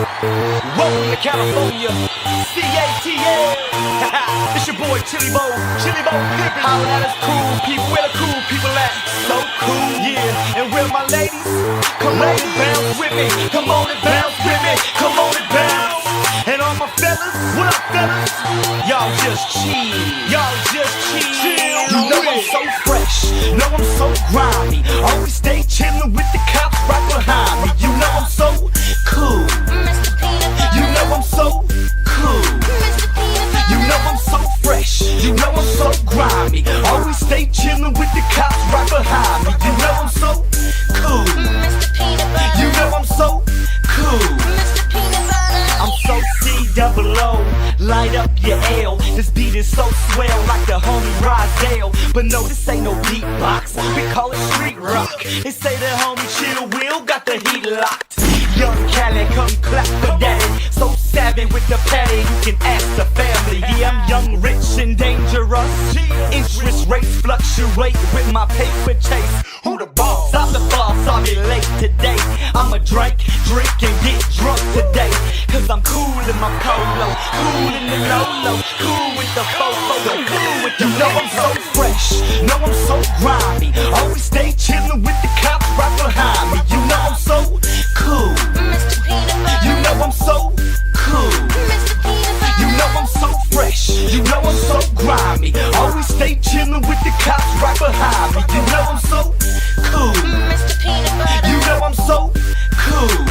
Welcome to California, CATL. It's your boy Chili Bo Pippin. Holla at us cool people, where the cool people at? So cool, yeah. And where my ladies? Come on and bounce with me. Come on and bounce with me. Come on and bounce. And all my fellas, what up fellas? Y'all just chill. Y'all just chill. You know I'm so fresh. Know I'm so grimy. Always stay chillin' with the cops right behind me. You know I'm so cool. You know I'm so cool. You know I'm so fresh. You know I'm so grimy. Always stay chillin' with the cops right behind me. You know I'm so cool. You know I'm so cool. I'm so C-double-O, light up your L. This beat is so swell like the homie Rozelle. But no, this ain't no beatbox, we call it street rock. They say the homie Chill Will got the heat locked. Young Cali, come clap for daddy. So savvy with the patty, you can ask the family. Yeah, I'm young, rich, and dangerous. Interest rates fluctuate with my paper chase. Who the boss? I'm the boss, I'll be late today. I'ma drink, and get drunk today. Cause I'm cool in my polo, cool in the Lolo, cool with the fofo, cool with the. You know I'm so fresh, know I'm so grimy. Always stay chillin' with the cops right behind me. You know I'm so cool. You know I'm so cool. You know I'm so fresh. You know I'm so grimy. Always stay chillin' with the cops right behind me. You know I'm so cool. You know I'm so cool.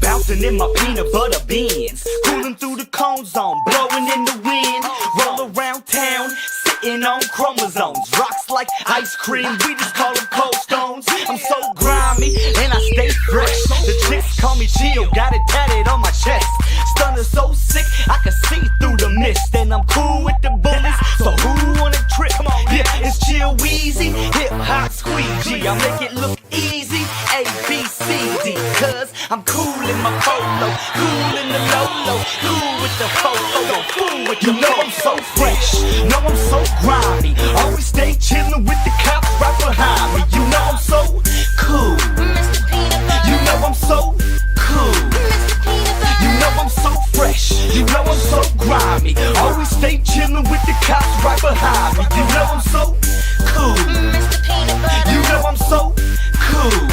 Bouncing in my peanut butter beans, cooling through the cone zone, blowing in the wind. Roll around town, sitting on chromosomes. Rocks like ice cream, we just call them cold stones. I'm so grimy and I stay fresh. The chicks call me Chill, got it tatted on my chest. Stunner so sick, I can see through the mist. And I'm cool with the bullies, so who wanna trip? Yeah, it's Chill Weezy, hip hop squeegee. I make it look easy, A, B, C, D. Cause I'm cool in my polo, cool in the Lolo, cool with the fofo, cool with the. You know I'm so fresh, know I'm so grimy. Always stay chillin' with the cops right behind me. You know I'm so cool. You know I'm so cool. You know I'm so fresh. You know I'm so grimy. Always stay chillin' with the cops right behind me. You know I'm so cool. You know I'm so cool.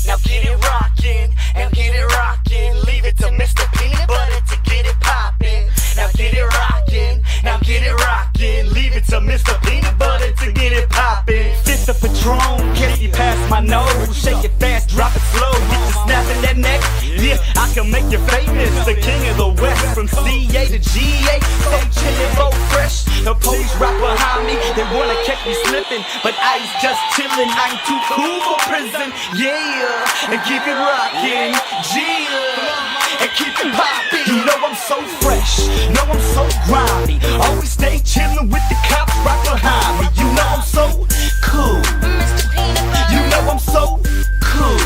Now get it rockin', and get it rockin'. Leave it to Mr. Peanut Butter to get it poppin'. Now get it rockin', now get it rockin'. Leave it to Mr. Peanut Butter to get it poppin'. Fist of Patron, kiss you past my nose. Shake it fast, drop it slow. Get you snapping that neck. Yeah, I can make you famous. The king of the West, from CA to GA. Stay chillin', both fresh. The police right behind me. They wanna catch me slippin', but I's just chillin'. I'm too cool for prison. Yeah, and keep it rockin'. Yeah, and keep it poppin'. You know I'm so fresh. Know I'm so grimy. Always stay chillin' with the cops right behind me. You know I'm so cool. You know I'm so cool.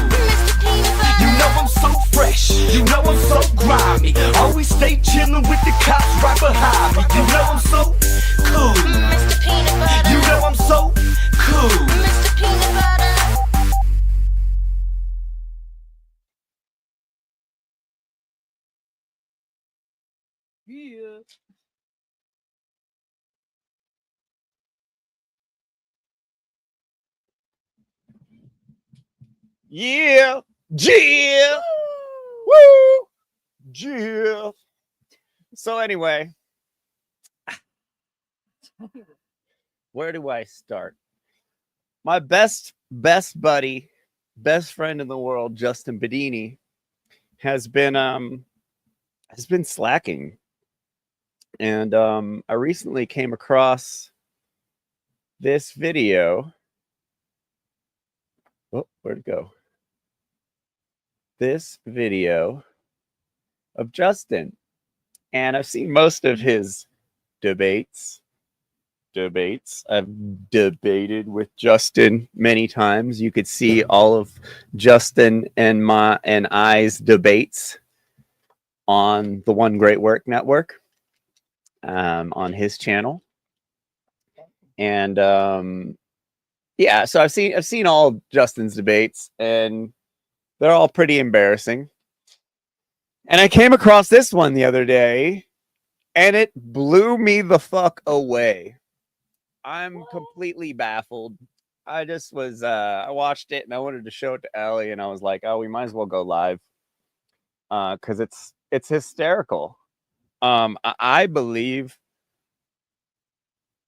You know I'm so fresh. You know I'm so grimy. Always stay chillin' with the cops right behind me. You know I'm so cool. You know I'm so cool. Yeah. Yeah. Yeah. Woo. Yeah. So anyway, where do I start? My best buddy, best friend in the world, Justin Pedini, has been slacking. And I recently came across this video. Oh, where'd it go? This video of Justin. And I've seen most of his debates. I've debated with Justin many times. You could see all of Justin and I's debates on the One Great Work Network, on his channel. And yeah, so I've seen all Justin's debates, and They're all pretty embarrassing. And I came across this one the other day, and it blew me the fuck away. I'm completely baffled. I just was, I watched it and I wanted to show it to Ellie, and I was like, oh, we might as well go live. Because it's hysterical. I believe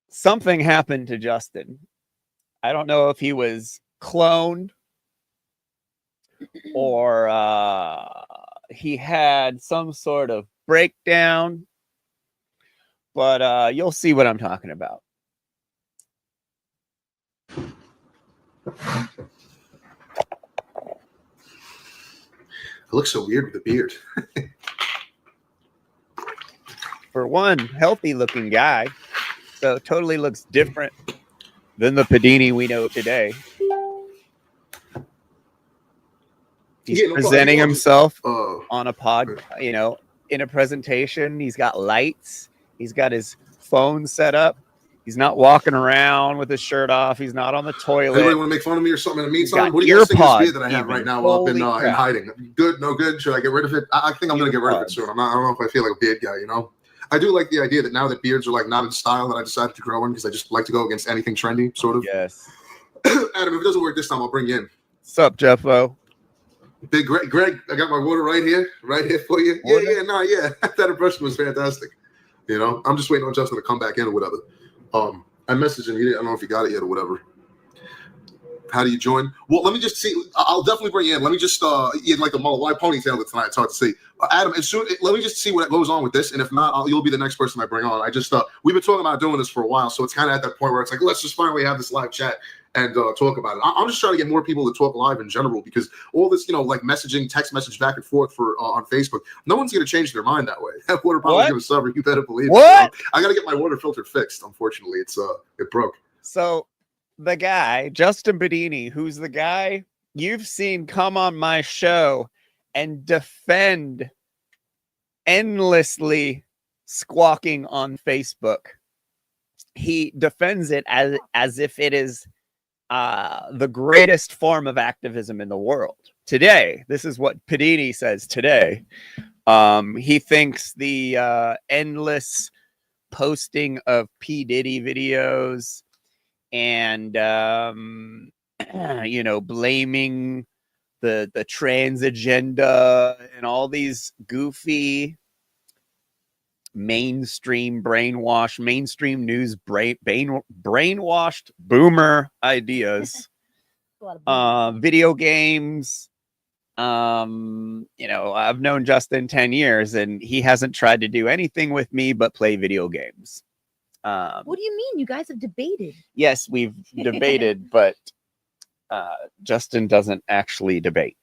something happened to Justin. I don't know if he was cloned or he had some sort of breakdown, but you'll see what I'm talking about. It looks so weird with the beard. For one, healthy looking guy, so totally looks different than the Pedini we know today. He's presenting himself on a pod, you know, in a presentation. He's got lights. He's got his phone set up. He's not walking around with his shirt off. He's not on the toilet. Anybody want to make fun of me or something in the meantime? What do you guys think of this beard that I have right now while I'm in hiding? Good, no good? Should I get rid of it? I think I'm going to get rid of it soon. I don't know if I feel like a beard guy, you know? I do like the idea that now that beards are like not in style, that I decided to grow in because I just like to go against anything trendy, sort of. Yes. Adam, if it doesn't work this time, I'll bring you in. What's up, Jeffo? Big Greg, I got my water right here for you. Water? Yeah. That impression was fantastic. You know, I'm just waiting on Justin to come back in or whatever. I messaged him. I don't know if you got it yet or whatever. How do you join? Well, let me just see. I'll definitely bring you in. Let me just you had like a white ponytail tonight. It's hard to see. Adam, let me just see what goes on with this, and if not, you'll be the next person I bring on. I just we've been talking about doing this for a while, so it's kind of at that point where it's like, let's just finally have this live chat and talk about it. I'm just trying to get more people to talk live in general, because all this, you know, like messaging, text message back and forth for on Facebook, no one's going to change their mind that way. That water bottle is going to suffer. You better believe it. What? I got to get my water filter fixed. Unfortunately, it broke. So the guy, Justin Pedini, who's the guy you've seen come on my show and defend endlessly squawking on Facebook. He defends it as if it is the greatest form of activism in the world. Today, this is what Pedini says today. He thinks the endless posting of P. Diddy videos and you know, blaming the trans agenda and all these goofy mainstream news brainwashed boomer ideas. Video games. You know, I've known Justin 10 years and he hasn't tried to do anything with me but play video games. What do you mean? You guys have debated. Yes, we've debated, but Justin doesn't actually debate.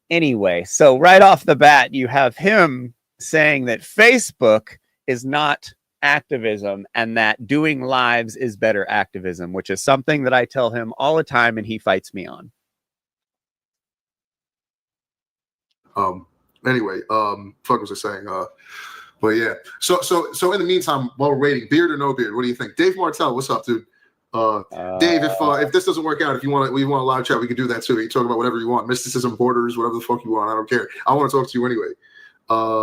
Anyway, so right off the bat, you have him saying that Facebook is not activism and that doing lives is better activism, which is something that I tell him all the time and he fights me on. Anyway, fuck was I saying? But yeah. So in the meantime, while we're waiting, beard or no beard, what do you think? Dave Martell, what's up, dude? Dave, if this doesn't work out, if you want a live chat, we can do that too. You can talk about whatever you want, mysticism, borders, whatever the fuck you want. I don't care. I want to talk to you anyway.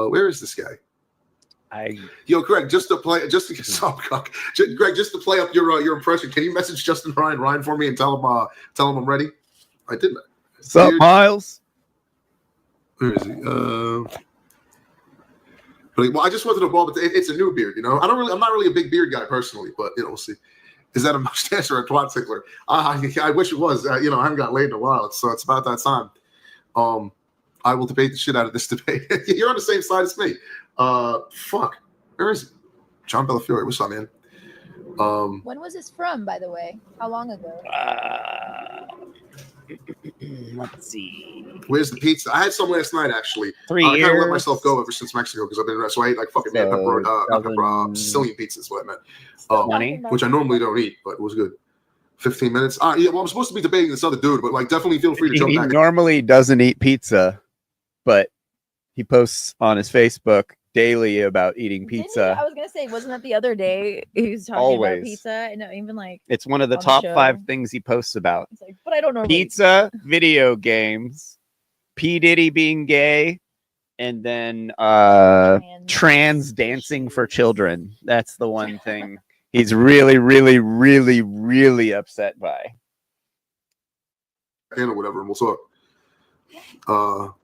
Where is this guy? Yo, Greg, just to play up your impression, can you message Justin Ryan for me and tell him I'm ready? I did. What's up, Miles? Where is he? Well, I just wanted to ball, but it's a new beard, you know. I'm not really a big beard guy personally, but you know, we'll see. Is that a mustache or a twat tickler? I wish it was. You know, I haven't got laid in a while, so it's about that time. I will debate the shit out of this debate. You're on the same side as me. Fuck. Where is it? John Bellafiore. What's up, man? When was this from, by the way? How long ago? Let's see. Where's the pizza? I had some last night, actually. 3 years. I kind of let myself go ever since Mexico because I've been so I ate like fucking Sicilian pizza is what I meant. 20? Which I normally don't eat, but it was good. 15 minutes. Yeah, well, I'm supposed to be debating this other dude, but like definitely feel free to jump back. He normally doesn't eat pizza, but he posts on his Facebook daily about eating pizza. I was gonna say, wasn't that the other day he was talking about pizza? And even like it's one of the top 5 things he posts about. It's like, but I don't know pizza, video games, P. Diddy being gay, and then trans dancing for children. That's the one thing he's really, really, really, really upset by. Or whatever, and we'll talk.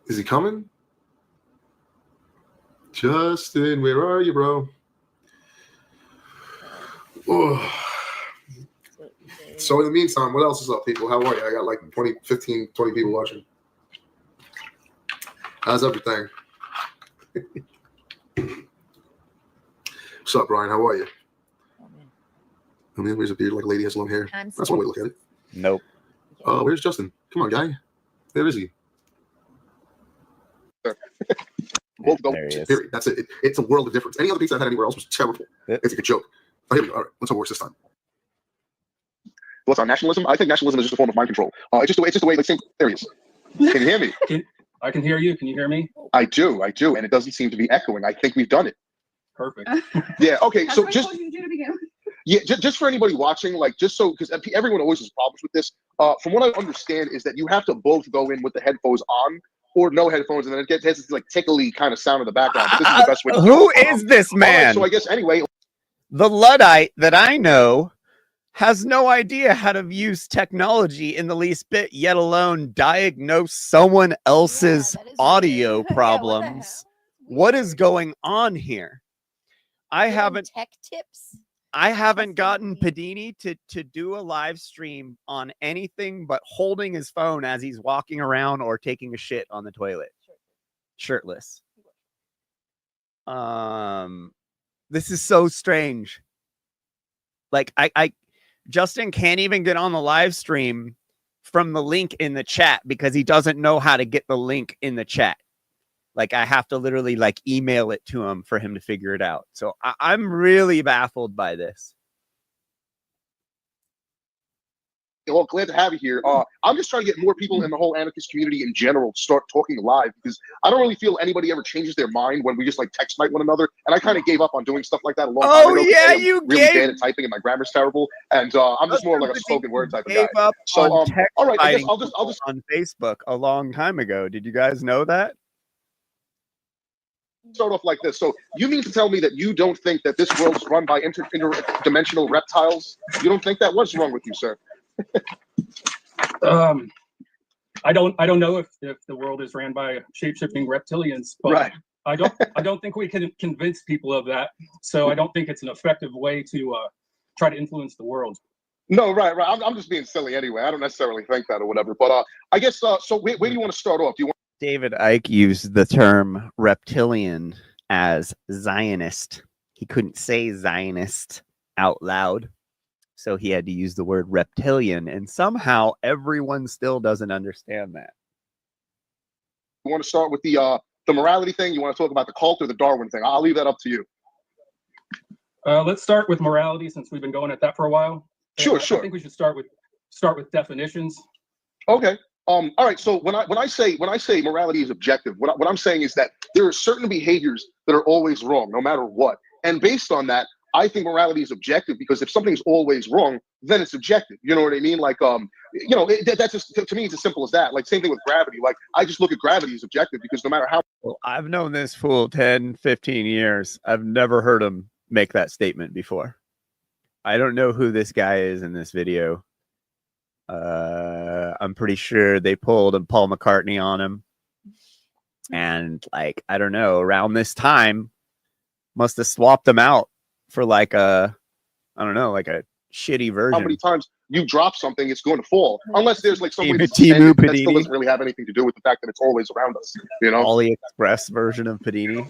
Is he coming? Justin, where are you, bro? Oh. So in the meantime, what else is up, people? How are you? I got like 20 people watching. How's everything? What's up, Brian? How are you? I mean, there's a beard like a lady has long hair. That's one way to look at it. Nope. Where's Justin? Come on, guy. Where is he? Both go. Period. That's it. It's a world of difference. Any other pizza I've had anywhere else was terrible. It's like a joke. Oh, here we go. All right, let's hope it works this time. What's on nationalism? I think nationalism is just a form of mind control. It's just the way. Like, same. There he is. Can you hear me? I can hear you. Can you hear me? I do, and it doesn't seem to be echoing. I think we've done it. Perfect. Yeah. Okay. So just for anybody watching, like, just so, because everyone always has problems with this. From what I understand is that you have to both go in with the headphones on or no headphones, and then it gets this like tickly kind of sound in the background. But this is the best way. Who is this man? Right, so I guess anyway, the Luddite that I know has no idea how to use technology in the least bit, yet alone diagnose someone else's audio problems. What is going on here? I haven't tech tips. I haven't gotten Pedini to do a live stream on anything but holding his phone as he's walking around or taking a shit on the toilet. Shirtless. This is so strange. Like Justin can't even get on the live stream from the link in the chat because he doesn't know how to get the link in the chat. Like, I have to literally like email it to him for him to figure it out. So I'm really baffled by this. Well, glad to have you here. I'm just trying to get more people in the whole anarchist community in general to start talking live, because I don't really feel anybody ever changes their mind when we just like text fight one another. And I kind of gave up on doing stuff like that a long time ago. Yeah, I'm really bad at typing and my grammar's terrible. And I'm just more like a spoken word type of guy. So, all right, I guess I'll just on Facebook a long time ago. Did you guys know that? Start off like this. So you mean to tell me that you don't think that this world is run by interdimensional reptiles? You don't think that? What's wrong with you, sir? I don't know if the world is ran by shape-shifting reptilians, but right. I don't think we can convince people of that. So I don't think it's an effective way to try to influence the world. No, right. I'm just being silly anyway. I don't necessarily think that or whatever. But I guess so. Where do you want to start off? Do you want? David Icke used the term reptilian as Zionist. He couldn't say Zionist out loud, so he had to use the word reptilian, and somehow everyone still doesn't understand that. You want to start with the morality thing? You want to talk about the cult or the Darwin thing? I'll leave that up to you. Let's start with morality, since we've been going at that for a while. Sure. I think we should start with definitions. Okay. All right. So when I say morality is objective, what I'm saying is that there are certain behaviors that are always wrong, no matter what. And based on that, I think morality is objective, because if something's always wrong, then it's objective. You know what I mean? Like, that's just, to me, it's as simple as that. Like, same thing with gravity. Like, I just look at gravity as objective, because no matter how. Well, I've known this fool 10, 15 years. I've never heard him make that statement before. I don't know who this guy is in this video. I'm pretty sure they pulled a Paul McCartney on him. And like, I don't know, around this time, must have swapped them out for like a shitty version. How many times you drop something, it's going to fall. Unless there's like some way to Timu that still doesn't really have anything to do with the fact that it's always around us. You know? AliExpress version of Pedini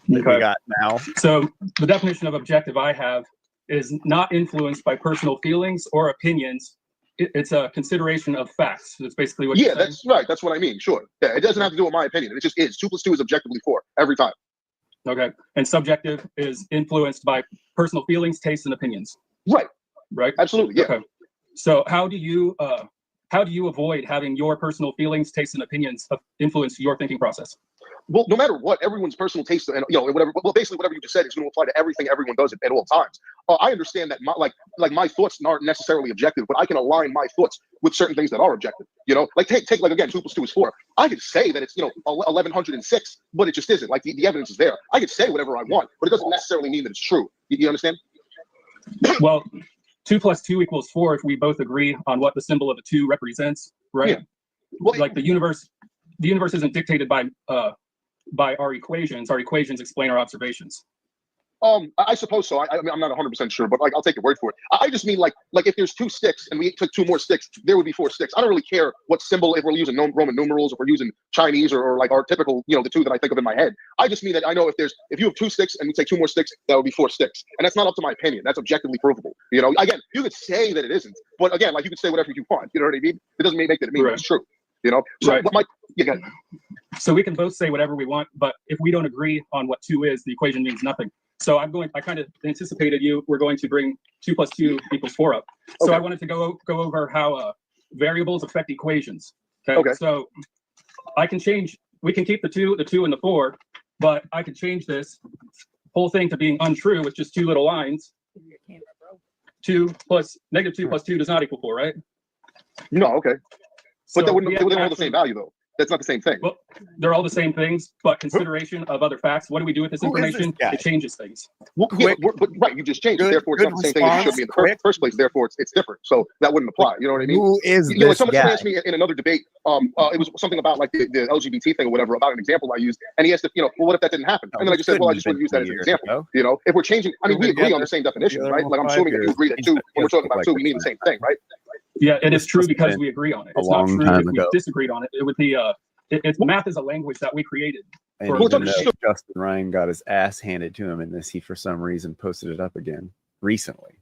that we got now. So the definition of objective I have is not influenced by personal feelings or opinions. It's a consideration of facts. That's basically what you're saying. That's right. That's what I mean. Sure. Yeah, it doesn't have to do with my opinion. It just is. 2 + 2 is objectively 4 every time. Okay. And subjective is influenced by personal feelings, tastes, and opinions. Right. Absolutely. Yeah. Okay. So how do you avoid having your personal feelings, tastes, and opinions influence your thinking process? Well, no matter what, everyone's personal taste and whatever. Well, basically, whatever you just said is going to apply to everything everyone does at all times. I understand that my thoughts aren't necessarily objective, but I can align my thoughts with certain things that are objective. Like take like again, 2 + 2 is 4. I could say that it's 1106, but it just isn't. Like the evidence is there. I could say whatever I want, but it doesn't necessarily mean that it's true. You understand? Well, 2 + 2 = 4 if we both agree on what the symbol of a 2 represents, right? Yeah. Well, like the universe isn't dictated by our equations. Our equations explain our observations. I suppose so. I mean, I'm not 100% sure, but like I'll take your word for it. I just mean like if there's 2 sticks and we took 2 more sticks, there would be 4 sticks. I don't really care what symbol, if we're using Roman numerals, if we're using Chinese or like our typical, the 2 that I think of in my head. I just mean that I know if you have 2 sticks and we take 2 more sticks, that would be 4 sticks. And that's not up to my opinion. That's objectively provable. Again, you could say that it isn't, but again, like you could say whatever you want. You know what I mean? It doesn't make that it means it's true. So right. But so we can both say whatever we want, but if we don't agree on what 2 is, the equation means nothing. So I kind of anticipated we're going to bring 2 + 2 = 4 up. So I wanted to go over how variables affect equations. Okay. So we can keep the 2 and the 4, but I could change this whole thing to being untrue with just 2 little lines. 2 plus -2 + 2 does not equal 4, right? No, okay. But So they don't have the same value though. That's not the same thing. Well, they're all the same things, but consideration of other facts. What do we do with this information? It changes things. Well, but right, you just changed it. Therefore, it's not the same thing as it should be in the first place. Therefore, it's different. So that wouldn't apply. You know what I mean? Who is like this someone guy? asked me in another debate. It was something about like the LGBT thing or whatever, about an example I used, and he asked if well, what if that didn't happen? And then I just said, well, I just wouldn't use that as an example. If we're changing, I mean, we agree on the same definitions, right? Like I'm assuming that you agree that 2, when we're talking about 2, we mean the same thing, right? Yeah, and it's true because we agree on it. It's not true if we disagreed on it. It would be math is a language that we created. And even though Justin Ryan got his ass handed to him in this, he for some reason posted it up again recently.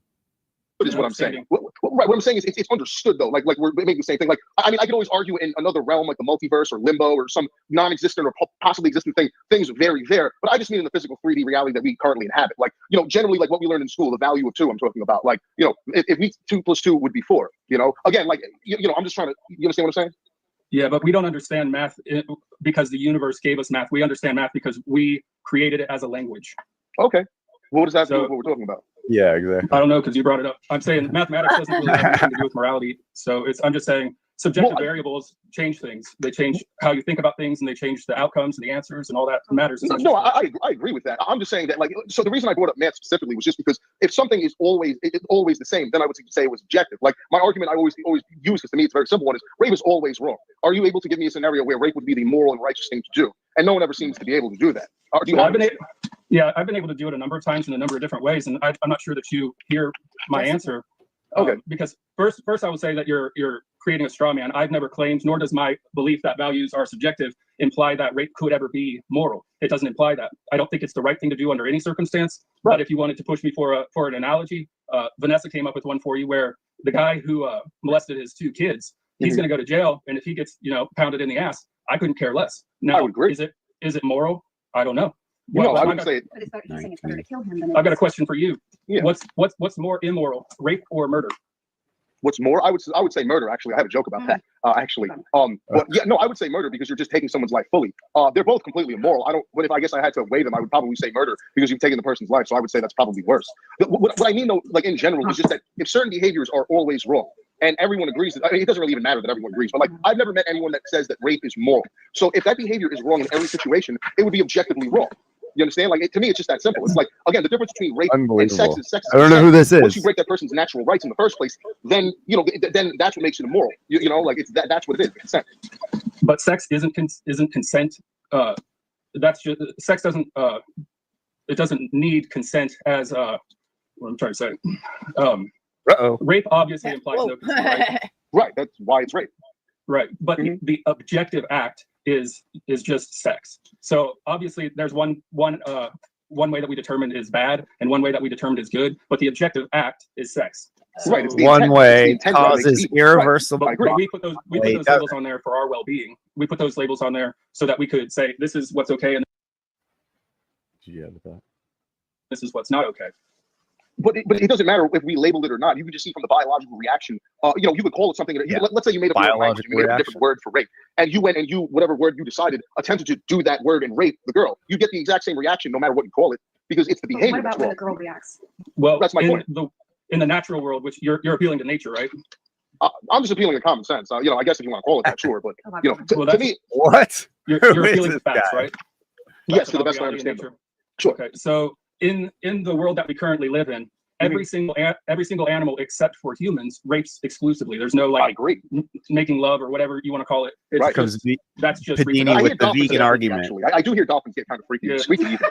Is what I'm saying. Right. What I'm saying is it's understood though. Like we're making the same thing. Like I mean, I could always argue in another realm like the multiverse or limbo or some non-existent or possibly existent thing. Things vary there, but I just mean in the physical 3D reality that we currently inhabit. Like generally like what we learned in school, the value of 2. I'm talking about. Like if we 2 + 2 would be 4. Again, like I'm just trying to. You understand what I'm saying? Yeah, but we don't understand math because the universe gave us math. We understand math because we created it as a language. Okay. What does that do with what we're talking about? Yeah, exactly. I don't know because you brought it up. I'm saying mathematics doesn't really have anything to do with morality. So I'm just saying subjective variables change things. They change how you think about things, and they change the outcomes and the answers and all that matters. No, I agree with that. I'm just saying that so the reason I brought up math specifically was just because if something is always the same, then I would say it was objective. Like my argument I always use, because to me it's a very simple one, is rape is always wrong. Are you able to give me a scenario where rape would be the moral and righteous thing to do? And no one ever seems to be able to do that. I've been able to do it a number of times in a number of different ways, and I'm not sure that you hear my answer. Okay. Because first I would say that you're creating a straw man. I've never claimed, nor does my belief that values are subjective imply that rape could ever be moral. It doesn't imply that. I don't think it's the right thing to do under any circumstance. Right. But if you wanted to push me for an analogy, Vanessa came up with one for you where the guy who molested his 2 kids, he's going to go to jail, and if he gets pounded in the ass, I couldn't care less. Now, I would agree. Is it moral? I don't know. I wouldn't say it. But it's saying it's better to kill him than I've got a question for you. Yeah. What's more immoral, rape or murder? What's more, I would say murder. Actually, I have a joke about that. Actually, but yeah, no, I would say murder because you're just taking someone's life fully. They're both completely immoral. But if I guess I had to weigh them, I would probably say murder because you've taken the person's life. So I would say that's probably worse. But what I mean though, like in general, is just that if certain behaviors are always wrong, and everyone agrees, I mean, it doesn't really even matter that everyone agrees. But like, I've never met anyone that says that rape is moral. So if that behavior is wrong in every situation, it would be objectively wrong. You understand? Like to me, it's just that simple. It's like, again, the difference between rape and sex is sex. I don't know who this is. Once you break that person's natural rights in the first place, then then that's what makes it immoral. Like it's that's what it is. Consent. But sex isn't consent. That's just sex doesn't. It doesn't need consent as what I'm trying to say. Rape obviously implies no consent, right? Right. That's why it's rape. Right. But the objective act is just sex. So obviously there's one way that we determined is bad and one way that we determined is good, but the objective act is sex. So right. One way causes irreversible. Right. We put those labels on there for our well-being. We put those labels on there so that we could say this is what's okay and this is what's not okay. but it doesn't matter if we label it or not. You can just see from the biological reaction. You could call it something. Let's say you made up your own language, you made up a different word for rape, and you went and whatever word you decided attempted to do that word and rape the girl. You get the exact same reaction no matter what you call it, because it's the behavior. What about when the girl reacts? Well, that's my point. In the natural world, which you're appealing to nature, right? I'm just appealing to common sense. I guess if you want to call it that, sure. But to me, what you're appealing to facts, right? Yes, to the best I understand. Sure. Okay. So in the world that we currently live in, every single animal except for humans rapes exclusively. There's no I agree. Making love or whatever you want to call it. It's right. That's just Pedini with the vegan argument. Actually, I do hear dolphins get kind of freaky and squeaky even.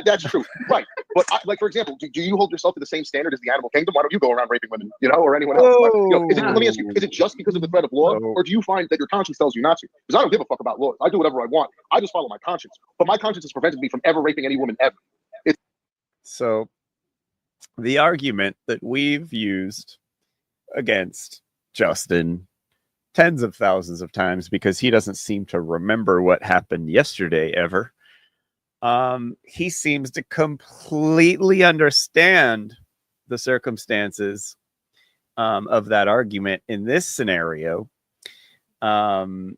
That's true. Right. But like for example, do you hold yourself to the same standard as the animal kingdom? Why don't you go around raping women, or anyone else? Let me ask you: is it just because of the threat of law, or do you find that your conscience tells you not to? Because I don't give a fuck about laws. I do whatever I want. I just follow my conscience. But my conscience has prevented me from ever raping any woman ever. So the argument that we've used against Justin tens of thousands of times, because he doesn't seem to remember what happened yesterday ever. He seems to completely understand the circumstances of that argument in this scenario. And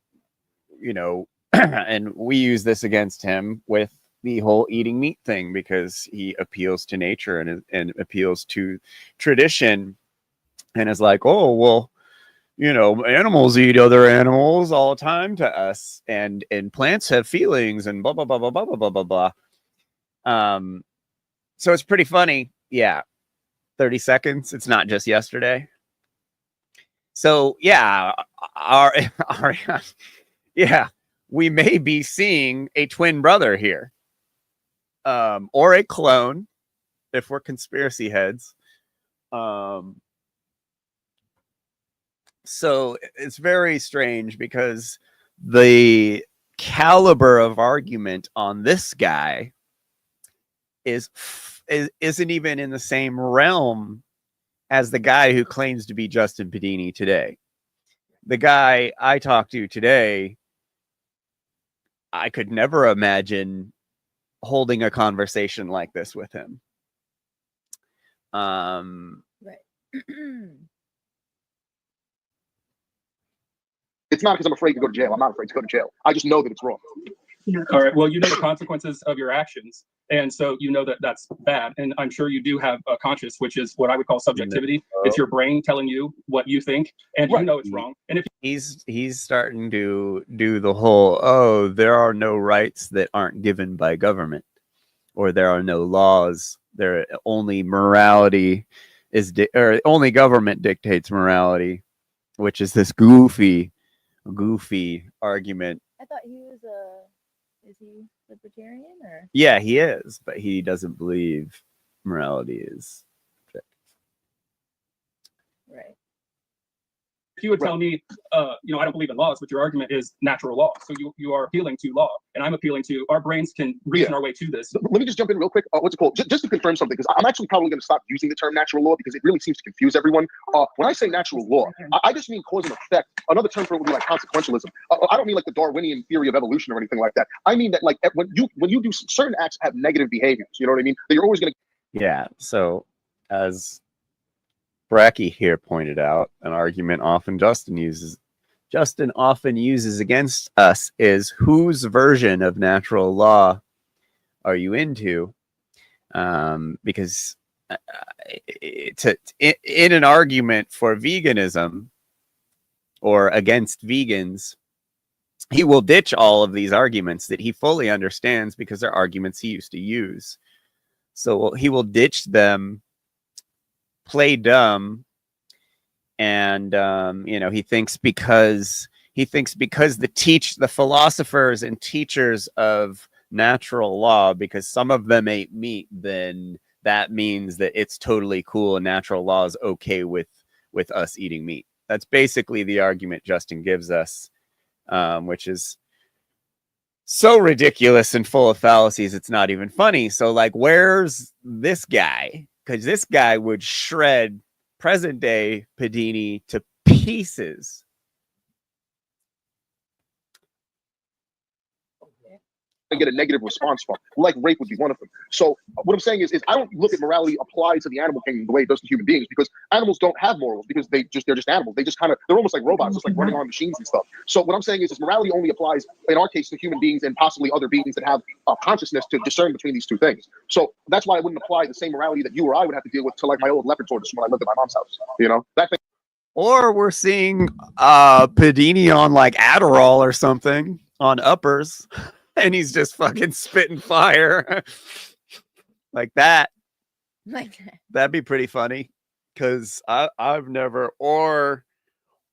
we use this against him with the whole eating meat thing, because he appeals to nature and appeals to tradition, and is like, oh, well, animals eat other animals all the time to us, and plants have feelings, and blah blah blah blah blah blah blah blah blah. So it's pretty funny. Yeah, 30 seconds. It's not just yesterday. So yeah, we may be seeing a twin brother here. Or a clone, if we're conspiracy heads. So it's very strange, because the caliber of argument on this guy isn't even in the same realm as the guy who claims to be Justin Pedini today. The guy I talked to today, I could never imagine holding a conversation like this with him. Right. It's not because I'm afraid to go to jail. I'm not afraid to go to jail. I just know that it's wrong. All right. Well, you know the consequences of your actions, and so you know that that's bad. And I'm sure you do have a conscience, which is what I would call subjectivity. It's your brain telling you what you think, and you know it's wrong. And if he's starting to do the whole, there are no rights that aren't given by government, or there are no laws. There only morality or only government dictates morality, which is this goofy argument. I thought he was is he libertarian or? Yeah, he is, but he doesn't believe morality is objective. Right. if you would tell me, I don't believe in laws, but your argument is natural law. So you are appealing to law, and I'm appealing to our brains can reason our way to this. Let me just jump in real quick. What's it called? Just to confirm something, because I'm actually probably going to stop using the term natural law because it really seems to confuse everyone. When I say natural law, I just mean cause and effect. Another term for it would be like consequentialism. I don't mean like the Darwinian theory of evolution or anything like that. I mean that like when you do certain acts have negative behaviors, you know what I mean? That you're always going to. Yeah. So as Bracky here pointed out, an argument Justin often uses against us is whose version of natural law are you into? Because in an argument for veganism or against vegans, he will ditch all of these arguments that he fully understands because they're arguments he used to use. So he will ditch them, play dumb, and he thinks because the philosophers and teachers of natural law, because some of them ate meat, then that means that it's totally cool and natural law is okay with us eating meat. That's basically the argument Justin gives us, which is so ridiculous and full of fallacies, it's not even funny. So, like, where's this guy? Because this guy would shred present day Pedini to pieces. and get a negative response from, like rape would be one of them. So what I'm saying is I don't look at morality applied to the animal kingdom the way it does to human beings, because animals don't have morals, because they're just animals. They just they're almost like robots, just like running on machines and stuff. So what I'm saying is morality only applies in our case to human beings and possibly other beings that have consciousness to discern between these two things. So that's why I wouldn't apply the same morality that you or I would have to deal with to like my old leopard tortoise when I lived at my mom's house. You know, that thing. Or we're seeing Pedini on like Adderall or something on uppers, and he's just fucking spitting fire like that. That'd be pretty funny, because I've never, or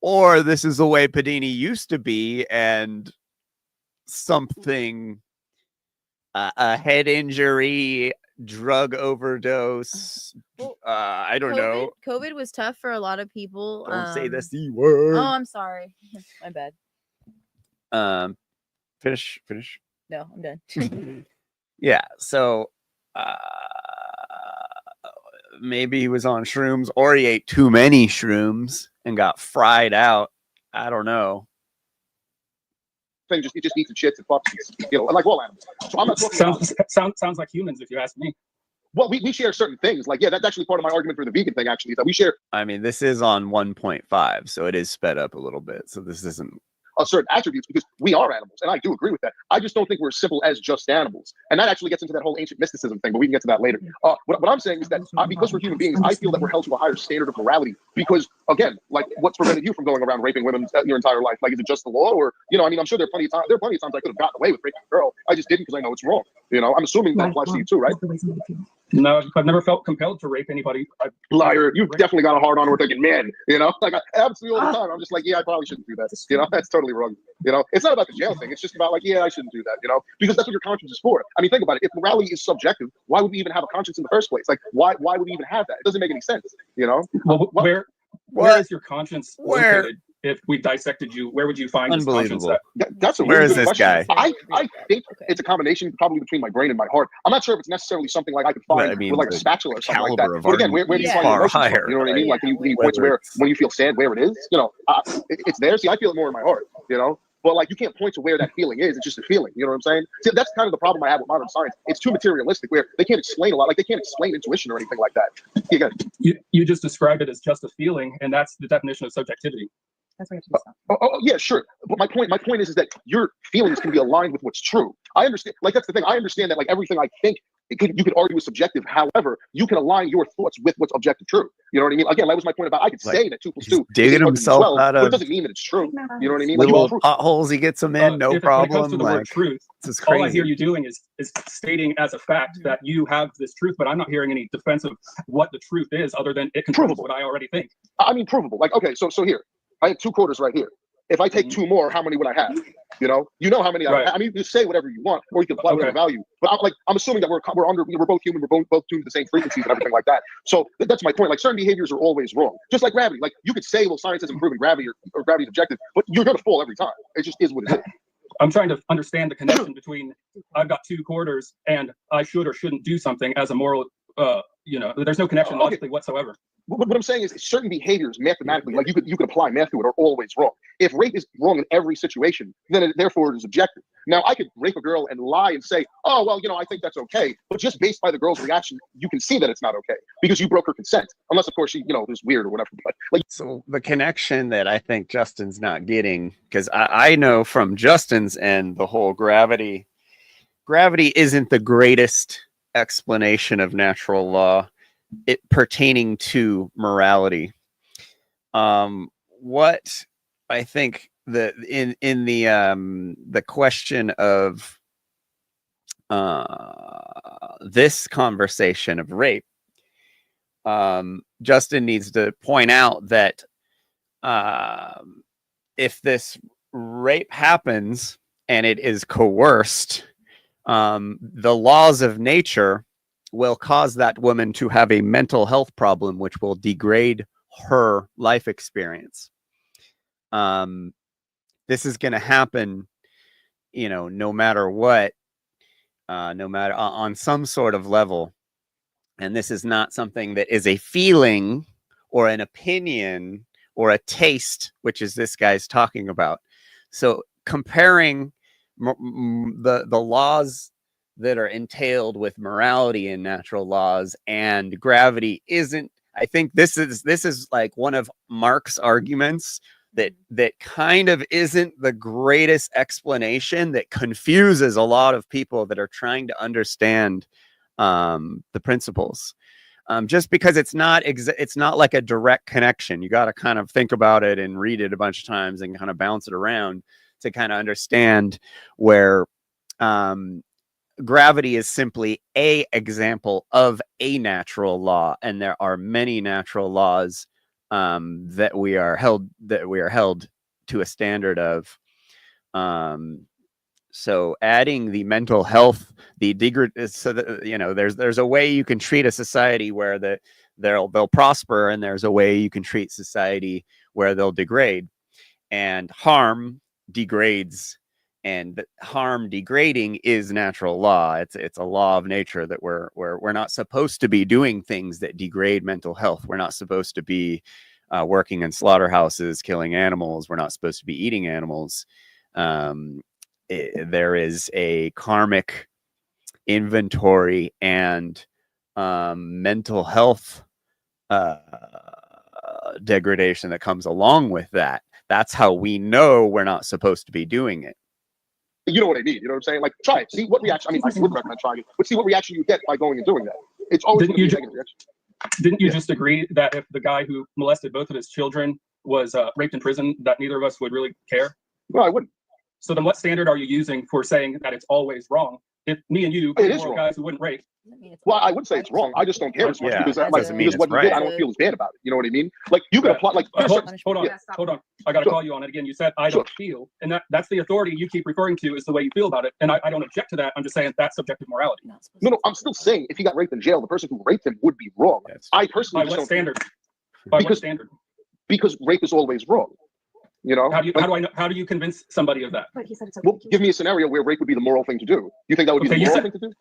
this is the way Pedini used to be, and something, a head injury, drug overdose. I don't know. COVID was tough for a lot of people. Don't say the C word. Oh, I'm sorry. My bad. Finish. No, I'm done. Yeah. So, maybe he was on shrooms, or he ate too many shrooms and got fried out. I don't know. It just eats and shits and fucks, you know, like all animals. So I'm not talking sounds like humans, if you ask me. Well, we share certain things. Like, yeah, that's actually part of my argument for the vegan thing, actually, is that we share. I mean, this is on 1.5, so it is sped up a little bit. So this isn't certain attributes, because we are animals, and I do agree with that. I just don't think we're as simple as just animals, and that actually gets into that whole ancient mysticism thing, but we can get to that later. What I'm saying is that because we're human beings, I feel that we're held to a higher standard of morality, because again, like, what's prevented you from going around raping women your entire life? Like, is it just the law? Or, you know, I mean, I'm sure there are plenty of times I could have gotten away with raping a girl. I just didn't, because I know it's wrong. You know, I'm assuming that applies to you too, right? No, I've never felt compelled to rape anybody. Liar, you've definitely got a hard on with thinking men, you know? Like, absolutely all the time. I'm just like, yeah, I probably shouldn't do that. You know, that's totally wrong. You know, it's not about the jail thing. It's just about like, yeah, I shouldn't do that, you know? Because that's what your conscience is for. I mean, think about it. If morality is subjective, why would we even have a conscience in the first place? Like, why would we even have that? It doesn't make any sense, you know? Well, where is your conscience located? If we dissected you, where would you find this conscience at? That's a Where really is good this question. guy? I think it's a combination probably between my brain and my heart. I'm not sure if it's necessarily something like I could find with like a spatula or something like that. But again, where do you find your emotions from? You know what I mean? Like, can you point to where, when you feel sad, where it is? You know, it's there. See, I feel it more in my heart, you know? But like, you can't point to where that feeling is. It's just a feeling. You know what I'm saying? See, that's kind of the problem I have with modern science. It's too materialistic, where they can't explain a lot. Like, they can't explain intuition or anything like that. You just described it as just a feeling, and that's the definition of subjectivity. That's where you have to yeah, sure. But my point is that your feelings can be aligned with what's true. I understand. Like, that's the thing. I understand that like everything I think, you could argue is subjective. However, you can align your thoughts with what's objective true. You know what I mean? Again, that was my point about I could say that 2 + 2 digging himself 12, out but it of doesn't mean that it's true. You know what I mean? little Like, potholes he gets them in, no When it problem. comes to the word truth, this is all I crazy. hear you doing is stating as a fact that you have this truth, but I'm not hearing any defense of what the truth is, other than it confirms what I already think. I mean, provable. Like, okay, so here, I have 2 quarters right here. If I take 2 more, how many would I have? You know how many I have. I mean, you say whatever you want, or you can apply whatever value. But I'm assuming that we're both human, we're both tuned to the same frequencies and everything like that. So that's my point. Like, certain behaviors are always wrong. Just like gravity. Like, you could say, well, science has proven gravity or gravity's objective, but you're gonna fall every time. It just is what it is. I'm trying to understand the connection between I've got 2 quarters and I should or shouldn't do something as a moral. You know, there's no connection logically whatsoever. What I'm saying is certain behaviors mathematically, like you could apply math to it, are always wrong. If rape is wrong in every situation, then therefore it is objective. Now, I could rape a girl and lie and say, oh, well, you know, I think that's okay. But just based by the girl's reaction, you can see that it's not okay because you broke her consent. Unless, of course, she, you know, is weird or whatever. But like, so the connection that I think Justin's not getting, because I know from Justin's end, the whole gravity isn't the greatest explanation of natural law, it pertaining to morality. What I think in the question of this conversation of rape, Justin needs to point out that if this rape happens and it is coerced, the laws of nature will cause that woman to have a mental health problem, which will degrade her life experience. This is going to happen, you know, no matter what, no matter on some sort of level. And this is not something that is a feeling or an opinion or a taste, which is this guy's talking about. So comparing the laws that are entailed with morality and natural laws and gravity isn't. I think this is like one of Mark's arguments that kind of isn't the greatest explanation, that confuses a lot of people that are trying to understand the principles. Just because it's not like a direct connection. You got to kind of think about it and read it a bunch of times and kind of bounce it around to kind of understand where gravity is simply a example of a natural law, and there are many natural laws that we are held to a standard of. So adding the mental health, so that, you know, there's a way you can treat a society where they'll prosper, and there's a way you can treat society where they'll degrade, and harm degrades, and harm degrading is natural law. It's a law of nature that we're not supposed to be doing things that degrade mental health. We're not supposed to be working in slaughterhouses, killing animals. We're not supposed to be eating animals. There is a karmic inventory and mental health degradation that comes along with that. That's how we know we're not supposed to be doing it. You know what I mean? You know what I'm saying? Like, try it. See what reaction. I mean, I would recommend trying it, but see what reaction you get by going and doing that. It's always going to be a negative reaction. Didn't you just agree that if the guy who molested both of his children was raped in prison, that neither of us would really care? No, I wouldn't. So then what standard are you using for saying that it's always wrong? If me and you were guys who wouldn't rape. Well, I would say it's wrong. I just don't care as much because what you did, I don't feel as bad about it. You know what I mean? Like, you could apply, like, hold on. I got to call you on it again. You said I don't feel, and that's the authority you keep referring to is the way you feel about it. And I don't object to that. I'm just saying that's subjective morality. No, I'm still saying if he got raped in jail, the person who raped him would be wrong. I personally by what standard? By what standard? Because rape is always wrong. You know, how do you convince somebody of that? But he said it's okay. Well, give me a scenario where rape would be the moral thing to do. You think that would be the moral thing to do?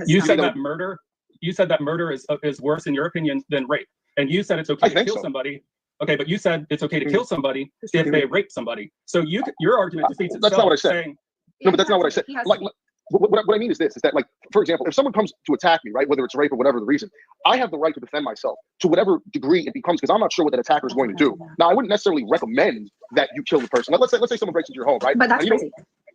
You said that murder. You said that murder is worse in your opinion than rape, and you said it's okay to kill somebody. Okay, but you said it's okay to kill somebody if they rape somebody. So your argument defeats itself. That's not what I said. Saying, no, but that's not what I said. Like, what I mean is this: is that, like, for example, if someone comes to attack me, right, whether it's rape or whatever the reason, I have the right to defend myself to whatever degree it becomes, because I'm not sure what that attacker is going to do. Now, I wouldn't necessarily recommend that you kill the person. Let's say someone breaks into your home, right? But that's crazy.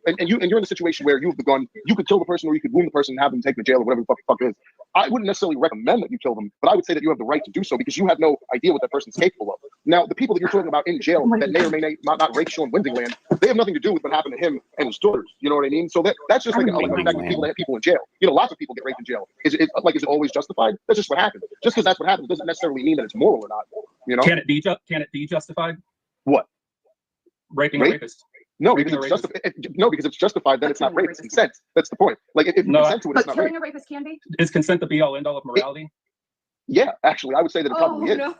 And you're in a situation where you have the gun, you could kill the person or you could wound the person and have them taken to jail or whatever the fuck it is. I wouldn't necessarily recommend that you kill them, but I would say that you have the right to do so because you have no idea what that person's capable of. Now, the people that you're talking about in jail that may or may not rape Sean Windingland, they have nothing to do with what happened to him and his daughters. You know what I mean? So that's just like people in jail. You know, lots of people get raped in jail. Is it always justified? That's just what happened. Just because that's what happened doesn't necessarily mean that it's moral or not. You know? Can it be justified? What? Raping a rapist? No, because it's justified that it's not rape, it's consent. That's the point. Like, if you consent to it, it's not rape. Killing a rapist can be? Is consent the be-all, end-all of morality? Yeah, actually, I would say that it probably is. No.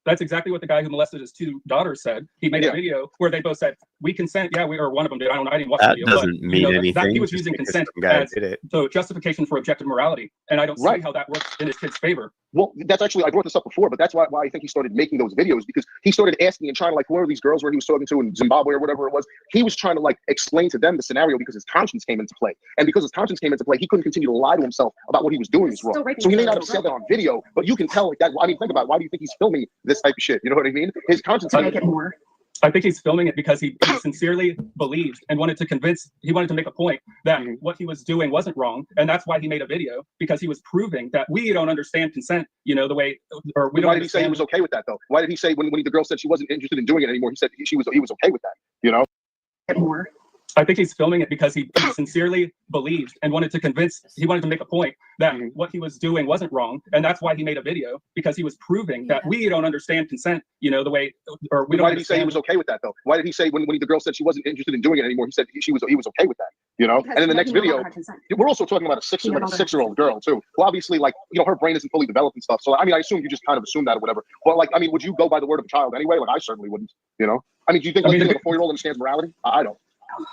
That's exactly what the guy who molested his two daughters said. He made a video where they both said, "We consent." Yeah, or one of them did. I didn't watch the video. That doesn't mean anything. He was using consent as the justification for objective morality, and I don't see how that works in his kid's favor. Well, that's actually, I brought this up before, but that's why I think he started making those videos, because he started asking and trying to, like, who are these girls where he was talking to in Zimbabwe or whatever it was. He was trying to, like, explain to them the scenario because his conscience came into play, and because his conscience came into play, he couldn't continue to lie to himself about what he was doing was wrong. So he may not have said that on video, but you can tell, like, that. I mean, think about it. Why do you think he's filming this type of shit? You know what I mean? His conscience. I think he's filming it because he sincerely believed and wanted to make a point that what he was doing wasn't wrong, and that's why he made a video, because he was proving that we don't understand consent, you know, the way, or we don't. Why did he say he was okay with that though? Why did he say when the girl said she wasn't interested in doing it anymore, he said he was okay with that? You know. I think he's filming it because he sincerely believed and wanted to make a point that what he was doing wasn't wrong, and that's why he made a video, because he was proving that we don't understand consent, you know, the way, or we don't. Why did he say he was okay with that though? Why did he say when the girl said she wasn't interested in doing it anymore, he said he was okay with that? You know. And in the next video, we're also talking about a 6-year-old girl too. Well, obviously, like, you know, her brain isn't fully developed and stuff. So I mean, I assume you just kind of assume that or whatever. But, like, I mean, would you go by the word of a child anyway? Like, I certainly wouldn't. You know. I mean, do you think like a 4-year-old understands morality? I don't.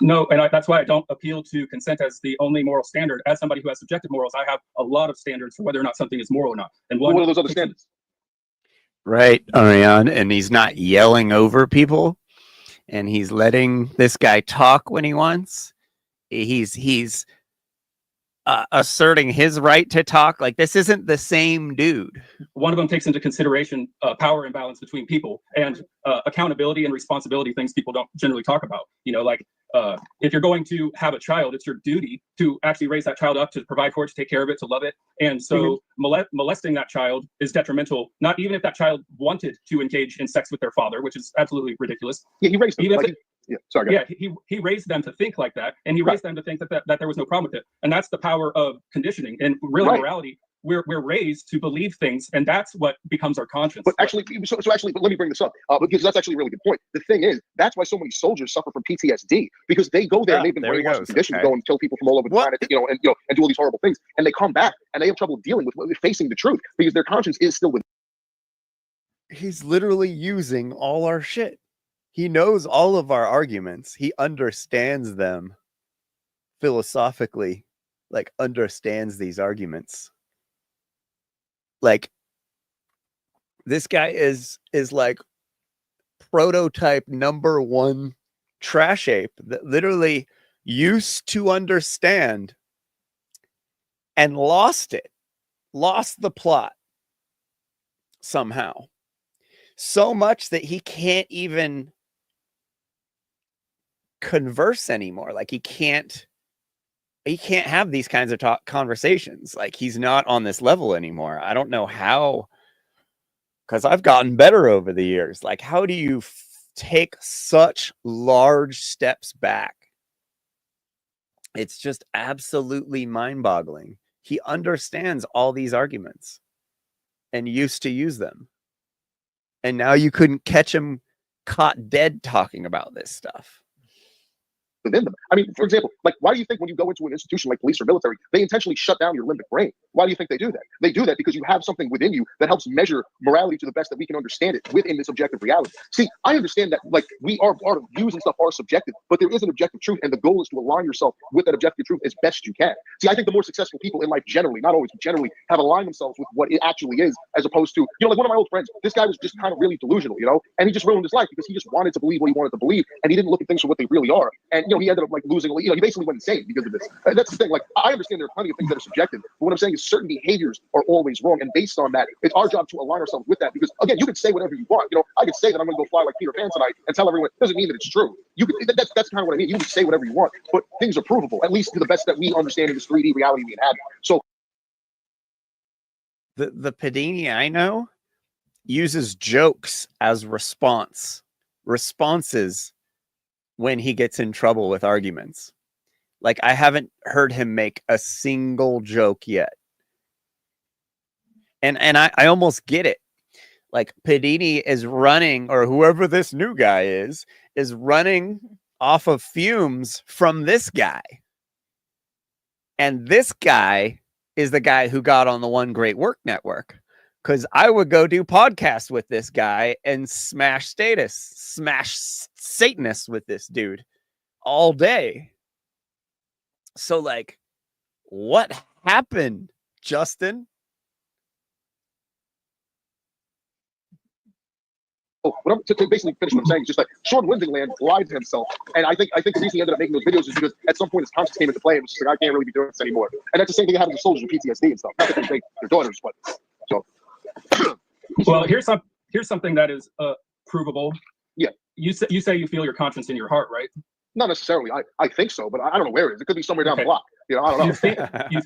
No, and that's why I don't appeal to consent as the only moral standard. As somebody who has subjective morals, I have a lot of standards for whether or not something is moral or not. And what are those other standards? Right, Ariane, and he's not yelling over people, and he's letting this guy talk when he wants. He's asserting his right to talk. Like, this isn't the same dude. One of them takes into consideration power imbalance between people and accountability and responsibility, things people don't generally talk about. You know, like if you're going to have a child, it's your duty to actually raise that child up, to provide for it, to take care of it, to love it. And so molesting that child is detrimental, not even if that child wanted to engage in sex with their father, which is absolutely ridiculous. Yeah, he raised them. He raised them to think like that, and he raised them to think that there was no problem with it. And that's the power of conditioning. And really, morality, we're raised to believe things, and that's what becomes our conscience. But actually, but let me bring this up because that's actually a really good point. The thing is, that's why so many soldiers suffer from PTSD, because they go there and they've been brainwashed and conditioned to go and kill people from all over the planet, and do all these horrible things, and they come back and they have trouble dealing with facing the truth because their conscience is still with. He's literally using all our shit. He knows all of our arguments. He understands them philosophically, like understands these arguments. Like, this guy is like prototype #1 trash ape that literally used to understand and lost the plot somehow. So much that he can't even converse anymore. Like, he can't have these kinds of conversations. Like, he's not on this level anymore. I don't know how, because I've gotten better over the years. Like, how do you take such large steps back? It's just absolutely mind-boggling. He understands all these arguments and used to use them. And now you couldn't catch him caught dead talking about this stuff. Within them. I mean, for example, like, why do you think when you go into an institution like police or military, they intentionally shut down your limbic brain? Why do you think they do that? They do that because you have something within you that helps measure morality to the best that we can understand it within this objective reality. See, I understand that, like, our views and stuff are subjective, but there is an objective truth, and the goal is to align yourself with that objective truth as best you can. See, I think the more successful people in life generally, not always, but generally, have aligned themselves with what it actually is, as opposed to, like one of my old friends, this guy was just kind of really delusional, and he just ruined his life because he just wanted to believe what he wanted to believe, and he didn't look at things for what they really are. And, he ended up, like, losing, he basically went insane because of this. And that's the thing. Like, I understand there are plenty of things that are subjective, but what I'm saying is certain behaviors are always wrong. And based on that, it's our job to align ourselves with that. Because, again, you can say whatever you want. I could say that I'm going to go fly like Peter Pan tonight and tell everyone. It doesn't mean that it's true. That's kind of what I mean. You can say whatever you want, but things are provable, at least to the best that we understand in this 3D reality we inhabit. So the Pedini I know uses jokes as responses when he gets in trouble with arguments. Like, I haven't heard him make a single joke yet. And I almost get it. Like, Pedini is running, or whoever this new guy is running off of fumes from this guy. And this guy is the guy who got on the One Great Work Network. Because I would go do podcasts with this guy and smash Satanists with this dude all day. So, like, what happened, Justin? To basically finish what I'm saying, just like Sean Windingland lied to himself, and I think the reason he ended up making those videos is because at some point his conscience came into play and was just like, I can't really be doing this anymore. And that's the same thing that happened to soldiers with PTSD and stuff. Not that they take their daughters, but so. Well, here's something that is provable. Yeah. You say you feel your conscience in your heart, right? Not necessarily. I think so, but I don't know where it is. It could be somewhere down the block. I don't know.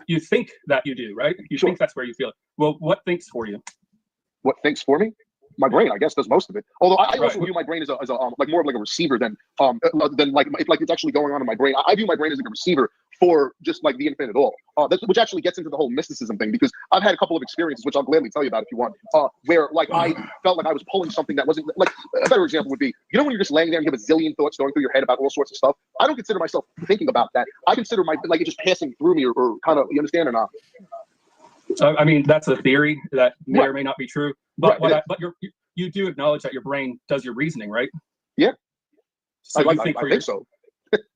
You think that you do, right? You think that's where you feel it. Well, what thinks for you? What thinks for me? My brain, I guess, does most of it. Although I also view my brain as a like more of like a receiver than like if like it's actually going on in my brain. I view my brain as like a receiver for just like the infinite all. Which actually gets into the whole mysticism thing, because I've had a couple of experiences, which I'll gladly tell you about if you want, where like I felt like I was pulling something that wasn't like. A better example would be, when you're just laying there and you have a zillion thoughts going through your head about all sorts of stuff. I don't consider myself thinking about that. I consider it just passing through me or kind of, you understand or not? I mean, that's a theory that may or may not be true, but you do acknowledge that your brain does your reasoning, right? Yeah. So I think so.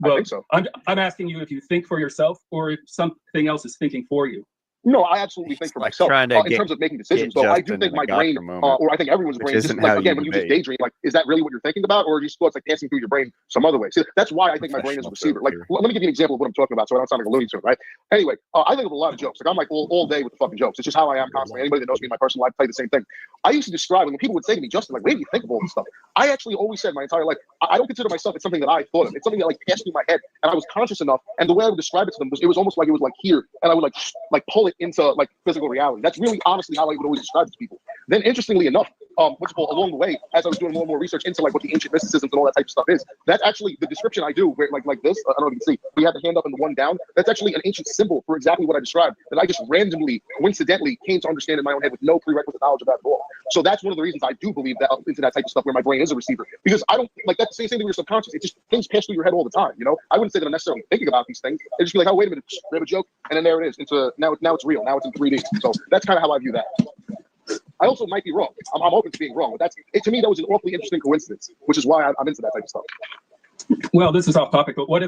Well, I think so. I'm asking you if you think for yourself or if something else is thinking for you. No, I absolutely think It's for like myself, trying to in terms of making decisions, though, I do Justin think in a my brain, gotcha moment, or I think everyone's which brain, just isn't like, how again, you when you just debate. daydream, like, is that really what you're thinking about, or are these thoughts like passing through your brain some other way? See, that's why I think my brain is a receiver. Like, let me give you an example of what I'm talking about, so I don't sound like a Looney Tune, right? Anyway, I think of a lot of jokes. Like, I'm like all day with the fucking jokes. It's just how I am constantly. Anybody that knows me in my personal life, play the same thing. I used to describe when people would say to me, Justin, like, where do you think of all this stuff? I actually always said my entire life, I don't consider myself it's something that I thought of. It's something that like passed through my head, and I was conscious enough. And the way I would describe it to them was, it was almost like it was like here, and I would like pull it into like physical reality. That's really honestly how I would always describe it to people. Then, interestingly enough, what's called along the way, as I was doing more and more research into like what the ancient mysticisms and all that type of stuff is, that's actually the description I do. Where like this, I don't know if you can see, we have the hand up and the one down. That's actually an ancient symbol for exactly what I described. That I just randomly, coincidentally, came to understand in my own head with no prerequisite knowledge of that at all. So that's one of the reasons I do believe that into that type of stuff where my brain is a receiver, because I don't like that same thing with your subconscious. It just things pass through your head all the time. You know, I wouldn't say that I'm necessarily thinking about these things. They just be like, oh wait a minute, grab a joke, and then there it is. Into now it's real. Now it's in 3D. So that's kind of how I view that. I also might be wrong. I'm open to being wrong, but to me that was an awfully interesting coincidence, which is why I'm into that type of stuff. Well, this is off topic, but what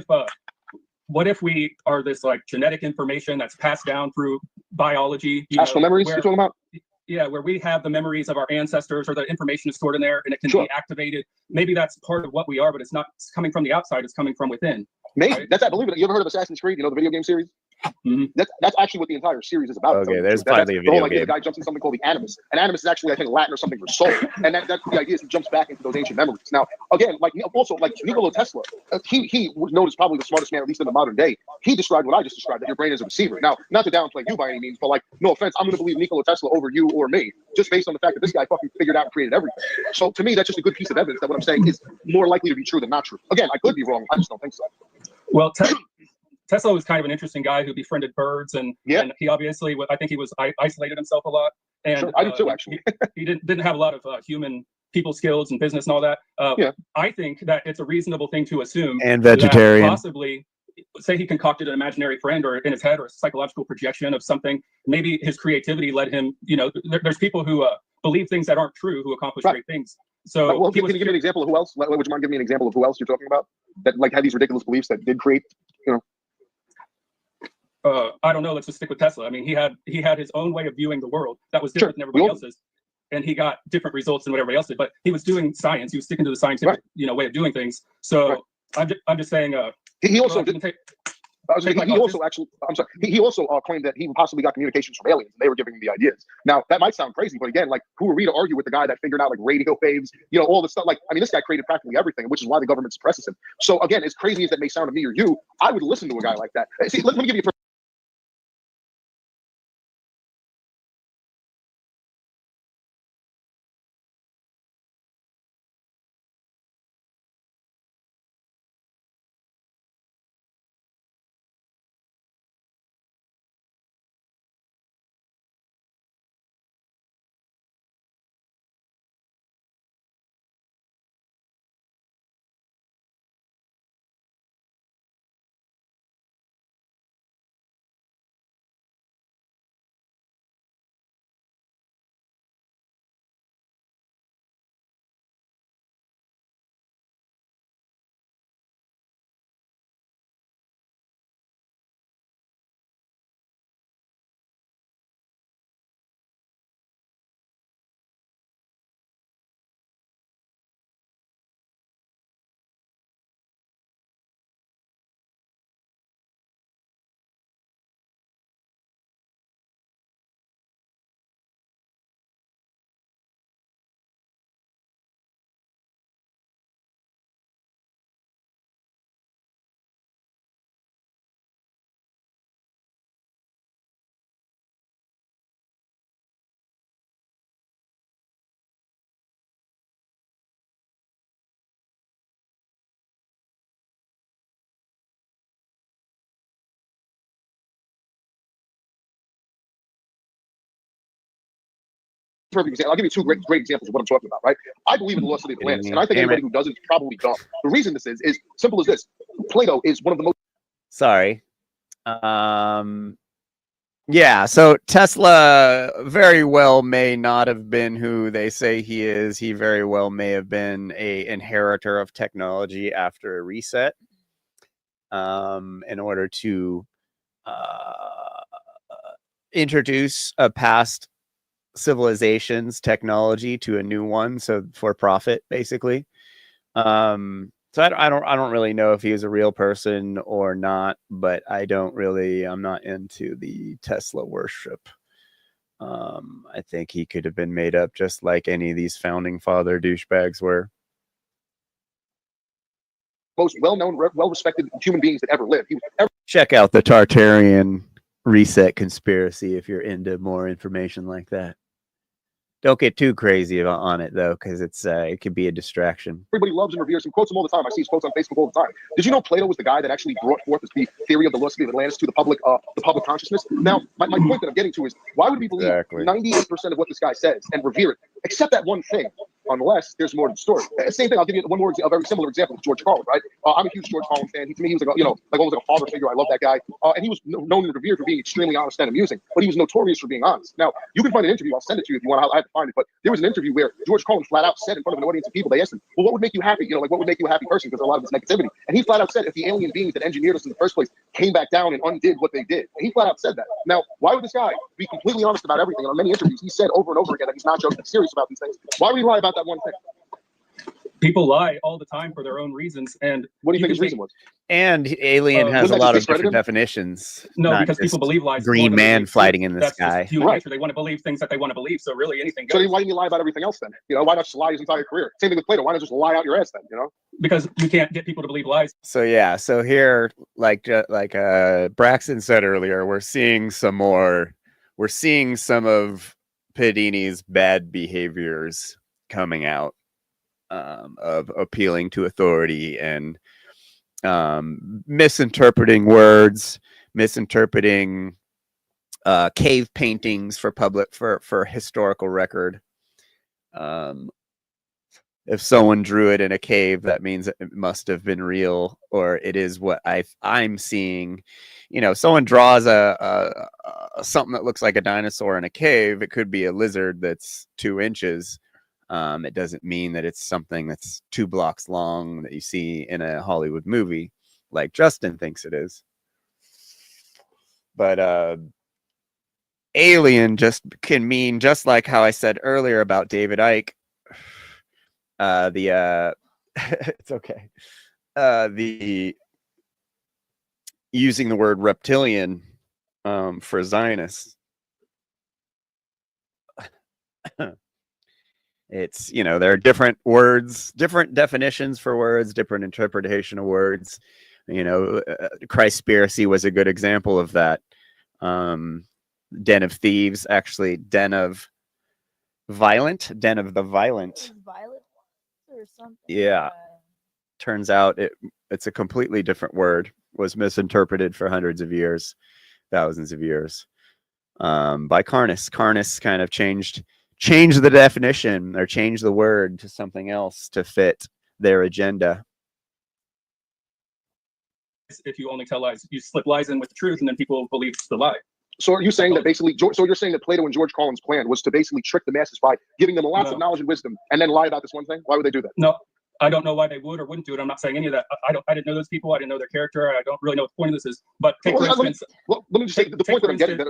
if we are this like genetic information that's passed down through biology? Astral memories you're talking about? Yeah, where we have the memories of our ancestors, or the information is stored in there and it can be activated. Maybe that's part of what we are, but it's not coming from the outside, it's coming from within. Maybe. Right? That's, I believe it. You ever heard of Assassin's Creed, the video game series? Mm-hmm. That's actually what the entire series is about. Okay, there's finally a video game. The game. guy jumps in something called the animus. And animus is actually, I think, Latin or something for soul. And that's the idea, is he jumps back into those ancient memories. Now, again, like also like Nikola Tesla, he was known as probably the smartest man, at least in the modern day. He described what I just described, that your brain is a receiver. Now, not to downplay you by any means, but like, no offense, I'm going to believe Nikola Tesla over you or me, just based on the fact that this guy fucking figured out and created everything. So to me, that's just a good piece of evidence that what I'm saying is more likely to be true than not true. Again, I could be wrong. I just don't think so. Well, Tesla was kind of an interesting guy who befriended birds, and he obviously, I think he was isolated himself a lot. And sure, I do too, actually. he didn't have a lot of human people skills and business and all that. I think that it's a reasonable thing to assume, and vegetarian, possibly say he concocted an imaginary friend or in his head, or a psychological projection of something. Maybe his creativity led him. There's people who believe things that aren't true who accomplish great things. So well, can you give me an example of who else? Would you mind giving me an example of who else you're talking about that like had these ridiculous beliefs that did create, I don't know. Let's just stick with Tesla. I mean, he had his own way of viewing the world that was different than everybody else's, and he got different results than what everybody else did. But he was doing science. He was sticking to the scientific, way of doing things. So I'm just saying. He also did. He also claimed that he possibly got communications from aliens, and they were giving him the ideas. Now that might sound crazy, but again, like, who are we to argue with the guy that figured out like radio waves, all this stuff? Like, I mean, this guy created practically everything, which is why the government suppresses him. So again, as crazy as that may sound to me or you, I would listen to a guy like that. See, let me give you a perfect example. I'll give you two great examples of what I'm talking about, right? I believe in the lost city of Atlantis, and I think anybody who doesn't is probably dumb. The reason this is simple as this. Plato is one of the most... Sorry. Yeah, so Tesla very well may not have been who they say he is. He very well may have been a inheritor of technology after a reset, in order to introduce a past civilization's technology to a new one, so for profit, basically. So I don't really know if he was a real person or not, but I'm not into the Tesla worship. I think he could have been made up just like any of these founding father douchebags were. Most well-known, well-respected human beings that ever lived. Check out the Tartarian reset conspiracy if you're into more information like that. Don't get too crazy on it though, because it could be a distraction. Everybody loves and reveres him, quotes him all the time. I see his quotes on Facebook all the time. Did you know Plato was the guy that actually brought forth the theory of the velocity of Atlantis to the public consciousness? Now, my point that I'm getting to is, why would we believe 98% of what this guy says and revere it, except that one thing? Unless there's more to the story. Same thing. I'll give you a very similar example of George Carlin, right? I'm a huge George Carlin fan. To me, he was like almost like a father figure. I love that guy. And he was known and revered for being extremely honest and amusing, but he was notorious for being honest. Now, you can find an interview. I'll send it to you if you want. I have to find it, but there was an interview where George Carlin flat out said in front of an audience of people, they asked him, well, what would make you happy? What would make you a happy person? Because a lot of this negativity. And he flat out said, if the alien beings that engineered us in the first place came back down and undid what they did. And he flat out said that. Now, why would this guy be completely honest about everything? And on many interviews, he said over and over again that he's not joking, he's serious about these things. Why would he lie about that one thing? People lie all the time for their own reasons. And what do you think his reason was? And alien has a lot of different definitions. No, because people believe lies. Green man fighting in the sky. Human nature. They want to believe things that they want to believe. So really anything goes. So then why didn't you lie about everything else then? Why not just lie his entire career? Same thing with Plato. Why not just lie out your ass then? Because you can't get people to believe lies. So yeah, so here, like Braxton said earlier, we're seeing some of Pedini's bad behaviors coming out. Of appealing to authority and misinterpreting words, misinterpreting cave paintings for historical record. If someone drew it in a cave, that means it must have been real, or it is what I'm seeing. Someone draws a something that looks like a dinosaur in a cave. It could be a lizard that's 2 inches. It doesn't mean that it's something that's 2 blocks long that you see in a Hollywood movie, like Justin thinks it is. But alien just can mean, just like how I said earlier about David Icke. It's okay. The using the word reptilian for Zionists. It's, there are different words, different definitions for words, different interpretation of words. Christspiracy was a good example of that. Den of Thieves, actually, Den of the Violent. Violent or something. Yeah. Turns out it's a completely different word, was misinterpreted for hundreds of years, thousands of years, by Carnus. Carnus kind of changed the definition or change the word to something else to fit their agenda. If you only tell lies, you slip lies in with the truth, and then people believe the lie. So are you saying that basically? So you're saying that Plato and George Carlin's plan was to basically trick the masses by giving them lots of knowledge and wisdom, and then lie about this one thing? Why would they do that? No, I don't know why they would or wouldn't do it. I'm not saying any of that. I didn't know those people. I didn't know their character. I don't really know what the point of this is. But take for instance, let me just say the point that I'm getting.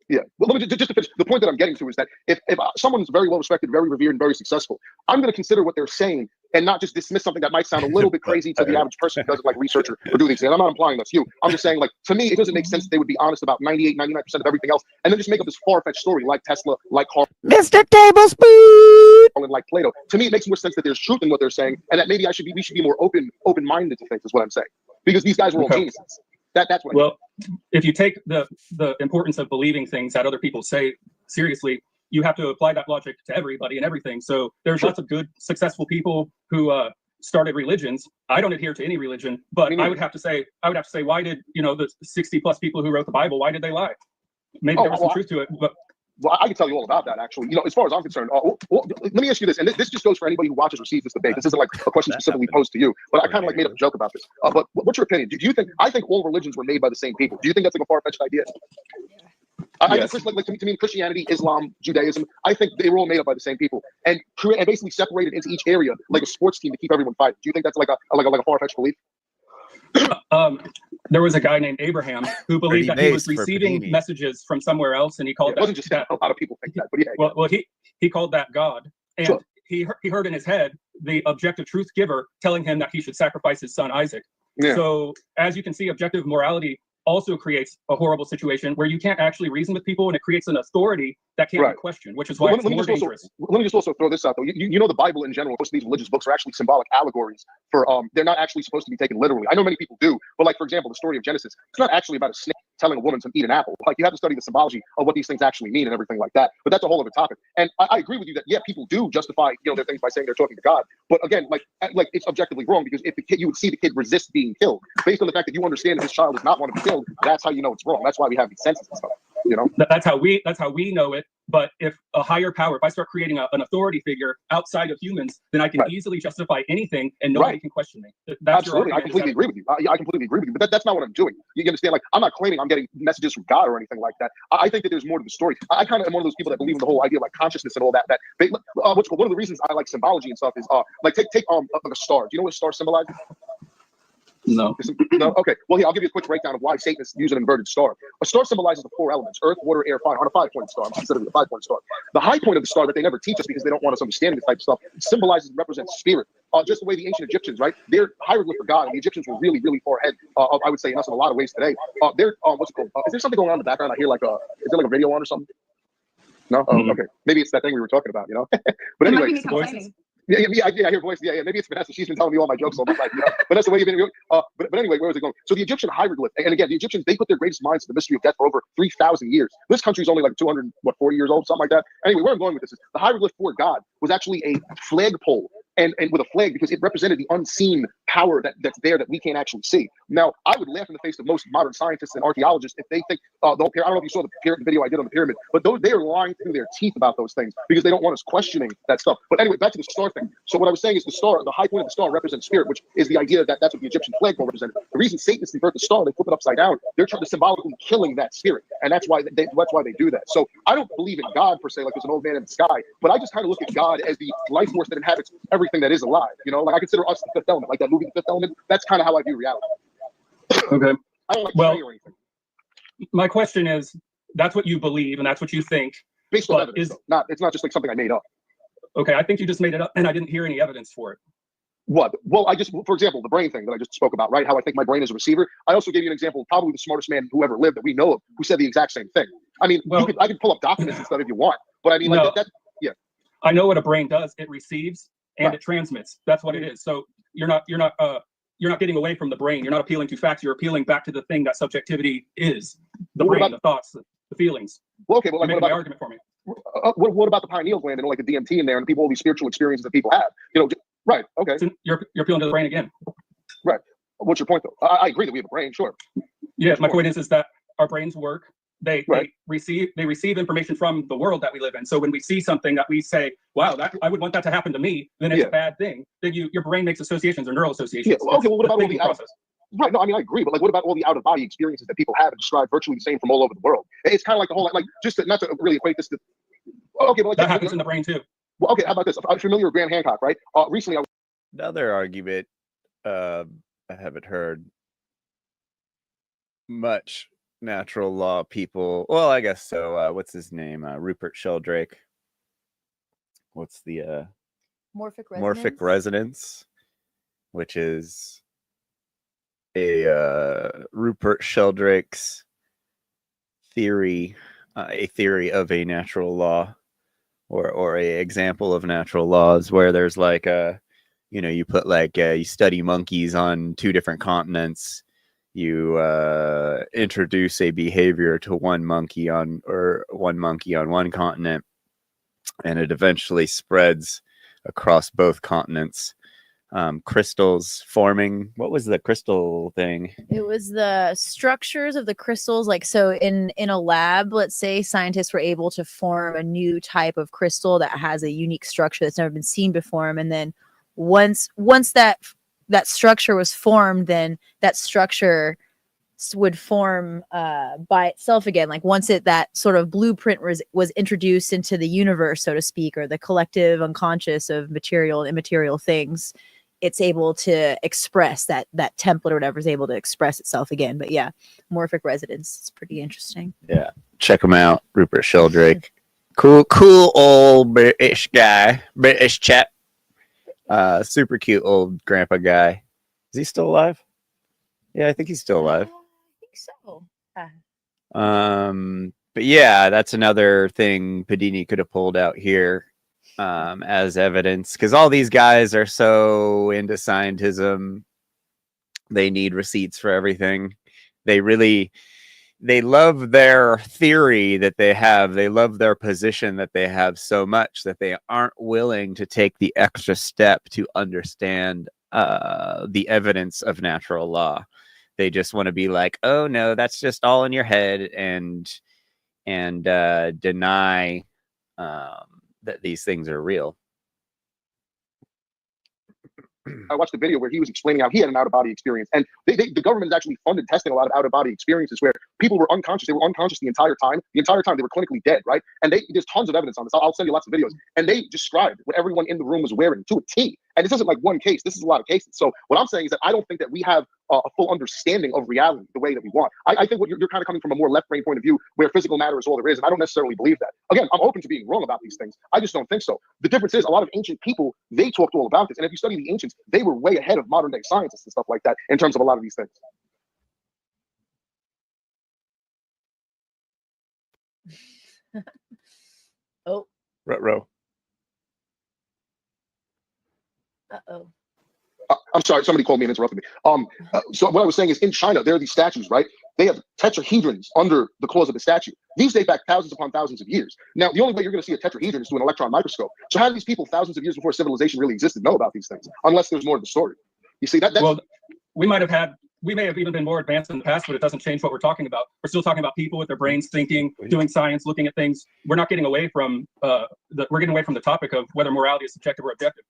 Yeah. Well, let me just to finish. The point that I'm getting to is that if someone's very well respected, very revered, and very successful, I'm going to consider what they're saying and not just dismiss something that might sound a little bit crazy to the average person who doesn't like research or do these things. I'm not implying that's you. I'm just saying, to me, it doesn't make sense that they would be honest about 98, 99% of everything else, and then just make up this far-fetched story like Tesla, like Carl, Mr. Tablespoon, and like Plato. To me, it makes more sense that there's truth in what they're saying, and that maybe we should be more open-minded to things. Is what I'm saying, because these guys were all geniuses. That's what. Well, if you take the importance of believing things that other people say seriously, you have to apply that logic to everybody and everything. So there's lots of good, successful people who started religions. I don't adhere to any religion, but I would have to say, why did the 60+ people who wrote the Bible, why did they lie? Maybe there was some truth to it, but. Well, I can tell you all about that, actually. As far as I'm concerned, let me ask you this, and this just goes for anybody who watches or sees this debate. This isn't like a question specifically posed to you, but I kind of made up a joke about this. But what's your opinion? Do you think? I think all religions were made by the same people. Do you think that's like a far-fetched idea? I think, to me, Christianity, Islam, Judaism, I think they were all made up by the same people and basically separated into each area like a sports team to keep everyone fighting. Do you think that's like a far-fetched belief? There was a guy named Abraham who believed that he was receiving Pedini. messages from somewhere else, and he called It wasn't just that. A lot of people think that, but yeah. Well, he called that God, and Sure. he heard in his head the objective truth giver telling him that he should sacrifice his son Isaac. Yeah. So as you can see, objective morality also creates a horrible situation where you can't actually reason with people, and it creates an authority that can't Right. be questioned, which is why it's more dangerous. Let me just also throw this out though. You know the Bible in general, most of these religious books are actually symbolic allegories for they're not actually supposed to be taken literally. I know many people do, but like for example, the story of Genesis, it's not actually about a snake telling a woman to eat an apple. Like you have to study the symbology of what these things actually mean and everything like that. But that's a whole other topic. And I agree with you that yeah, people do justify their things by saying they're talking to God. But again, like it's objectively wrong because if the kid, you would see the kid resist being killed based on the fact that you understand that this child does not want to be killed. That's how you know it's wrong. That's why we have these senses and stuff. That's how we know it. But if a higher power, if I start creating an authority figure outside of humans, then I can easily justify anything and nobody can question me. That's absolutely. I completely agree with you. I completely agree with you. But that's not what I'm doing. You understand? Like, I'm not claiming I'm getting messages from God or anything like that. I think that there's more to the story. I kind of am one of those people that believe in the whole idea of like consciousness and all that. One of the reasons I like symbology and stuff is like take a star. Do you know what a star symbolizes? No. No. Okay. Well, here I'll give you a quick breakdown of why Satanists use an inverted star. A star symbolizes the four elements: earth, water, air, fire. On a 5-point star, I'm considering it a 5-point star. The high point of the star that they never teach us because they don't want us understanding this type of stuff symbolizes and represents spirit. Just the way the ancient Egyptians, right? Their hieroglyph for God, and the Egyptians were really, really far ahead of, I would say, us in a lot of ways today. They're what's it called? Is there something going on in the background? I hear like is there like a radio on or something? No. Oh, okay. Maybe it's that thing we were talking about, But anyway. Yeah, I hear voices. Yeah. Maybe it's Vanessa. She's been telling me all my jokes all my life. But that's the way you've been. But anyway, where was it going? So the Egyptian hieroglyph, and again, the Egyptians, they put their greatest minds to the mystery of death for over 3,000 years. This country's only like 240 years old, something like that. Anyway, where I'm going with this is the hieroglyph for God was actually a flagpole. And with a flag because it represented the unseen power that's there that we can't actually see. Now, I would laugh in the face of most modern scientists and archaeologists if they think the whole pyramid. I don't know if you saw the video I did on the pyramid, but they are lying through their teeth about those things because they don't want us questioning that stuff. But anyway, back to the star thing. So what I was saying is the high point of the star represents spirit, which is the idea that that's what the Egyptian flagpole represented. The reason Satanists invert the star, they flip it upside down. They're trying to symbolically killing that spirit, and that's why they do that. So I don't believe in God per se, like there's an old man in the sky, but I just kind of look at God as the life force that inhabits everything that is alive. Like I consider us the fifth element, like that movie, The Fifth Element. That's kind of how I view reality. Okay. I don't like to say or anything. My question is, that's what you believe and that's what you think. Based on evidence, it's not just like something I made up. Okay, I think you just made it up, and I didn't hear any evidence for it. What? Well, for example, the brain thing that I just spoke about, right? How I think my brain is a receiver. I also gave you an example of probably the smartest man who ever lived that we know of, who said the exact same thing. I mean, I can pull up documents and stuff if you want, but I mean, like yeah. I know what a brain does. It receives and it transmits. That's what it is. So you're not getting away from the brain. You're not appealing to facts. You're appealing back to the thing that subjectivity is: the brain, the thoughts, the feelings. Well, okay, well, like, what about the argument for me? What about the pineal gland and like the DMT in there and all these spiritual experiences that people have? Right. Okay. So you're appealing to the brain again. Right. What's your point, though? I agree that we have a brain. Sure. Yeah. My point is that our brains work. They receive information from the world that we live in. So when we see something that we say, wow, I would want that to happen to me, then it's a bad thing. Then your brain makes associations or neural associations. Yeah. Okay, well, what about all the process? Right, no, I mean, I agree, but like, what about all the out-of-body experiences that people have and describe virtually the same from all over the world? It's kind of like the whole, like, not to really equate this to, okay, but like, that happens in the brain too. Well, okay, how about this? I'm familiar with Graham Hancock, right? Recently, another argument I haven't heard much natural law people. Well, I guess so. What's his name? Rupert Sheldrake. What's the morphic resonance, which is a Rupert Sheldrake's theory, a theory of a natural law, or a example of natural laws, where there's like you put like you study monkeys on 2 different continents. You introduce a behavior to one monkey on one continent, and it eventually spreads across both continents. Crystals forming. What was the crystal thing? It was the structures of the crystals. Like, so in a lab, let's say scientists were able to form a new type of crystal that has a unique structure that's never been seen before. And then once that structure was formed, then that structure would form by itself again. Like once that sort of blueprint was introduced into the universe, so to speak, or the collective unconscious of material and immaterial things, it's able to express that template or whatever is able to express itself again. But yeah, morphic resonance, it's pretty interesting. Yeah, check him out, Rupert Sheldrake. Cool old British guy, British chap. Super cute old grandpa guy. Is he still alive? Yeah, I think he's still alive. I think so. But yeah, that's another thing Pedini could have pulled out here as evidence, because all these guys are so into scientism. They need receipts for everything. They love their theory that they have. They love their position that they have so much that they aren't willing to take the extra step to understand the evidence of natural law. They just want to be like, oh no, that's just all in your head, and deny that these things are real. I watched the video where he was explaining how he had an out-of-body experience, and the government has actually funded testing a lot of out-of-body experiences where people were unconscious. They were unconscious the entire time. The entire time they were clinically dead, right? And there's tons of evidence on this. I'll send you lots of videos. And they described what everyone in the room was wearing to a T. And this isn't like one case. This is a lot of cases. So what I'm saying is that I don't think that we have a full understanding of reality the way that we want. I think what you're kind of coming from a more left-brain point of view where physical matter is all there is. And I don't necessarily believe that. Again, I'm open to being wrong about these things. I just don't think so. The difference is a lot of ancient people, they talked all about this. And if you study the ancients, they were way ahead of modern day scientists and stuff like that in terms of a lot of these things. Oh. Ruh-roh. Uh-oh. I'm sorry, somebody called me and interrupted me. So what I was saying is, in China, there are these statues, right? They have tetrahedrons under the claws of the statue. These date back thousands upon thousands of years. Now, the only way you're going to see a tetrahedron is through an electron microscope. So how do these people thousands of years before civilization really existed know about these things? Unless there's more to the story. You see, that's... Well, we may have even been more advanced in the past, but it doesn't change what we're talking about. We're still talking about people with their brains thinking, doing science, looking at things. We're not getting away from we're getting away from the topic of whether morality is subjective or objective.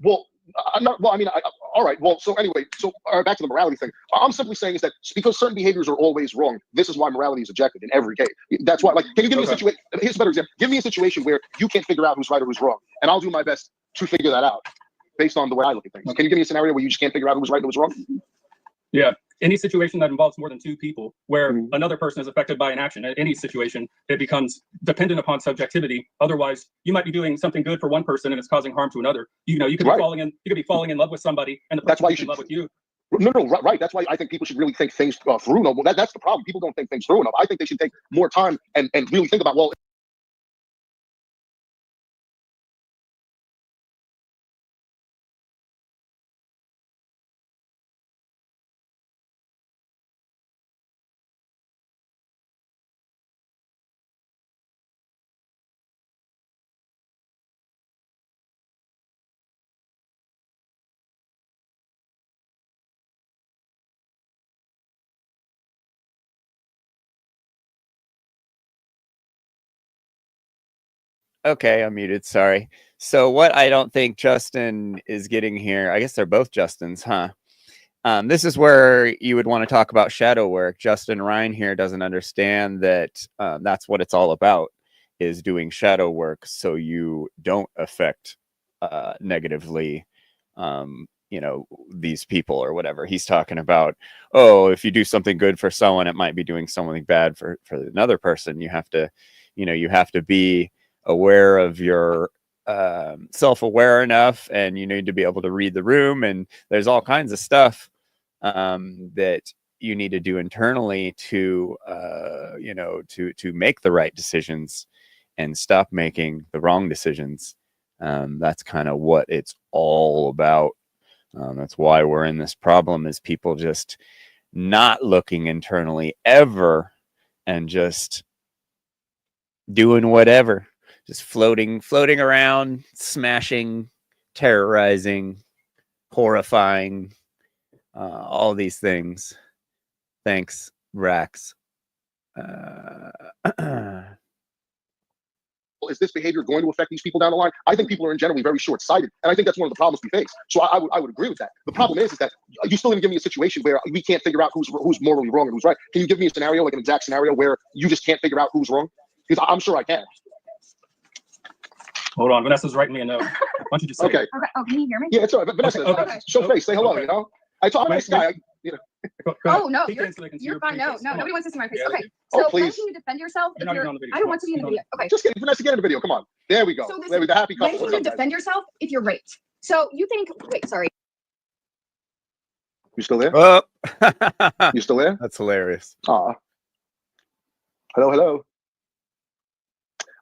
Well, I'm not. Well, I mean, all right. Well, so anyway, back to the morality thing. I'm simply saying is that because certain behaviors are always wrong, this is why morality is objective in every case. That's why. Like, can you give me a situation? Here's a better example. Give me a situation where you can't figure out who's right or who's wrong, and I'll do my best to figure that out based on the way I look at things. Can you give me a scenario where you just can't figure out who's right and who's wrong? Yeah. Any situation that involves more than two people, where another person is affected by an action, in any situation, it becomes dependent upon subjectivity. Otherwise, you might be doing something good for one person and it's causing harm to another. You know, you could be falling in love with somebody, and the person is in love with you. No, right. That's why I think people should really think things through. No, that's the problem. People don't think things through enough. I think they should take more time and really think about, well, Okay, I'm muted. Sorry. So what I don't think Justin is getting here, I guess they're both Justins, huh? This is where you would want to talk about shadow work. Justin Ryan here doesn't understand that that's what it's all about, is doing shadow work so you don't affect negatively, these people or whatever. He's talking about, oh, if you do something good for someone, it might be doing something bad for another person. You have to be aware of your self-aware enough, and you need to be able to read the room, and there's all kinds of stuff that you need to do internally to make the right decisions and stop making the wrong decisions. That's kind of what it's all about. That's why we're in this problem, is people just not looking internally ever and just doing whatever. Just floating around, smashing, terrorizing, horrifying, all these things. Thanks, Rax. Is this behavior going to affect these people down the line? I think people are in generally very short-sighted, and I think that's one of the problems we face. So I would agree with that. The problem is that you still going to give me a situation where we can't figure out who's morally wrong and who's right. Can you give me a scenario, like an exact scenario, where you just can't figure out who's wrong? Because I'm sure I can. Hold on, Vanessa's writing me a note. don't you just say Okay. it? Okay. Oh, can you hear me? Yeah, it's all right. But Vanessa, Okay. show face, say hello. Okay. You know, I'm a nice guy. You know. Go ahead. Oh no, Peek in so they can see you're your fine. No, face. no, Come on. nobody wants to see my face. Yeah, they Okay. do. Oh, So please. when can you defend yourself You're if not you're? even on the video. I don't want to be in the video. Okay. Just kidding, Vanessa. Get in the video. Come on. There we go. So this There we go. The happy When couple. can you defend yourself if you're raped? So you think? Wait, sorry. You still there? Oh. You still there? That's hilarious. Aw. Hello, hello.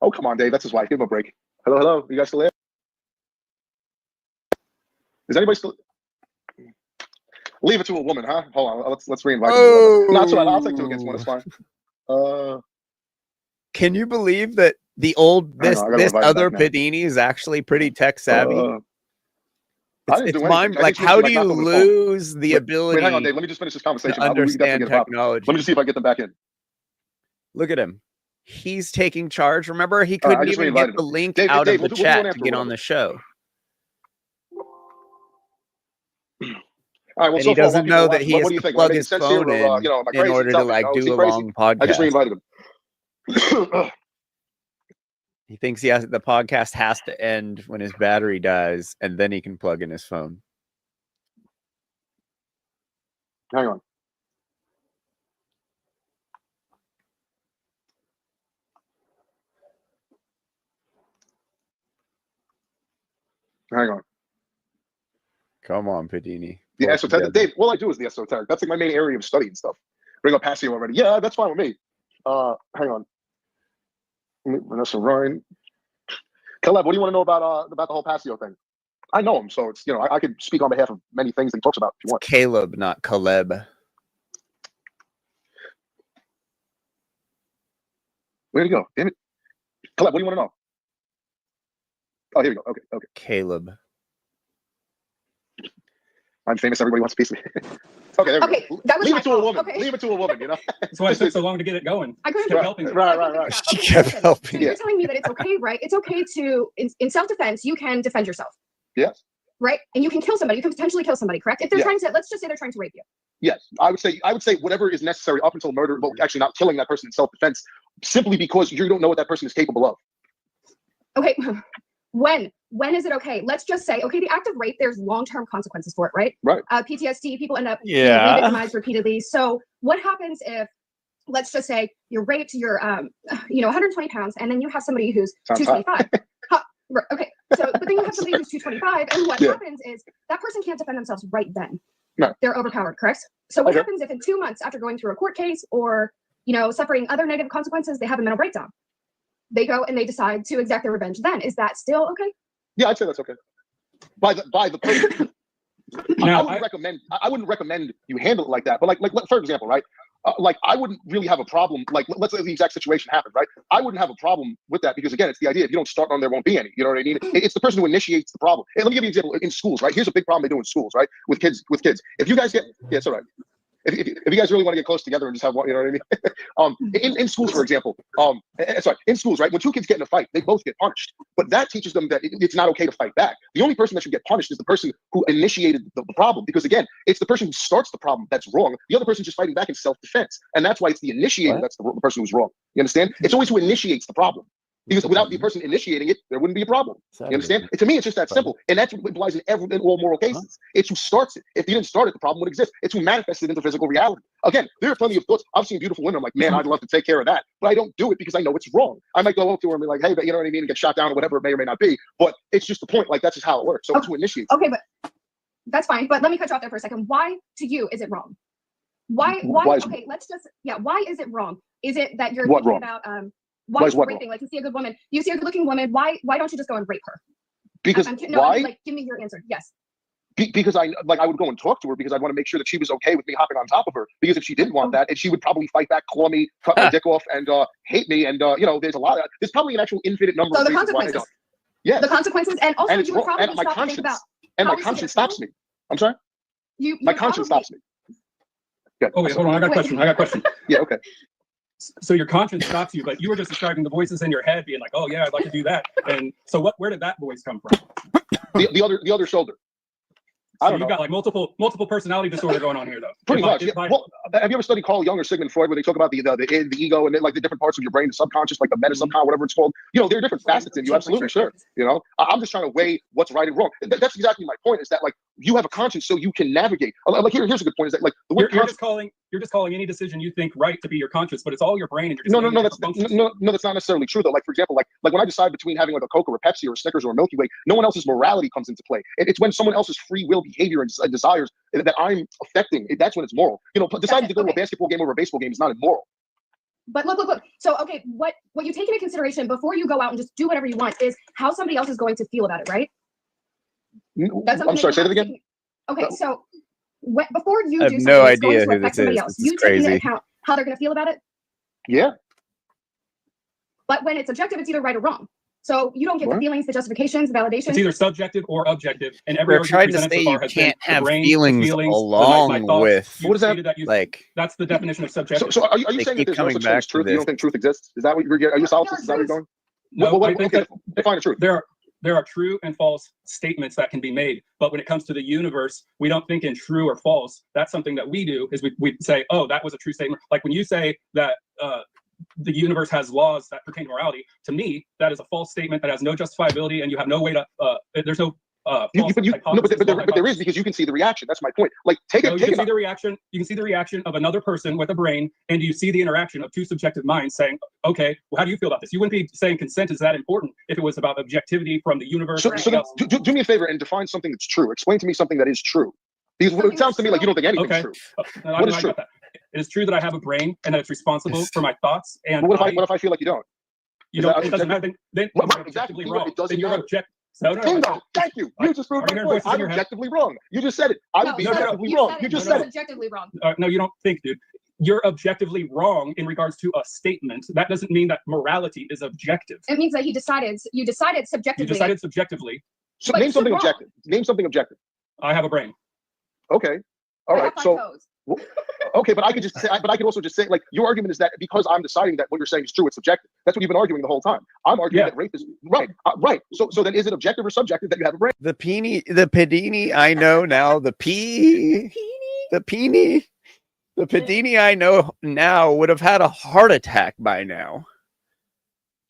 Oh, come on, Dave. That's his wife. Give him a break. Hello, hello. You guys still there? Is anybody still? Leave it to a woman, huh? Hold on. Let's reinvite. Oh. No, that's all right. I'll take 2 against 1. It's fine. Can you believe that the old I this gotta this invite him other back now. Pedini is actually pretty tech savvy? I didn't It's do mind anything. I like just how mentioned, do you knocked over the phone. lose the ability Wait, hang on, Dave. Let me just finish this to conversation. understand Let technology? me just see if I get them back in. Look at him. He's taking charge. Remember, he I couldn't just even reinvited get the him. link Dave, out Dave, of we'll the do one chat after to get or on the whatever. show. All right. Well, And so he far, doesn't know that he what has do you to think? Am I plug making his sense here, phone or in you know, am I in crazy? order to Tell me, like you know? Is he do a crazy? long I just podcast. reinvited him. He thinks the podcast has to end when his battery dies, and then he can plug in his phone. Hang on. Hang on. Come on, Pedini. The Pull it esoteric, together. Dave. All I do is the esoteric. That's like my main area of study and stuff. Bring up Passio already. Yeah, that's fine with me. Hang on. Vanessa Ryan. Caleb, what do you want to know about the whole Passio thing? I know him, so it's I could speak on behalf of many things that he talks about if you want. Caleb, not Caleb. Where'd he go? Damn it. Caleb, what do you want to know? Oh, here we go. Okay, okay. Caleb. I'm famous. Everybody wants a piece of me. Okay, there we Okay, go. that was Leave my it to a fault. woman. Okay. Leave it to a woman. That's why it took so long to get it going. I couldn't. Kept helping you. Right. She Okay, kept listen. helping So you. you're telling me that it's okay, right? It's okay to, in self-defense, you can defend yourself, Yes. right? And you can kill somebody. You can potentially kill somebody, correct? If they're Yeah. trying to, let's just say they're trying to rape you. Yes. I would say whatever is necessary up until murder, but actually not killing that person in self-defense, simply because you don't know what that person is capable of. Okay, when is it okay? Let's just say, okay, the act of rape, there's long-term consequences for it, right? Right. PTSD, people end up Yeah. re-victimized repeatedly. So what happens if, let's just say you're raped, you're 120 pounds, and then you have somebody who's Sounds hot. 225. Right, okay, so but then you have somebody who's 225, and what Yeah. happens is that person can't defend themselves right then. No. They're overpowered, correct? So what Okay. happens if in 2 months after going through a court case or suffering other negative consequences, they have a mental breakdown? They go and they decide to exact their revenge. Then is that still okay? Yeah, I'd say that's okay. By the person. Now, I wouldn't recommend you handle it like that. But like for example, right? I wouldn't really have a problem. Like, let's say the exact situation happened, right? I wouldn't have a problem with that because again, it's the idea. If you don't start on, there won't be any. You know what I mean? It's the person who initiates the problem. And let me give you an example. In schools, right? Here's a big problem they do in schools, right? With kids. If you guys it's all right. If you guys really want to get close together and just have one, you know what I mean? in schools, for example, in schools, right? When two kids get in a fight, they both get punished. But that teaches them that it's not okay to fight back. The only person that should get punished is the person who initiated the problem. Because again, it's the person who starts the problem that's wrong. The other person's just fighting back in self-defense. And that's why it's the initiator that's the person who's wrong. You understand? It's always who initiates the problem. Because without the person initiating it, there wouldn't be a problem. You understand? To me, it's just that simple. And that's what applies in all moral cases. It's who starts it. If you didn't start it, the problem would exist. It's who manifests it into physical reality. Again, there are plenty of thoughts. I've seen beautiful women. I'm like, man, I'd love to take care of that. But I don't do it because I know it's wrong. I might go up to her and be like, hey, but you know what I mean? And get shot down or whatever it may or may not be. But it's just the point. Like, that's just how it works. So it's who initiates. Okay, but that's fine. But let me cut you off there for a second. Why, to you, is it wrong? Why okay, let's just, why is it wrong? Is it that you're What thinking wrong? about, why is raping? Like, you see a good woman, you see a good-looking woman, why don't you just go and rape her? Because why? Give me your answer. Yes. Because I would go and talk to her because I'd want to make sure that she was okay with me hopping on top of her. Because if she didn't want that, and she would probably fight back, claw me, cut my dick off, and hate me. And there's probably an actual infinite number So of the reasons why I consequences. don't. Yeah. The consequences, and also And you would probably my stop to think conscience about. and my how is conscience it stops me. I'm sorry. My conscience stops me. Yeah. Oh wait, hold on. I got a question. Yeah. Okay. So your conscience stops you, but you were just describing the voices in your head being like, oh yeah, I'd like to do that. And so where did that voice come from? The other shoulder. So you got like multiple personality disorder going on here, though. Pretty much. Yeah. Well, have you ever studied Carl Jung or Sigmund Freud, where they talk about the ego and like the different parts of your brain, the subconscious, like the meta subconscious, whatever it's called? You know, there are different facets in you. Absolutely, sure. You know, I'm just trying to weigh what's right and wrong. That's exactly my point. Is that like you have a conscience, so you can navigate. Like here's a good point. Is that like the word you're just calling any decision you think right to be your conscience, but it's all your brain. And you're just that's not necessarily true though. Like for example, like when I decide between having like a Coke or a Pepsi or a Snickers or a Milky Way, no one else's morality comes into play. It's when someone else's free will, behavior, and desires that I'm affecting. That's when it's moral. You know, deciding to go to a basketball game over a baseball game is not immoral. But look. So, okay, what you take into consideration before you go out and just do whatever you want is how somebody else is going to feel about it, right? I'm sorry, say that again. Okay, so before you I do have something no that's going idea to who affect this somebody is. else, This is you take into crazy. account how they're going to feel about it. Yeah. But when it's subjective, it's either right or wrong. So you don't get the feelings, the justifications, the validation. It's either subjective or objective, and every They're trying to argument say presented so you far has can't been have the brain, feelings the feelings, along my thoughts. with, What is that? like, That's the definition of subjective. So are you They saying that keep there's no coming such thing back as to truth? You don't this. think truth exists? Is that what you're? Are you solipsist? Is that where you're going? No, I think that define the truth. there are true and false statements that can be made, but when it comes to the universe, we don't think in true or false. That's something that we do, is we say, oh, that was a true statement. Like when you say that the universe has laws that pertain to morality, to me, that is a false statement that has no justifiability, and you have no way to, there's no but there is, because you can see the reaction. That's my point. Like you can see the reaction. You can see the reaction of another person with a brain, and you see the interaction of two subjective minds saying, okay, well, how do you feel about this? You wouldn't be saying consent is that important if it was about objectivity from the universe. So do me a favor and define something that's true. Explain to me something that is true. Because it sounds to me like you don't think anything's true. What is true? It is true that I have a brain and that it's responsible for my thoughts. And what if I feel like you don't? You don't. It doesn't matter. Then you're objectively wrong. Then you're objective. No. Thank you. You just proved my point. I'm objectively wrong. You just said it. I would be objectively wrong. You just said it. Objectively wrong. No, you don't think, dude. You're objectively wrong in regards to a statement. That doesn't mean that morality is objective. It means that you decided subjectively. You decided subjectively. So name something objective. Name something objective. I have a brain. Okay. All right. So. Okay, but I could just say, but I could also just say, like, your argument is that because I'm deciding that what you're saying is true, it's subjective. That's what you've been arguing the whole time. I'm arguing that rape is right. Right. So then is it objective or subjective that you have a brain? The Pedini I know now, the Pedini I know now would have had a heart attack by now.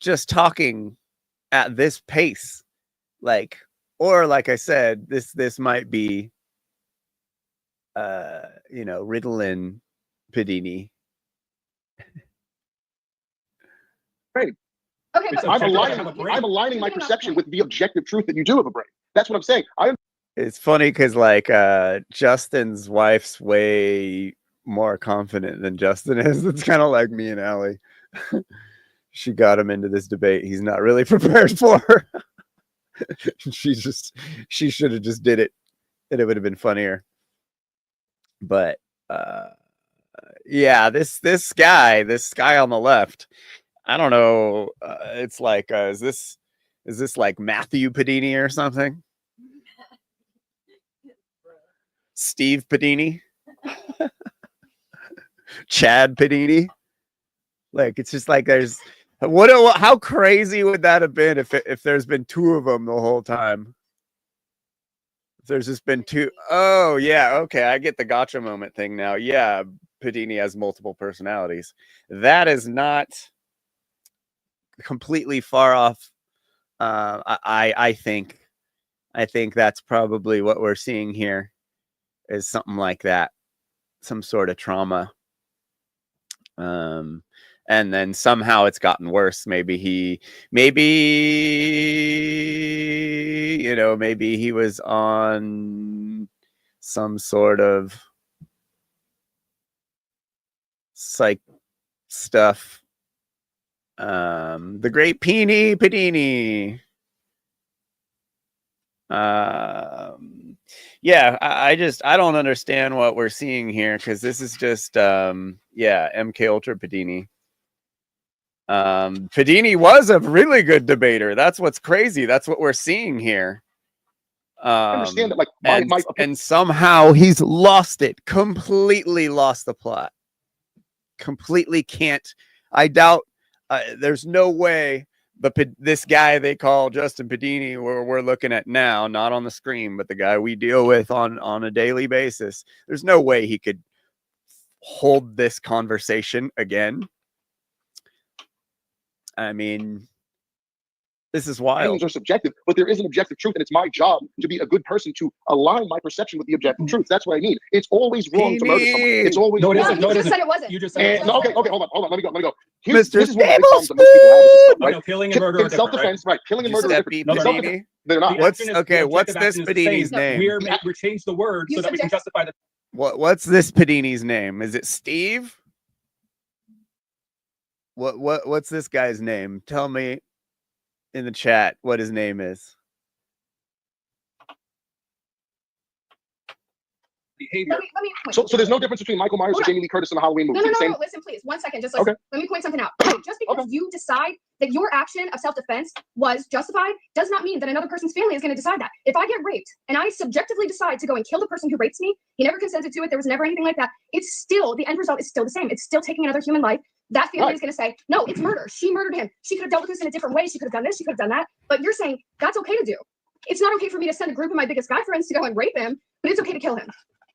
Just talking at this pace. Like, or like I said, this might be Ritalin Pedini. Right. Okay, I'm aligning my perception with the objective truth that you do have a brain. That's what I'm saying. It's funny because like Justin's wife's way more confident than Justin is. It's kind of like me and Allie. She got him into this debate he's not really prepared for. She should have just did it, and it would have been funnier. But yeah, this guy on the left, I don't know. It's like is this like Matthew Pedini or something? Steve Pedini? Chad Pedini? Like, it's just like there's how crazy would that have been if there's been two of them the whole time? There's just been two. Oh, yeah. Okay. I get the gotcha moment thing now. Yeah. Pedini has multiple personalities. That is not completely far off. I think that's probably what we're seeing here is something like that. Some sort of trauma. And then somehow it's gotten worse. Maybe he was on some sort of psych stuff. The great Pedini. Yeah, I don't understand what we're seeing here, because this is just MK Ultra Pedini. Pedini was a really good debater. That's what's crazy. That's what we're seeing here. I understand that, like, and somehow he's lost it. Completely lost the plot. Completely can't. I doubt. There's no way this guy they call Justin Pedini, we're looking at now, not on the screen, but the guy we deal with on a daily basis. There's no way he could hold this conversation again. I mean, this is wild. Feelings are subjective, but there is an objective truth, and it's my job to be a good person to align my perception with the objective truth. That's what I mean. It's always wrong to murder someone. It's always No, it wrong. isn't. No, No, you it just isn't. said it wasn't. You just said it No, wasn't. okay, hold on. Let me go. Mr. This is one of the big problems that most people have with this stuff, No, right? no, killing and murder are In different, right? self-defense, right? Killing and murder are Giuseppe different. No, they're not. Pedini. They're not. The What's action is- okay? the What's objective this action is the Pedini's same. name? We changed the word You so that we can subject- justify the. What's this Pedini's name? Is it Steve? What's this guy's name? Tell me in the chat what his name is. Behavior. Let me point. So there's no difference between Michael Myers Hold and on. Jamie Lee Curtis in the Halloween movie. No, They're the same. listen, please. 1 second. Just listen. Okay. Let me point something out. Okay, just because you decide that your action of self-defense was justified does not mean that another person's family is going to decide that. If I get raped and I subjectively decide to go and kill the person who rapes me, he never consented to it. There was never anything like that. It's still, the end result is still the same. It's still taking another human life. That family Right. is going to say, no, it's murder. She murdered him. She could have dealt with this in a different way. She could have done this. She could have done that. But you're saying that's okay to do. It's not okay for me to send a group of my biggest guy friends to go and rape him, but it's okay to kill him.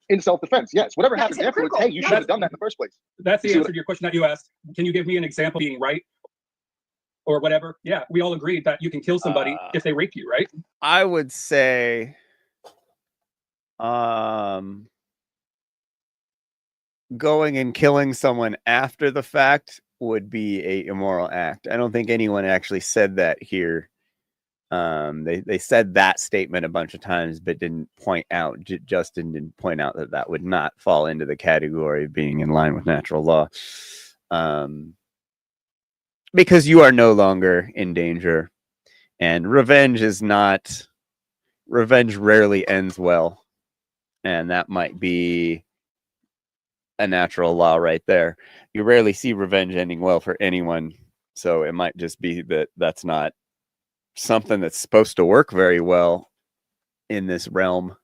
In self-defense, yes. Whatever That happens is afterwards, hypocritical. hey, you should have done that in the first place. That's the See answer what- to your question that you asked. Can you give me an example of being right? Or whatever. Yeah, we all agreed that you can kill somebody if they rape you, right? I would say, going and killing someone after the fact would be a immoral act. I don't think anyone actually said that here. They said that statement a bunch of times, but didn't point out. Justin didn't point out that that would not fall into the category of being in line with natural law, because you are no longer in danger, and revenge is not. Revenge rarely ends well, and that might be a natural law right there. You rarely see revenge ending well for anyone, so it might just be that that's not something that's supposed to work very well in this realm.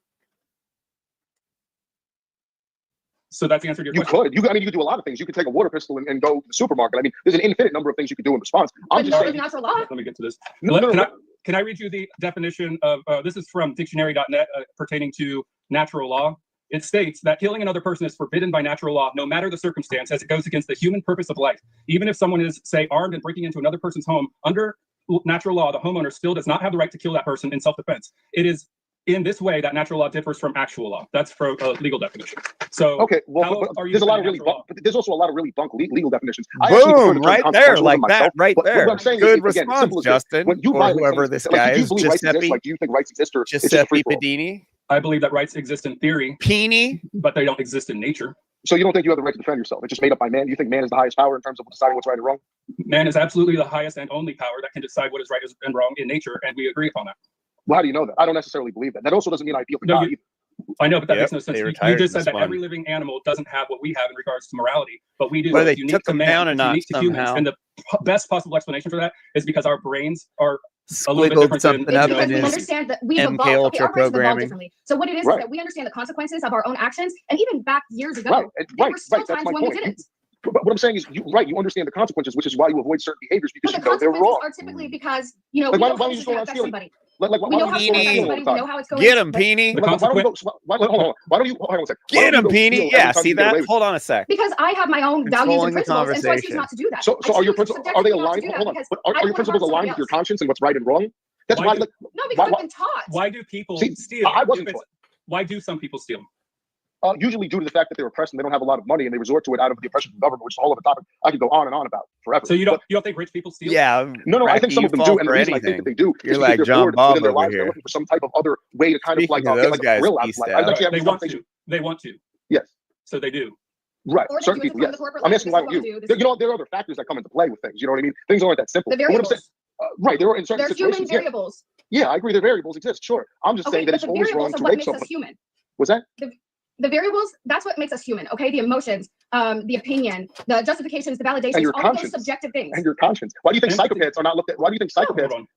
So that's the answer to your You question. could. I mean, you could do a lot of things. You could take a water pistol and go to the supermarket. I mean, there's an infinite number of things you could do in response. I'm But just not saying. with natural law. Let me get to this. No, no, no. Can I read you the definition of this is from dictionary.net pertaining to natural law? It states that killing another person is forbidden by natural law, no matter the circumstance, as it goes against the human purpose of life. Even if someone is, say, armed and breaking into another person's home, under natural law, the homeowner still does not have the right to kill that person in self-defense. It is in this way that natural law differs from actual law. That's for a legal definition. So Okay, well, how but are you there's a lot of defending really, natural law? but there's also a lot of really bunk legal definitions. I actually prefer Boom! the term Right there, consequentialism like myself, that, right but there. what I'm saying Good is, again, response, simple as this. Justin, When you or violate whoever things, this like, guy do you is, believe rights exist? Giuseppe. Like, do you think rights exist, or it's just a Giuseppe free-for-all? Pedini, I believe that rights exist in theory, Peeny. but they don't exist in nature. So you don't think you have the right to defend yourself? It's just made up by man. You think man is the highest power in terms of deciding what's right and wrong? Man is absolutely the highest and only power that can decide what is right and wrong in nature, and we agree upon that. Well, how do you know that? I don't necessarily believe that. That also doesn't mean I feel for No, God you- either. I know, but that Yep, makes no sense. they You retired just this said that one. every living animal doesn't have what we have in regards to morality, but we do. Well, It's they unique took to them man, down a it's notch unique to humans, somehow. and the best possible explanation for that is because our brains are a little bit Squiggled different than, something you up know, Because in we his understand that we've MK evolved. Okay, Ultra our brains have evolved programming. differently. So what it is Right. that we understand the consequences of our own actions, and even back years ago, Right, there were still right. That's times my when we point. didn't. But what I'm saying is, you understand the consequences, which is why you avoid certain behaviors because But you the know they're consequences wrong. are typically because, you know, Like, we why know how don't this you is just go going to around affect stealing? somebody. Like, We why know don't how you it's just go going to around affect stealing all somebody. the We know time? how it's going Get to. him, Peeny. The Like, why don't you go? consequence. Why don't you go? Hold on a second. Get him, Peeny. Every Yeah, time see you get away that? with it? Hold on a sec. Because I have my own values Controlling and the principles, and so I choose conversation. not to do that. So I are your choose principles, are they subjectively not to aligned? do that Hold on, because but I are don't your wanna harm principles aligned somebody with your else. conscience and what's right and wrong? That's Why why, do- like, No, because why- I've been taught. Why do people See, steal? I wasn't If it's- taught. Why do some people steal? Usually due to the fact that they're oppressed and they don't have a lot of money and they resort to it out of the oppression of the government, which is a whole other topic I could go on and on about forever. So you But- don't think rich people steal? Yeah. No, I think Racky, some you of them fall do, and the for reason I think anything. that they do You're is like because they're John bored Bob within their over lives. They're here. looking for some type of other way to kind of Speaking like of get those like a guys, thrill out of Beast life. Dad. I was actually They having a want conversation. to. They want to. Yes, So they do. right. Or they Certain do it people, from yes. the corporate I'm level. asking This why is don't what we you? do. This There, is- you know, there are other factors that come into play with things. You know what I mean? Things aren't that simple. The But what I'm saying, variables. right? There are in certain There's human situations. Yeah, variables. yeah, I agree. The variables exist. Sure. I'm just Okay, saying that but it's the always wrong variables are to what rape makes someone. us human. Was that? The variables, that's what makes us human, okay? The emotions, the opinion, the justifications, the validations, your all of those conscience. subjective things. And your conscience. Why do you think Empathy. psychopaths are not looked at? Why do you think psychopaths? Hold on.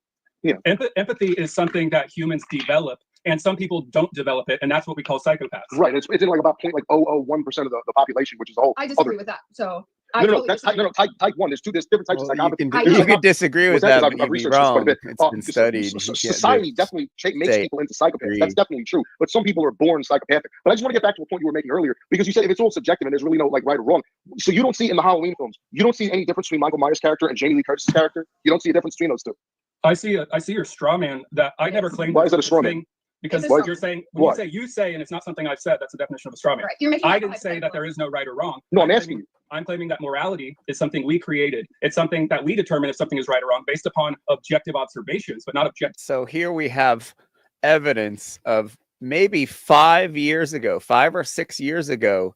Yeah. Empathy is something that humans develop, and some people don't develop it, and that's what we call psychopaths. Right. It's in like about 0.001% of the population, which is a whole I other. disagree with that. So No, totally that's disagree. type 1. There's different types Well, of you psychopathy. can, I you can disagree with What's that? that, 'Cause but I've you'd be researched this quite a wrong. bit. It's been studied. You can't Society just definitely makes say people into psychopaths. agree. That's definitely true. But some people are born psychopathic. But I just want to get back to a point you were making earlier, because you said if it's all subjective and there's really no like right or wrong. So you don't see in the Halloween films, you don't see any difference between Michael Myers' character and Jamie Lee Curtis's character. You don't see a difference between those two. I see your straw man that I never claimed. Why is that a this straw man? thing, because It's a straw you're saying Why? you say, and it's not something I've said. That's the definition of a straw man. Right. You're making I it didn't say that there is no right or wrong. No, I'm asking you. I'm claiming that morality is something we created. It's something that we determine if something is right or wrong based upon objective observations, but not objective. So here we have evidence of maybe 5 or 6 years ago,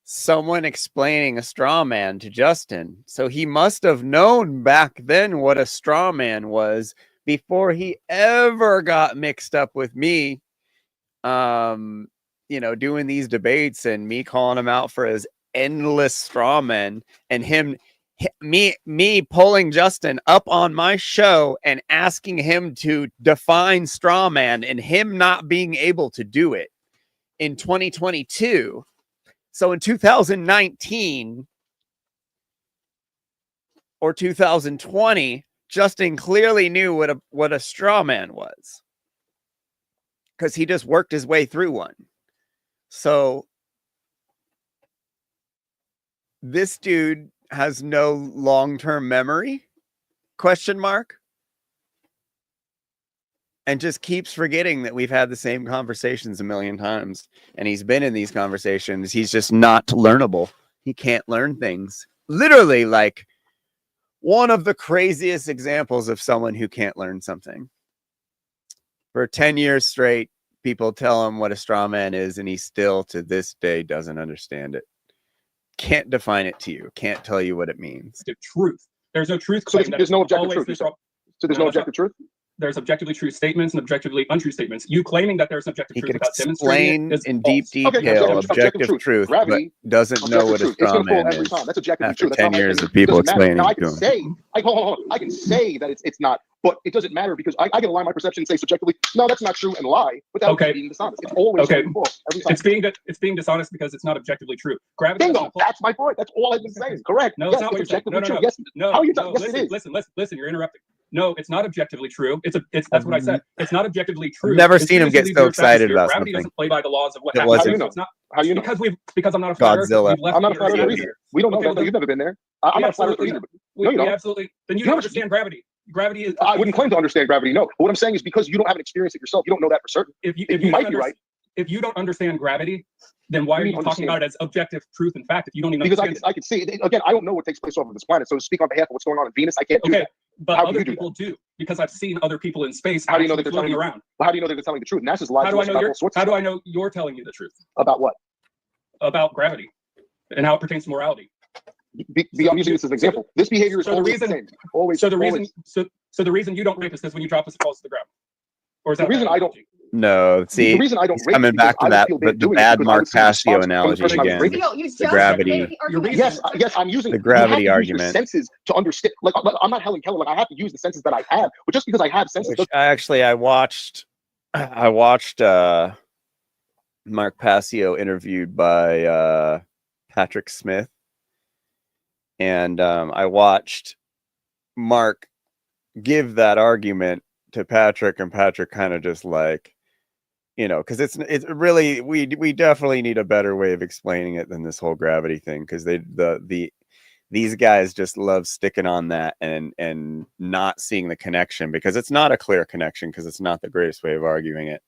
someone explaining a straw man to Justin. So he must have known back then what a straw man was before he ever got mixed up with me, doing these debates and me calling him out for his endless straw men, and me pulling Justin up on my show and asking him to define straw man and him not being able to do it in 2022. So in 2019 or 2020, Justin clearly knew what a straw man was, because he just worked his way through one. So this dude has no long-term memory, ? And just keeps forgetting that we've had the same conversations a million times. And he's been in these conversations. He's just not learnable. He can't learn things. Literally, like, one of the craziest examples of someone who can't learn something. For 10 years straight, people tell him what a straw man is, and he still, to this day, doesn't understand it. Can't define it to you. Can't tell you what it means. The truth. There's no truth. So claim that there's no it's objective always truth. this So wrong. there's No, no that's not- objective truth. There's objectively true statements and objectively untrue statements. You claiming that there's objective He truth could without demonstrating explain it is in false. deep Okay, detail objective objective truth, Gravity, but doesn't know objective what a truth. It's straw going to fall man every is. time. That's objectively After true. That's 10 not my years opinion. of people It doesn't matter. explaining Now, I it can to him. say, I can say that it's not, but it doesn't matter, because I can align my perception and say subjectively, no, that's not true, and lie without Okay. being dishonest. It's always Okay. going to fall every time. It's being dishonest because it's not objectively true. Gravity. Bingo. doesn't apply- That's my point. That's all I've been saying. Correct. No, Yes, it's not what you're saying. objectively No, true. no, Yes. no. How are you no, talking? Yes, it listen, is. listen. You're interrupting. No, it's not objectively true. That's what I said. It's not objectively true. never As seen soon him as you get leave so the Earth's excited atmosphere, about gravity something. doesn't play by the laws of what It happens. wasn't. How do you know? It's not How do you know? because I'm not a flat earther. Godzilla. We've left I'm not a the flat Earth's earther atmosphere. either. We don't know Okay, that. well, Though. You've never been there. I'm we not a flat earther absolutely- either. We No, you don't. absolutely. Then you You don't know- understand gravity. Gravity is. I wouldn't claim to understand gravity. No. But what I'm saying is, because you don't have an experience it yourself, you don't know that for certain. If you You might be right. If you don't understand gravity, then why What are do you you talking understand? about it as objective truth and fact if you don't even Because understand I can see it. Again, I don't know what takes place off of this planet. So to speak on behalf of what's going on in Venus, I can't it? do Okay, that. but How do other you do people do because I've seen other people in space. How do you know that actually they're telling floating you? around? But how do you know that they're telling the truth? NASA's lied How to do I us know about you're? all sorts of How do stuff. I know you're telling me the truth About what? about gravity and how it pertains to morality? I'm using this as an example. This behavior is so the always reason- the same. Always. So the reason, always. so the reason you don't rape is because when you drop us, it falls to the ground. Or is The that reason bad I don't- analogy? No, see, The reason I don't he's rape coming is because back to I would that, feel but bad the doing it bad because I Mark would see the response Passio from the analogy person I was again. raping. Theo, you just gravity. made the argument. Yes, I'm using The you gravity have to use your argument. senses to understand. Like I'm not Helen Keller. Like I have to use the senses that I have. But just because I have senses, Which I watched Mark Passio interviewed by Patrick Smith, and I watched Mark give that argument to Patrick, and Patrick kind of just like, because it's really we definitely need a better way of explaining it than this whole gravity thing, because these guys just love sticking on that and not seeing the connection, because it's not a clear connection, because it's not the greatest way of arguing it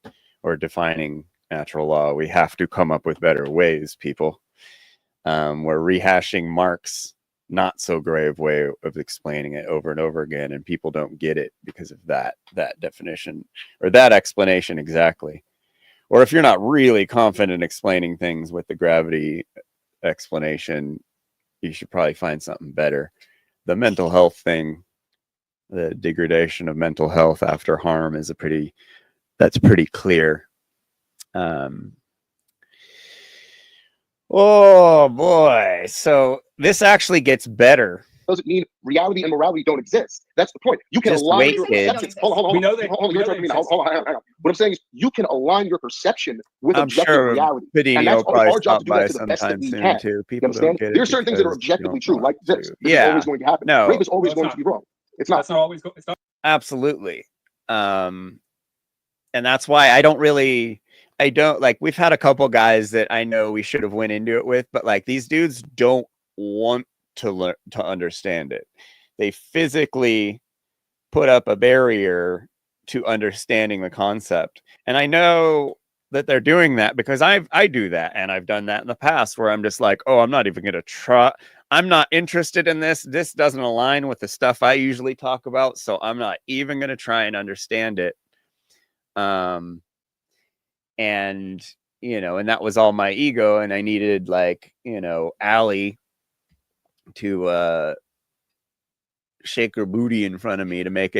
or defining natural law. We have to come up with better ways, people. We're rehashing Mark's not so grave way of explaining it over and over again, and people don't get it because of that definition or that explanation exactly. Or if you're not really confident in explaining things with the gravity explanation, you should probably find something better. The mental health thing, the degradation of mental health after harm is that's pretty clear. Oh boy. So this actually gets better. doesn't mean reality and morality don't exist. That's the point. You can Just align wait, your kids. perception. Hold on. We know they- Hold on. we You're know talking to they me now. Hold on. Hang on. What I'm saying is you can align your perception with I'm objective sure reality. Pedini And that's will probably our job stop to do that by to the best that sometime we soon can. too. You People understand? don't get it. There are certain things that are because you objectively don't true, want like this. to. This is always going to happen. No. Rape is always No, it's going not. to be wrong. It's not. That's not always. It's not. Absolutely. And that's why I don't like, we've had a couple guys that I know we should have went into it with, but like these dudes don't want to learn to understand it. They physically put up a barrier to understanding the concept. And I know that they're doing that because I do that, and I've done that in the past where I'm just like, oh, I'm not even going to try. I'm not interested in this. This doesn't align with the stuff I usually talk about, so I'm not even going to try and understand it. And and that was all my ego, and I needed, like, Allie to shake her booty in front of me to make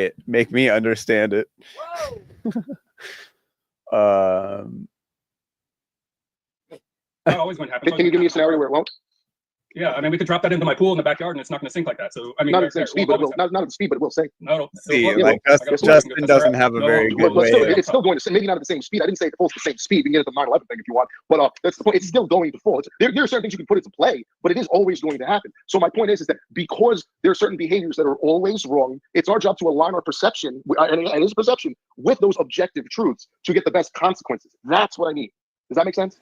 me understand it. Not always going to happen. Can you give me a scenario where it won't? Yeah, I mean, we could drop that into my pool in the backyard, and it's not going to sink like that. So, I mean, Not at the same speed, but it will. Not at the speed, but it will sink. No, See, it'll like float. I got a Justin floating doesn't good have a no, very good but But still, way. it's still going to, maybe not at the same speed. I didn't say it falls at the same speed. You can get it the 9/11 thing if you want, but that's the point. It's still going to fall. There are certain things you can put into play, but it is always going to happen. So my point is that because there are certain behaviors that are always wrong, it's our job to align our perception and his perception with those objective truths to get the best consequences. That's what I mean. Does that make sense?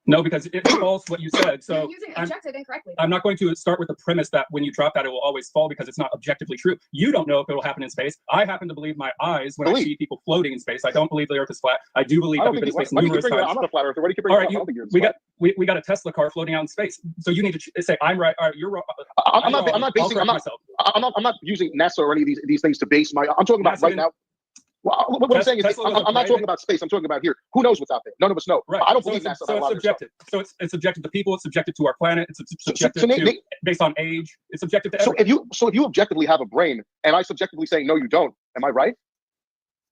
No, because it falls what you said. So You're using objective incorrectly. I'm not going to start with the premise that when you drop that, it will always fall because it's not objectively true. You don't know if it will happen in space. I happen to believe my eyes when I see people floating in space. I don't believe the Earth is flat. I do believe that we've been in space numerous times. I'm not a flat earther. Why do you keep All bringing right, it up? we got a Tesla car floating out in space. So you need to say I'm right. All right, you're wrong. I'm not I'll correct myself. I'm not using NASA or any of these things to base my. I'm talking about right now. Well, what I'm saying is, I'm not talking about space. I'm talking about here. Who knows what's out there? None of us know. Right. I don't So believe it's, NASA. so it's subjective. So it's subjective to people. It's subjective to our planet. It's subjective to based on age. It's subjective to everything. So if you objectively have a brain, and I subjectively say no, you don't. Am I right?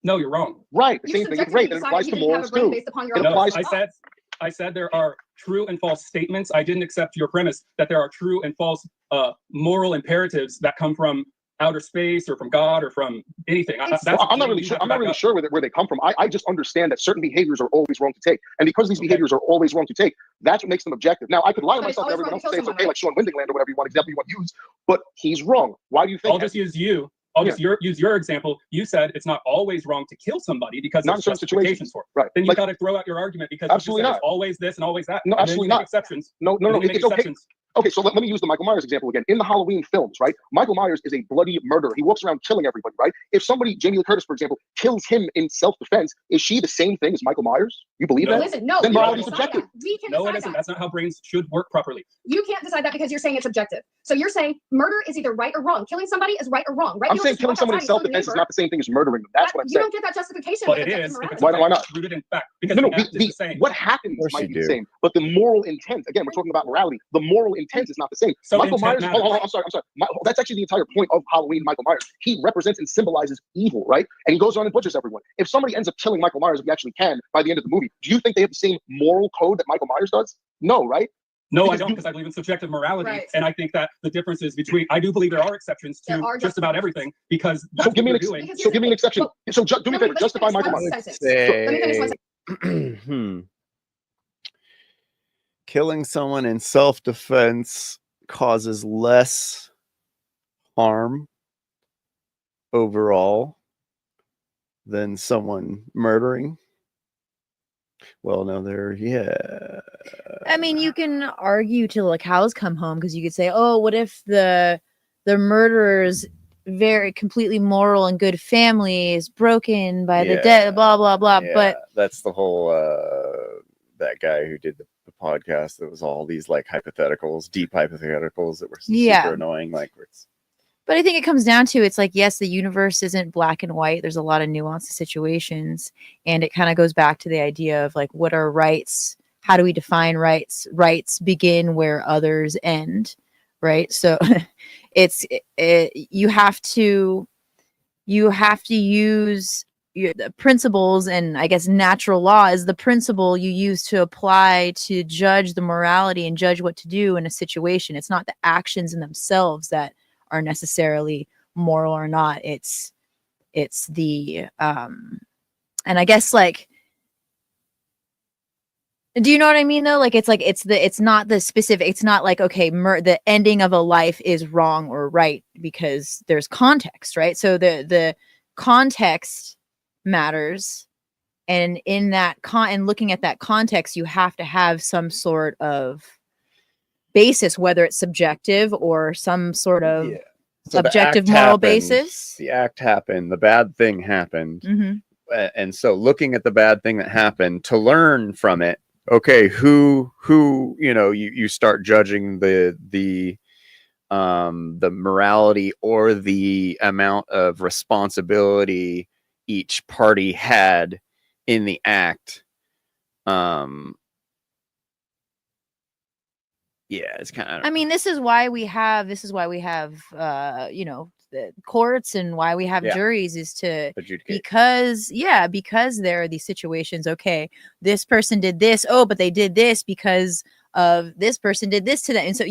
No, you're wrong. Right. The same thing with rape. It applies to morals too. I said there are true and false statements. I didn't accept your premise that there are true and false moral imperatives that come from outer space or from God or from anything. I'm not really sure. I'm not really sure where they come from. I just understand that certain behaviors are always wrong to take, and because these behaviors are always wrong to take, that's what makes them objective. Now, I could lie to myself and everyone else and say it's okay, like Sean Windingland or whatever example you want to use, but he's wrong. Why do you think? I'll just use you. I'll just use your example. You said it's not always wrong to kill somebody because not there's justifications for it. Right. Then you got to throw out your argument because absolutely not. It's always this and always that. No, absolutely not. Exceptions. No. It's okay. Okay, so let me use the Michael Myers example again. In the Halloween films, right? Michael Myers is a bloody murderer. He walks around killing everybody, right? If somebody, Jamie Lee Curtis, for example, kills him in self-defense, is she the same thing as Michael Myers? You believe that? Listen, no. Then morality is subjective. We can No, it decide isn't. that. That's not how brains should work properly. You can't decide that because you're saying it's objective. So you're saying murder is either right or wrong. Killing somebody is right or wrong, right? I'm saying killing someone in self-defense is not the same thing as murdering them. That's what I'm saying. You don't get that justification. But it is. Why not? Rooted in fact. Because no, the same. What happens might be the same, but the moral intent, again, we're talking about morality. The moral intent is not the same. So Michael Myers, I'm sorry. That's actually the entire point of Halloween, Michael Myers. He represents and symbolizes evil, right? And he goes around and butchers everyone. If somebody ends up killing Michael Myers, if he actually can, by the end of the movie, do you think they have the same moral code that Michael Myers does? No, right? No, I don't, because I believe in subjective morality. Right. And I think that the difference is between, I do believe there are exceptions to just about everything, because that's give me an exception. So do me a favor, justify Michael Myers. Let me finish my sentence. Killing someone in self-defense causes less harm overall than someone murdering. Well, no, I mean, you can argue till the cows come home, because you could say, oh, what if the murderer's very completely moral and good family is broken by the dead, blah blah blah. Yeah, but that's the whole that guy who did the podcast, that was all these like hypotheticals, deep hypotheticals that were super annoying. But I think it comes down to, it's like, yes, the universe isn't black and white. There's a lot of nuanced situations. And it kind of goes back to the idea of like, what are rights? How do we define rights? Rights begin where others end, right? So you have to use the principles, and I guess natural law is the principle you use to apply to judge the morality and judge what to do in a situation. It's not the actions in themselves that are necessarily moral or not. It's the and I guess like, do you know what I mean though? Like it's not the specific, it's not like, okay, the ending of a life is wrong or right because there's context, right? So the context matters, and in that and looking at that context, you have to have some sort of basis, whether it's subjective or some sort of So the objective act moral happened, basis. the act happened, the bad thing happened. And so looking at the bad thing that happened to learn from it, okay, who you know, you start judging the morality or the amount of responsibility each party had in the act. Yeah, it's kind of, I mean, this is why we have you know, the courts, and why we have juries, is to adjudicate. because there are these situations. Okay, this person did this, oh, but they did this because of this person did this to them, and so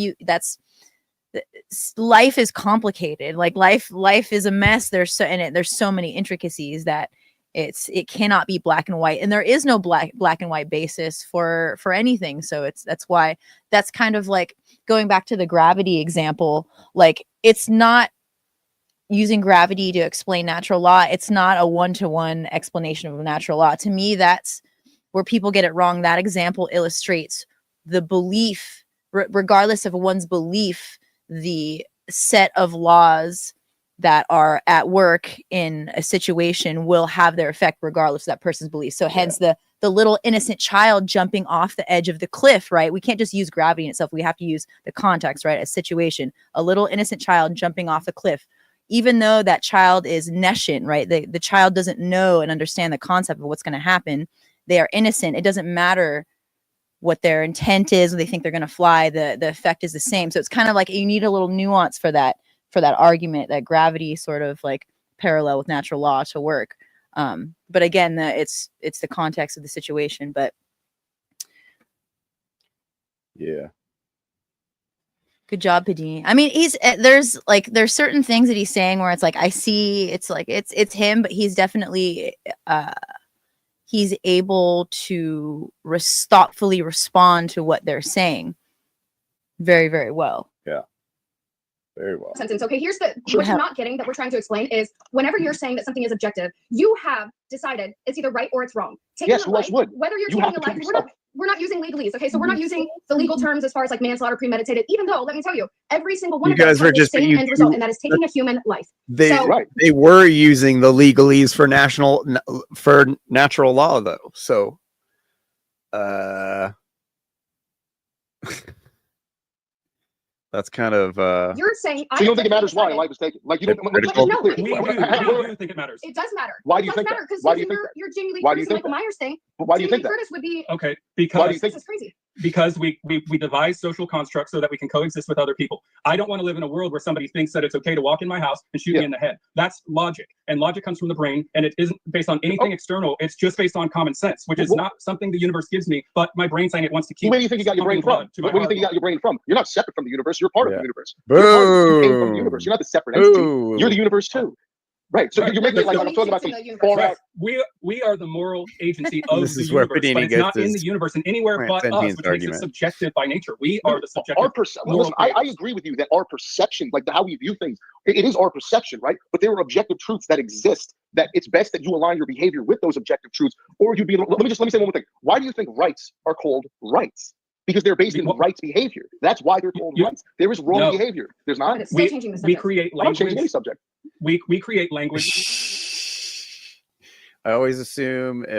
life is complicated. Like life is a mess. There's so many intricacies that it cannot be black and white, and there is no black and white basis for anything. So that's why, that's kind of like going back to the gravity example. Like, it's not using gravity to explain natural law. It's not a one-to-one explanation of natural law. To me, that's where people get it wrong. That example illustrates the belief, regardless of one's belief, the set of laws that are at work in a situation will have their effect regardless of that person's belief. So hence the little innocent child jumping off the edge of the cliff, right? We can't just use gravity in itself. We have to use the context, right? A situation, a little innocent child jumping off the cliff, even though that child is nescient, right? The child doesn't know and understand the concept of what's going to happen. They are innocent. It doesn't matter what their intent is, when they think they're going to fly, the effect is the same. So it's kind of like you need a little nuance for that argument, that gravity sort of like parallel with natural law to work. But again, it's the context of the situation. But yeah, good job, Pedini. I mean, there's certain things that he's saying where it's like, I see, it's like it's him, but he's definitely he's able to thoughtfully respond to what they're saying very, very well. Yeah. Very well. Sentence. Okay, here's what you're not getting that we're trying to explain is whenever you're saying that something is objective, you have decided it's either right or it's wrong. Yes, who else would? Whether you're taking a life, we're not using legalese. Okay, so we're not using the legal terms as far as like manslaughter, premeditated, even though, let me tell you, every single one of them has the same end result, and that is taking a human life. They were using the legalese for natural law though. So that's kind of you're saying, so you don't think it matters why life is taken? Like, you don't. We do think it matters. It does matter. Why do you think that? Why do you think that? You're Jamie Lee Why do you Curtis, think Michael Myers thing. But why do you think that? Curtis would be okay, because this is crazy. Because we devise social constructs so that we can coexist with other people. I don't want to live in a world where somebody thinks that it's okay to walk in my house and shoot me in the head. That's logic, and logic comes from the brain, and it isn't based on anything external. It's just based on common sense, which is not something the universe gives me, but my brain saying it wants to keep. Where do you think you got your brain from? Where do you think you got your brain from? You're not separate from the universe. You're part of the universe. You came from the universe. You're not the separate entity. You're the universe too. Right. So you're making it like I'm talking about the far out. We are the moral agency of this the is where universe, Pedini but it's gets not in the universe and anywhere but us, which makes it subjective by nature. We are the subjective. Listen, I agree with you that our perception, like how we view things, it is our perception, right? But there are objective truths that exist that it's best that you align your behavior with those objective truths, or you'd be. Let me say one more thing. Why do you think rights are called rights? Because they're based in rights behavior. That's why they're called rights. There is wrong behavior. There's not. But it's still changing the subject. We create language. I'm not changing any subject. We create language. I always assume I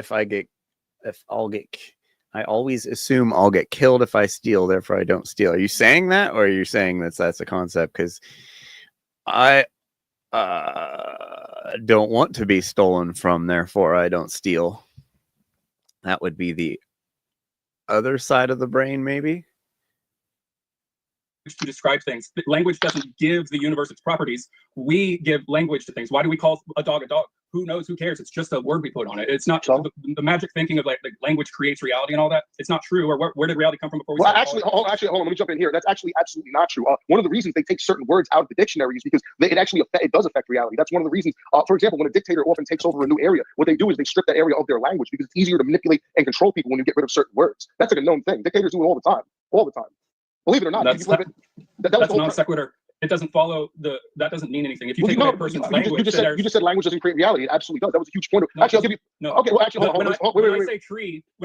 always assume I'll get killed if I steal, therefore I don't steal. Are you saying that, or are you saying that's a concept? Because I don't want to be stolen from, therefore I don't steal. That would be the other side of the brain, maybe. To describe things. Language doesn't give the universe its properties. We give language to things. Why do we call a dog a dog? who knows? Who cares? It's just a word we put on it. It's not So? the magic thinking of like language creates reality and all that. It's not true. Or where did reality come from before we Well, started? hold on. Let me jump in here. That's actually absolutely not true. One of the reasons they take certain words out of the dictionary is because it does affect reality. That's one of the reasons. For example, when a dictator often takes over a new area, what they do is they strip that area of their language because it's easier to manipulate and control people when you get rid of certain words. That's like a known thing. Dictators do it all the time. All the time. Believe it or not. That's non sequitur. It doesn't follow that doesn't mean anything. If you take away a person's language, you just said language doesn't create reality. It absolutely does. That was a huge point. Actually, I'll give you. No. Okay, well, actually, hold on. When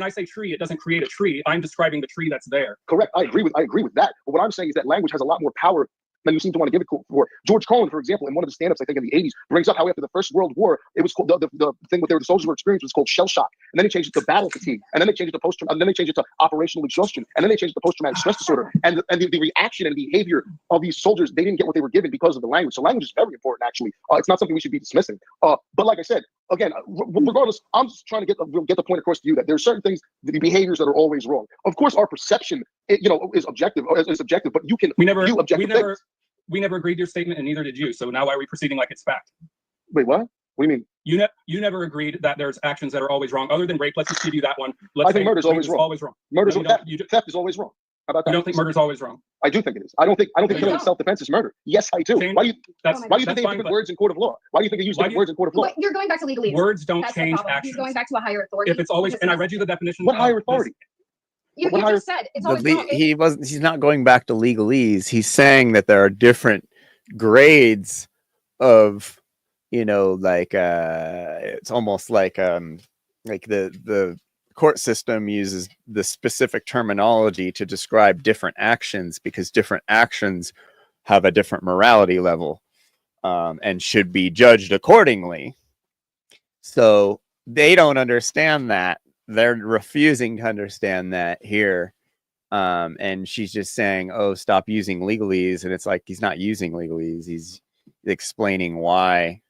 I say tree, it doesn't create a tree. I'm describing the tree that's there. Correct. I agree with that. But what I'm saying is that language has a lot more power than you seem to want to give it for. George Carlin, for example, in one of the stand-ups, I think in the 80s, brings up how after the First World War, it was called the thing what the soldiers were experiencing was called shell shock, and then they changed it to battle fatigue, and then they changed it to and then they changed it to operational exhaustion, and then they changed it to post-traumatic stress disorder, and the reaction and behavior of these soldiers, they didn't get what they were given because of the language. So language is very important, actually. It's not something we should be dismissing. But like I said, again, regardless, I'm just trying to get the point across to you that there are certain things, the behaviors that are always wrong. Of course, our perception, is objective, but you can view objective things. We never agreed to your statement, and neither did you. So now why are we proceeding like it's fact? Wait, what? What do you mean? You never agreed that there's actions that are always wrong, other than rape. Let's just give you that one. I think murder's always wrong. Always wrong. Theft is always wrong. How about that? You don't think murder's always wrong? I do think it is. I don't think killing in self-defense is murder. Yes, I do. Shane, why do you that's think they use different words in court of law? Why do you think they use different words in court of law? But you're going back to legalese. Words don't That's the change problem. actions. He's going back to a higher authority. If it's always, and I read you the definition. What higher authority? You just said it's always wrong. He's not going back to legalese. He's saying that there are different grades of, it's almost like the court system uses the specific terminology to describe different actions because different actions have a different morality level, and should be judged accordingly. So they don't understand that. They're refusing to understand that here. And she's just saying, oh, stop using legalese. And it's like, he's not using legalese. He's explaining why,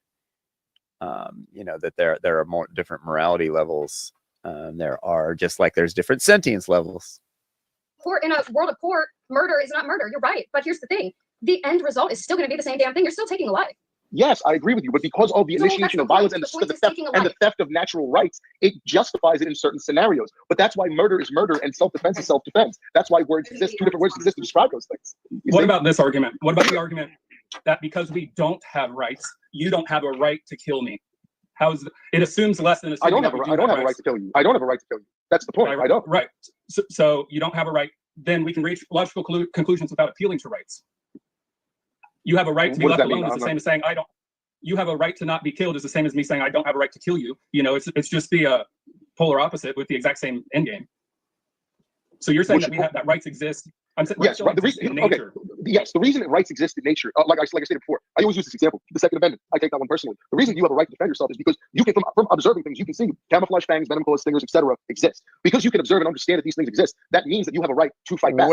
that there are more different morality levels. There are, just like there's different sentience levels. In a world of court, murder is not murder. You're right. But here's the thing. The end result is still going to be the same damn thing. You're still taking a life. Yes, I agree with you, but because of the initiation of violence and the theft of natural rights, it justifies it in certain scenarios. But that's why murder is murder and self-defense is self-defense. That's why words exist. Two different words exist to describe those things. What about this argument? What about the argument that because we don't have rights, you don't have a right to kill me? It assumes less than I don't have a right to kill you. I don't have a right to kill you. That's the point. I don't. Right. So you don't have a right. Then we can reach logical conclusions without appealing to rights. You have a right to be left alone is the same as saying I don't. You have a right to not be killed is the same as me saying I don't have a right to kill you. It's just the polar opposite with the exact same end game. So you're saying that rights exist. I'm saying yes, right. The reason that rights exist in nature, like I stated before, I always use this example. The Second Amendment, I take that one personally. The reason you have a right to defend yourself is because you can, from observing things, you can see camouflage fangs, venom claws, stingers, etc. exist. Because you can observe and understand that these things exist, that means that you have a right to fight back.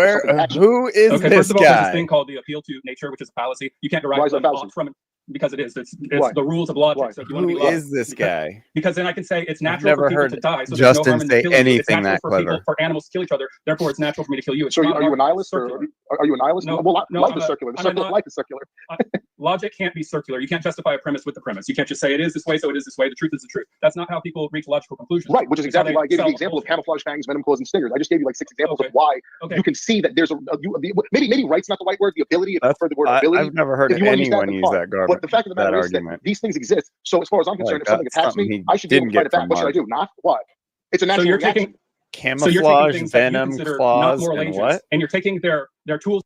Who is this first of all, guy? There's this thing called the appeal to nature, which is a fallacy. You can't derive from it. Because it is. It's the rules of logic. So if you want to be Who is this guy? Because then I can say it's natural for people to die. So Justin there's no harm in say killing anything you. It's that natural for animals to kill each other. Therefore, it's natural for me to kill you. So are you a nihilist? Are you a nihilist? No, well, no, life is circular. The circle of life is circular. Logic can't be circular. You can't justify a premise with the premise. You can't just say it is this way, so it is this way. The truth is the truth. That's not how people reach logical conclusions. Right, which is exactly why I gave you the example of camouflage fangs, venom claws, and stingers. I just gave you like 6 examples of why you can see that there's maybe right's not the right word. The ability, if I prefer the word ability. I've never heard anyone use that garbage. But the fact of the matter is that these things exist. So as far as I'm concerned, if something attacks me, I should be able to fight it back. What should I do? Not what? It's a natural reaction. Camouflage, venom, claws, and what? And you're taking their tools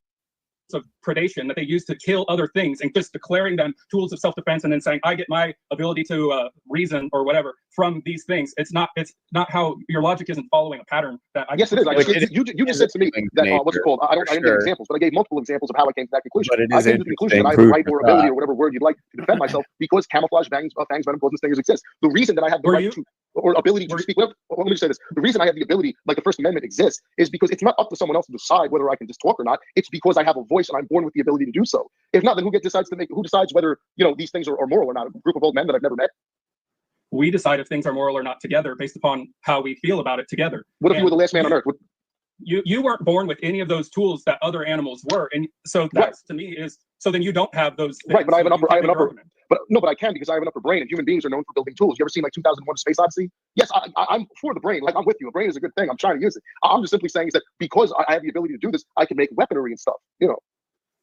of predation that they use to kill other things and just declaring them tools of self-defense and then saying I get my ability to reason or whatever from these things. It's not how your logic isn't following a pattern that yes it is. You just said to me that what's it called? I didn't give examples, but I gave multiple examples of how I came to that conclusion. But it I is came to the conclusion that I have the right or ability or whatever word you'd like to defend myself because camouflage, fangs, venom, claws, and stingers exist. The reason that I have the right to or ability to speak. Let me just say this. The reason I have the ability, like the First Amendment exists, is because it's not up to someone else to decide whether I can just talk or not. It's because I have a voice and I'm born with the ability to do so. If not, then who decides whether these things are moral or not? A group of old men that I've never met. We decide if things are moral or not together based upon how we feel about it together. What if you were the last man on earth? You weren't born with any of those tools that other animals were, and so that to me is so. Then you don't have those things. Right, but I have an upper. But no, but I can because I have an upper brain, and human beings are known for building tools. You ever seen like 2001: Space Odyssey? Yes, I'm for the brain. Like, I'm with you. A brain is a good thing. I'm trying to use it. I'm just simply saying is that because I have the ability to do this, I can make weaponry and stuff. You know.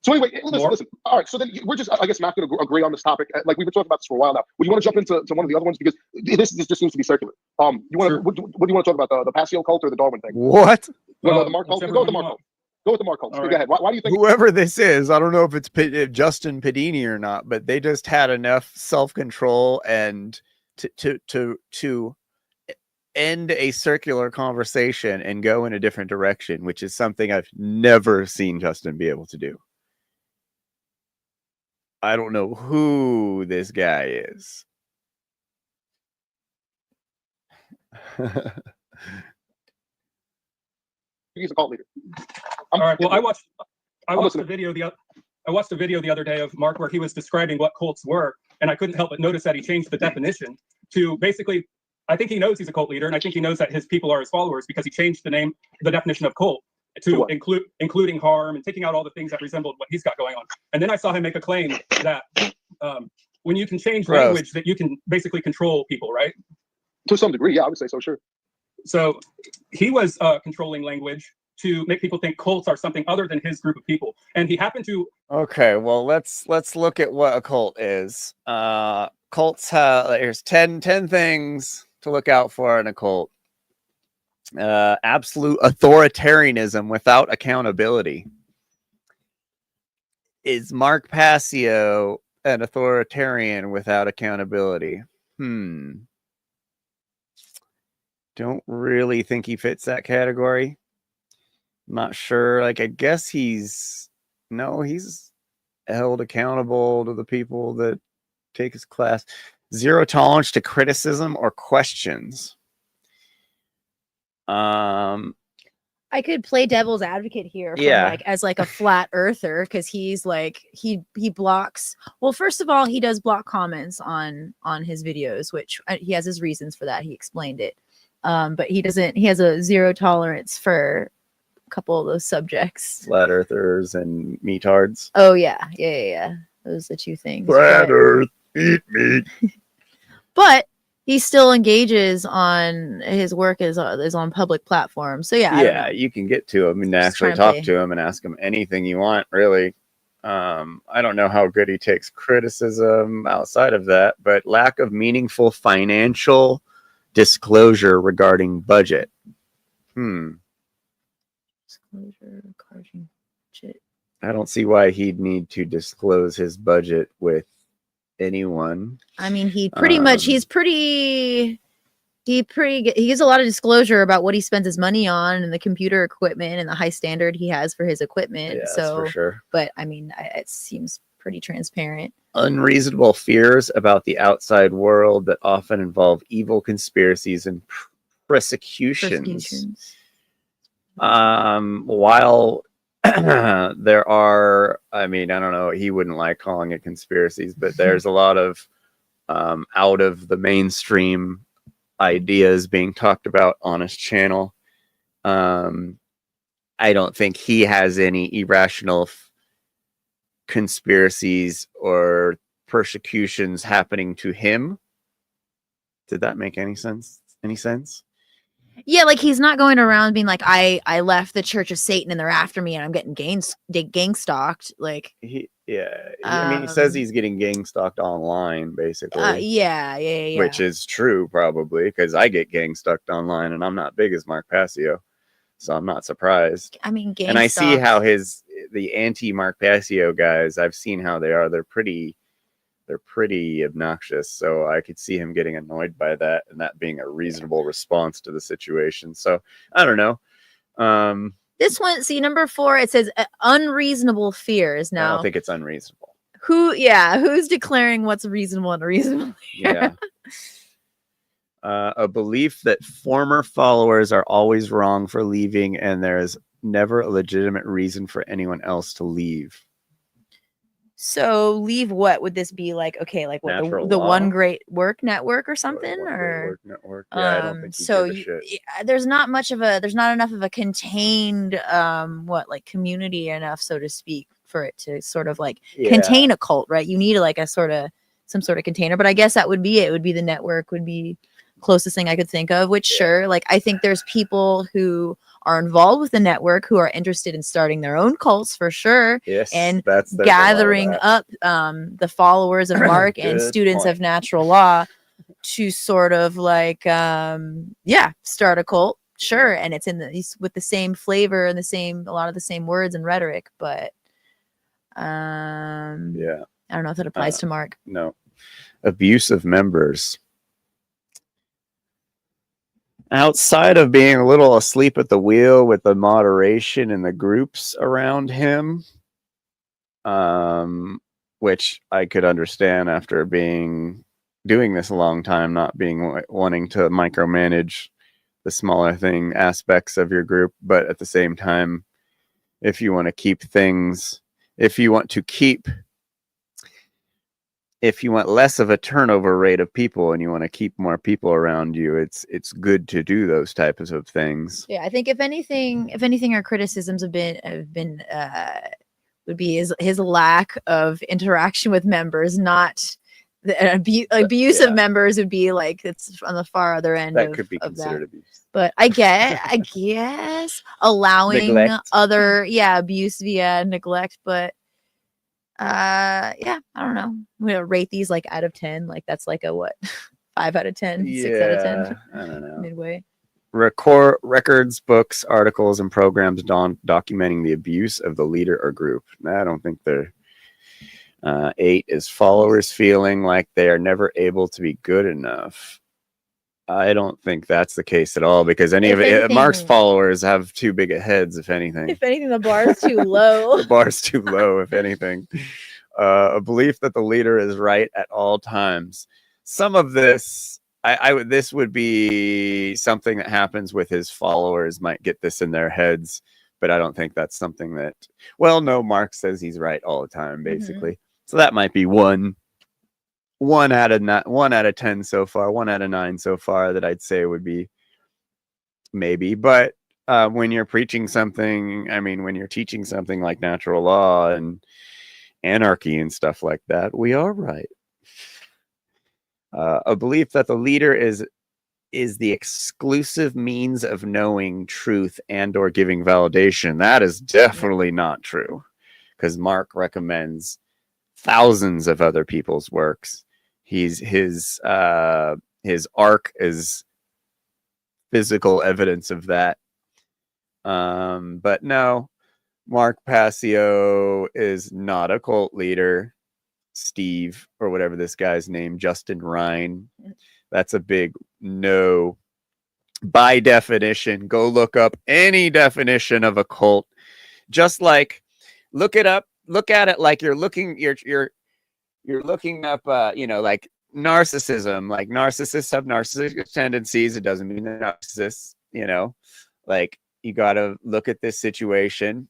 So anyway, listen. All right. So then we're just, I guess, Matt's going to agree on this topic. Like, we've been talking about this for a while now. Would you want to jump into one of the other ones, because this just seems to be circular? You want to? What do you want to talk about? The Passio cult or the Darwin thing? What? The Mark cult. Go with the Mark cult. Go with the Mark cult. Go ahead. Why do you think whoever this is? I don't know if it's Justin Pedini or not, but they just had enough self-control and to end a circular conversation and go in a different direction, which is something I've never seen Justin be able to do. I don't know who this guy is. he's a cult leader? All right. Well, I watched the video the other day of Mark where he was describing what cults were, and I couldn't help but notice that he changed the definition to basically, I think he knows he's a cult leader, and I think he knows that his people are his followers, because he changed the definition of cult to including harm and taking out all the things that resembled what he's got going on. And then I saw him make a claim that when you can change language, that you can basically control people, right? To some degree, yeah, I would say so, sure. So he was controlling language to make people think cults are something other than his group of people. And he happened to... Okay, well, let's look at what a cult is. Cults have... Here's 10 things to look out for in a cult. Absolute authoritarianism without accountability. Is Mark Passio an authoritarian without accountability? Don't really think he fits that category. Not sure. Like, I guess he's held accountable to the people that take his class. Zero tolerance to criticism or questions. I could play devil's advocate here from as a flat earther, because he's like he blocks. Well, first of all, he does block comments on his videos, which he has his reasons for that. He explained it. But he has a zero tolerance for a couple of those subjects. Flat earthers and meatards. Oh yeah. Those are the two things. Flat earth, eat meat. But he still engages on his work is on public platforms. So yeah, you can get to him and actually talk to him and ask him anything you want, really. I don't know how good he takes criticism outside of that, but lack of meaningful financial disclosure regarding budget. Disclosure regarding budget. I don't see why he'd need to disclose his budget with anyone. I mean, he pretty much he gives a lot of disclosure about what he spends his money on and the computer equipment and the high standard he has for his equipment. Yeah, so for sure. But I mean, it seems pretty transparent. Unreasonable fears about the outside world that often involve evil conspiracies and persecutions. While there are, I mean, I don't know, he wouldn't like calling it conspiracies, but there's a lot of out of the mainstream ideas being talked about on his channel. I don't think he has any irrational conspiracies or persecutions happening to him. Did that make any sense? Yeah, like he's not going around being like, I left the Church of Satan and they're after me and I'm getting gang stalked. Like I mean, he says he's getting gang stalked online, basically. Yeah. Which is true, probably, because I get gang stalked online and I'm not big as Mark Passio, so I'm not surprised. I mean, and I see how the anti-Mark Passio guys, I've seen how they are. They're pretty obnoxious, so I could see him getting annoyed by that and that being a reasonable response to the situation. So I don't know. This one, see, number 4, it says unreasonable fears. Now, I don't think it's unreasonable. Who's declaring what's reasonable and unreasonable? Yeah. A belief that former followers are always wrong for leaving and there is never a legitimate reason for anyone else to leave. So leave what would this be like? Okay, like what the One Great Work Network or something, or network? Yeah, I don't think so. There's not enough of a contained community enough, so to speak, for it to sort of like contain a cult, right? You need like a sort of some sort of container. But I guess that would be it. Would be the network would be closest thing I could think of. Which sure, like I think there's people who are involved with the network who are interested in starting their own cults for sure. Yes, And there's a lot of gathering that. up the followers of Mark and Good students point. of natural law to sort of like start a cult. Sure, and it's with the same flavor and a lot of the same words and rhetoric, but I don't know if that applies to Mark. No. Abuse of members. Outside of being a little asleep at the wheel with the moderation and the groups around him, which I could understand after doing this a long time, not wanting to micromanage the smaller aspects of your group, but at the same time, if you want less of a turnover rate of people and you want to keep more people around you, it's good to do those types of things. Yeah, I think if anything, our criticisms would be his lack of interaction with members, not the abuse of members would be like it's on the far other end. That could be considered that. abuse. But I guess allowing Neglect. abuse via neglect, but I don't know. I'm gonna rate these like out of 10. Like that's like a what? 5 out of 10, 6 out of 10. I don't know. Midway. Records, books, articles, and programs documenting the abuse of the leader or group. I don't think they're 8 is followers feeling like they are never able to be good enough. I don't think that's the case at all, because Mark's followers have too big of heads, if anything. If anything, the bar is too low. The bar's too low, if anything. A belief that the leader is right at all times. Some of this, this would be something that happens with his followers, might get this in their heads, but I don't think that's something that, no, Mark says he's right all the time, basically. Mm-hmm. So that might be one out of 10 so far, 1 out of 9 so far that I'd say would be maybe. But when you're preaching something, when you're teaching something like natural law and anarchy and stuff like that, we are right. A belief that the leader is the exclusive means of knowing truth and or giving validation. That is definitely not true, because Mark recommends thousands of other people's works. His arc is physical evidence of that. But no, Mark Passio is not a cult leader. Steve, or whatever this guy's name, Justin Ryan, that's a big no. By definition, go look up any definition of a cult. Just like look at it like you're looking up like narcissism. Like narcissists have narcissistic tendencies. It doesn't mean they're narcissists, like you got to look at this situation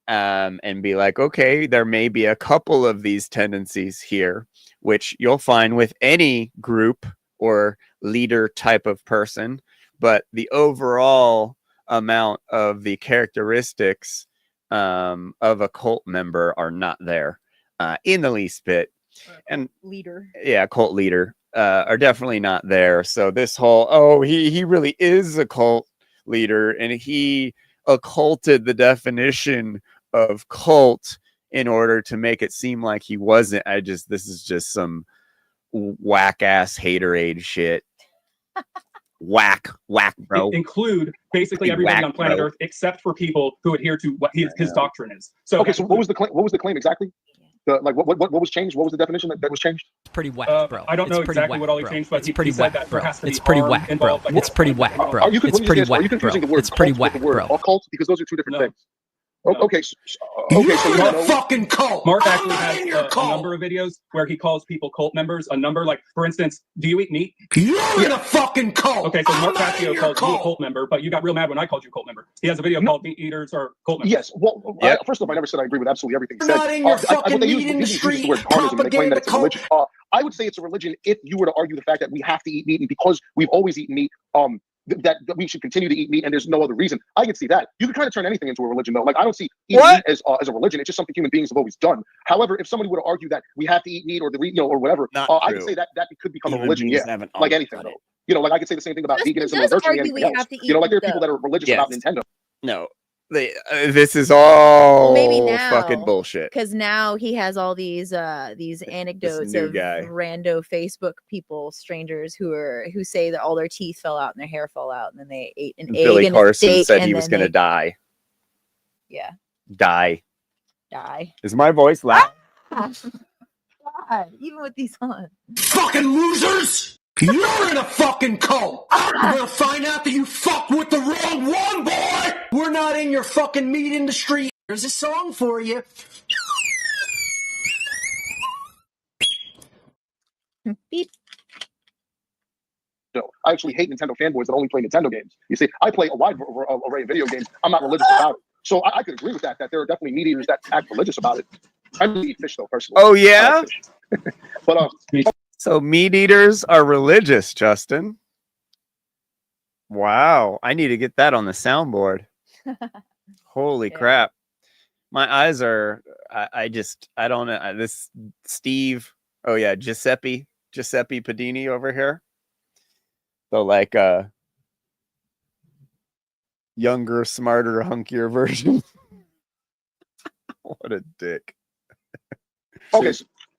and be like, okay, there may be a couple of these tendencies here, which you'll find with any group or leader type of person, but the overall amount of the characteristics of a cult member are not there in the least bit. And cult leader are definitely not there. So this whole, he really is a cult leader and he occulted the definition of cult in order to make it seem like he wasn't. This is just some whack ass haterade shit. whack, bro. Include basically everybody on planet Earth except for people who adhere to what his doctrine is. So okay, so what was the claim? What was the claim exactly? What was changed? What was the definition that was changed? It's pretty whack, bro. I don't know exactly what all he changed, but it's pretty said whack, that there has to be it's pretty whack, bro. It's pretty whack, bro. It's pretty whack, bro. Are you confusing the word it's pretty cult with whack, the word bro. occult? Because those are two different things. No. Okay, so You're a fucking cult. Mark actually has a number of videos where he calls people cult members. A number, like for instance, do you eat meat? You're in a fucking cult. Okay, so Mark Passio calls you a cult member, but you got real mad when I called you a cult member. He has a video called "Meat Eaters Are Cult Members." Yes. Well, first off, I never said I agree with absolutely everything he You're said. not in your fucking meat industry, the word carnism, and they claim that it's a propaganda religion. I would say it's a religion if you were to argue the fact that we have to eat meat, and because we've always eaten meat, that we should continue to eat meat and there's no other reason. I can see that. You can kind of turn anything into a religion, though. Like, I don't see eating meat as a religion. It's just something human beings have always done. However, if somebody were to argue that we have to eat meat or or whatever, I could say that could become a religion. Yeah, like anything, though. Like I could say the same thing about veganism or virtually anything else. Like there are people that are religious about Nintendo. No. This is all maybe now, fucking bullshit. Because now he has all these anecdotes of rando Facebook people, strangers who say that all their teeth fell out and their hair fell out, and then they ate an egg. Billy and Carson a steak, said he was going to die. Yeah. Die. Is my voice loud? God, even with these on. Fucking losers! You're in a fucking cult! You're gonna find out that you fucked with the wrong one, boy! We're not in your fucking meat industry. Here's a song for you. Beep. No, I actually hate Nintendo fanboys that only play Nintendo games. You see, I play a wide array of video games. I'm not religious about it. So I could agree with that there are definitely meat eaters that act religious about it. I really eat fish, though, personally. Oh, yeah? But so meat eaters are religious, Justin. Wow. I need to get that on the soundboard. Holy crap. My eyes are, I don't know. This Steve, oh yeah, Giuseppe Pedini over here. So like younger, smarter, hunkier version. What a dick. Okay.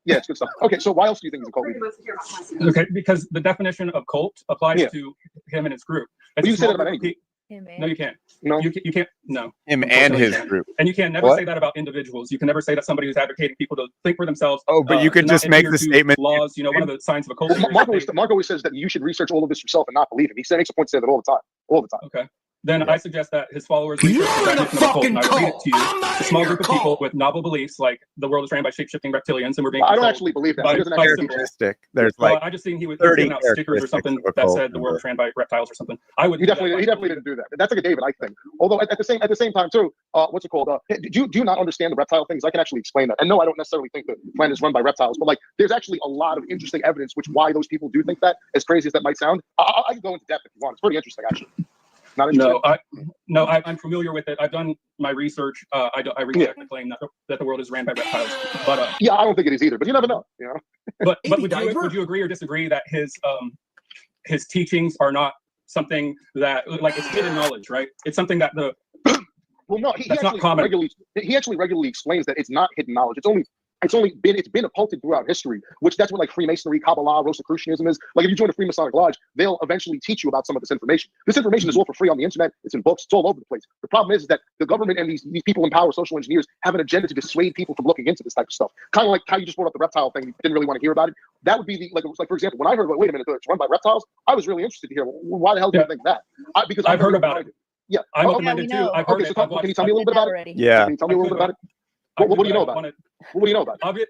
Yeah, it's good stuff. Okay, so why else do you think he's a cult leader? Okay, because the definition of cult applies to him and his group. But you can say that about anything. No, you can't. No, you can't. No, him and his group. And you can never say that about individuals. You can never say that somebody who's advocating people to think for themselves. Oh, but you can just make the statement. Laws, one of the signs of a cult. Mark always says that you should research all of this yourself and not believe him. He makes a point to say that all the time. All the time. Okay. Then I suggest that his followers research the definition of a cult, and I read it to you. A small group of people with novel beliefs, like the world is ran by shape-shifting reptilians, and we're being I don't actually believe that. There's like I just seen he was giving out stickers or something that said the world is ran by reptiles or something. He definitely didn't do that. That's like a David Icke thing. Although at the same time too, what's it called? Do you not understand the reptile things? I can actually explain that. And no, I don't necessarily think the planet is run by reptiles, but like there's actually a lot of interesting evidence why those people do think that. As crazy as that might sound, I can go into depth if you want. It's pretty interesting actually. I'm familiar with it. I've done my research. I reject the claim that the world is ran by reptiles. But I don't think it is either. But you never know. But would you agree or disagree that his teachings are not something that like it's hidden knowledge, right? It's something that well, no, he actually regularly explains that it's not hidden knowledge. It's been occulted throughout history, that's what like Freemasonry, Kabbalah, Rosicrucianism is. Like if you join a Freemasonic lodge, they'll eventually teach you about some of this information. This information is all for free on the internet. It's in books. It's all over the place. The problem is that the government and these people in power, social engineers, have an agenda to dissuade people from looking into this type of stuff. Kind of like how you just brought up the reptile thing. You didn't really want to hear about it. That would be like for example, when I heard, wait a minute, it's run by reptiles. I was really interested to hear why the hell do you think that? Because I've heard about it. Yeah, I'm open-minded too. I've heard it. Can you tell me a little bit about it? Yeah. Can you tell me a little bit about it? What do you know about it? What do you know about it?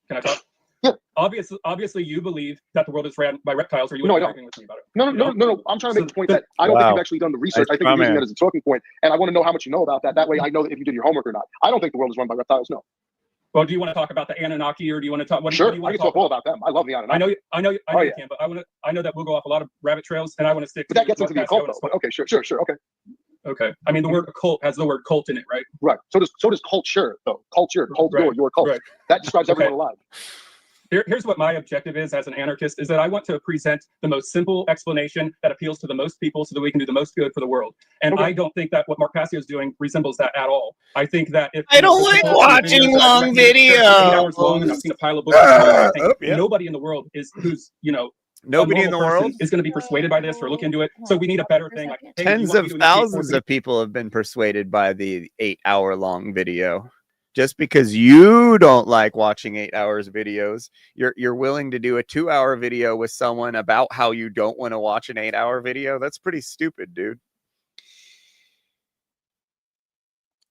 Can I talk? Yeah. Obviously, you believe that the world is ran by reptiles, or you arguing with me about it? No. I'm trying to make the point that I don't think you've actually done the research. I think you're using that as a talking point, and I want to know how much you know about that. That way, I know that if you did your homework or not. I don't think the world is run by reptiles. No. Well, do you want to talk about the Anunnaki, or do you want to talk? Sure, I can talk all about them. I love the Anunnaki. I know you can, but I know that we'll go off a lot of rabbit trails, and I want to stick. But that gets into the occult, though. Okay, sure, okay. Okay. I mean, the word cult has the word cult in it, right? Right. So does culture, though. Culture, your cult. Right. That describes everyone alive. Here's what my objective is as an anarchist, is that I want to present the most simple explanation that appeals to the most people so that we can do the most good for the world. And I don't think that what Mark Passio is doing resembles that at all. I think that if I don't like watching long videos. 8 hours long, and I've seen a pile of books. I think nobody in the world nobody in the world is going to be persuaded by this or look into it. So we need a better thing. Like, hey, tens of thousands of people have been persuaded by the 8-hour-long video. Just because you don't like watching 8 hours videos, you're willing to do a 2-hour video with someone about how you don't want to watch an 8-hour video. That's pretty stupid, dude.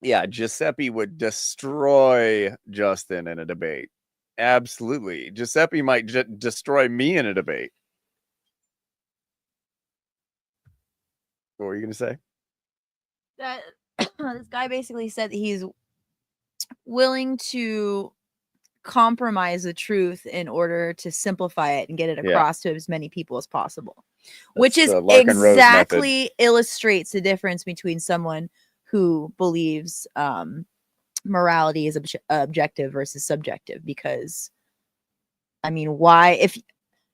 Yeah, Giuseppe would destroy Justin in a debate. Absolutely. Giuseppe might destroy me in a debate. What were you going to say? That this guy basically said that he's willing to compromise the truth in order to simplify it and get it across to as many people as possible. Which is exactly illustrates the difference between someone who believes morality is objective versus subjective. Because, I mean, why, if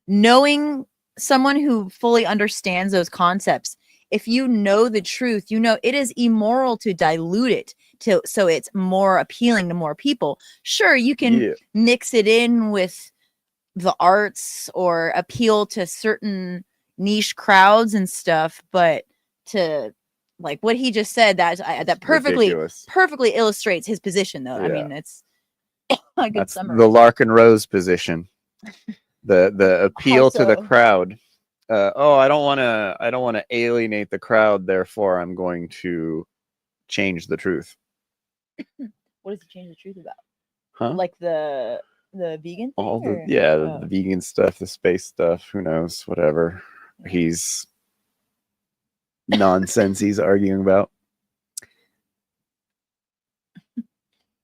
knowing someone who fully understands those concepts, if you know the truth, you know it is immoral to dilute it so it's more appealing to more people. Sure, you can mix it in with the arts or appeal to certain niche crowds and stuff, but to like what he just said, that perfectly illustrates his position, though. I mean, it's a good summary. The Larkin Rose position. The appeal to the crowd. I don't want to alienate the crowd, therefore I'm going to change the truth. What does he change the truth about? Huh? Like the vegan thing? The vegan stuff, the space stuff, who knows, whatever he's nonsense he's arguing about.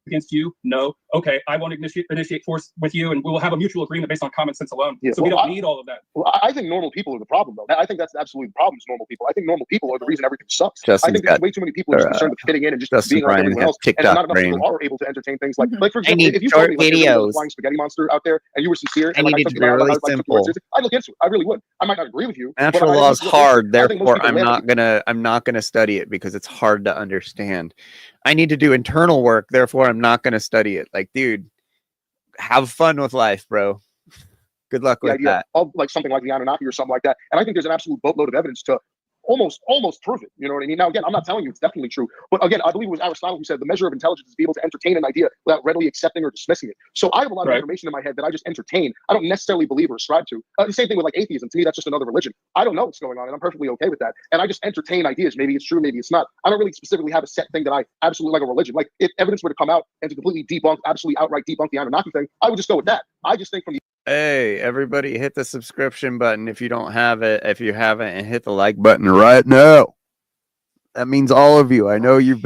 Against you? No. Okay, I won't initiate force with you, and we will have a mutual agreement based on common sense alone. So we don't need all of that. Well, I think normal people are the problem, though. I think that's absolutely the problem is normal people. I think normal people are the reason everything sucks. I think there's way too many people just concerned with fitting in and just being like everyone else, and not enough people are able to entertain things like for example, if you told me like, there was a flying spaghetti monster out there and you were sincere and like I took you out, I'd look into it. I really would. I might not agree with you. Natural law is hard, therefore I'm not gonna study it because it's hard to understand. I need to do internal work, therefore I'm not going to study it. Like, dude, have fun with life, bro. Good luck with that. Of like something like the Anunnaki or something like that. And I think there's an absolute boatload of evidence to almost prove it. You know what I mean? Now, again, I'm not telling you it's definitely true, but again, I believe it was Aristotle who said the measure of intelligence is to be able to entertain an idea without readily accepting or dismissing it. So I have a lot of information in my head that I just entertain. I don't necessarily believe or ascribe to. The same thing with like atheism. To me, that's just another religion. I don't know what's going on, and I'm perfectly okay with that. And I just entertain ideas. Maybe it's true, maybe it's not. I don't really specifically have a set thing that I absolutely like a religion. Like if evidence were to come out and to completely debunk, absolutely outright debunk the Anunnaki thing, I would just go with that. I just think from the Hey, everybody, hit the subscription button if you don't have it. If you haven't, and hit the like button right now. That means all of you. I know you've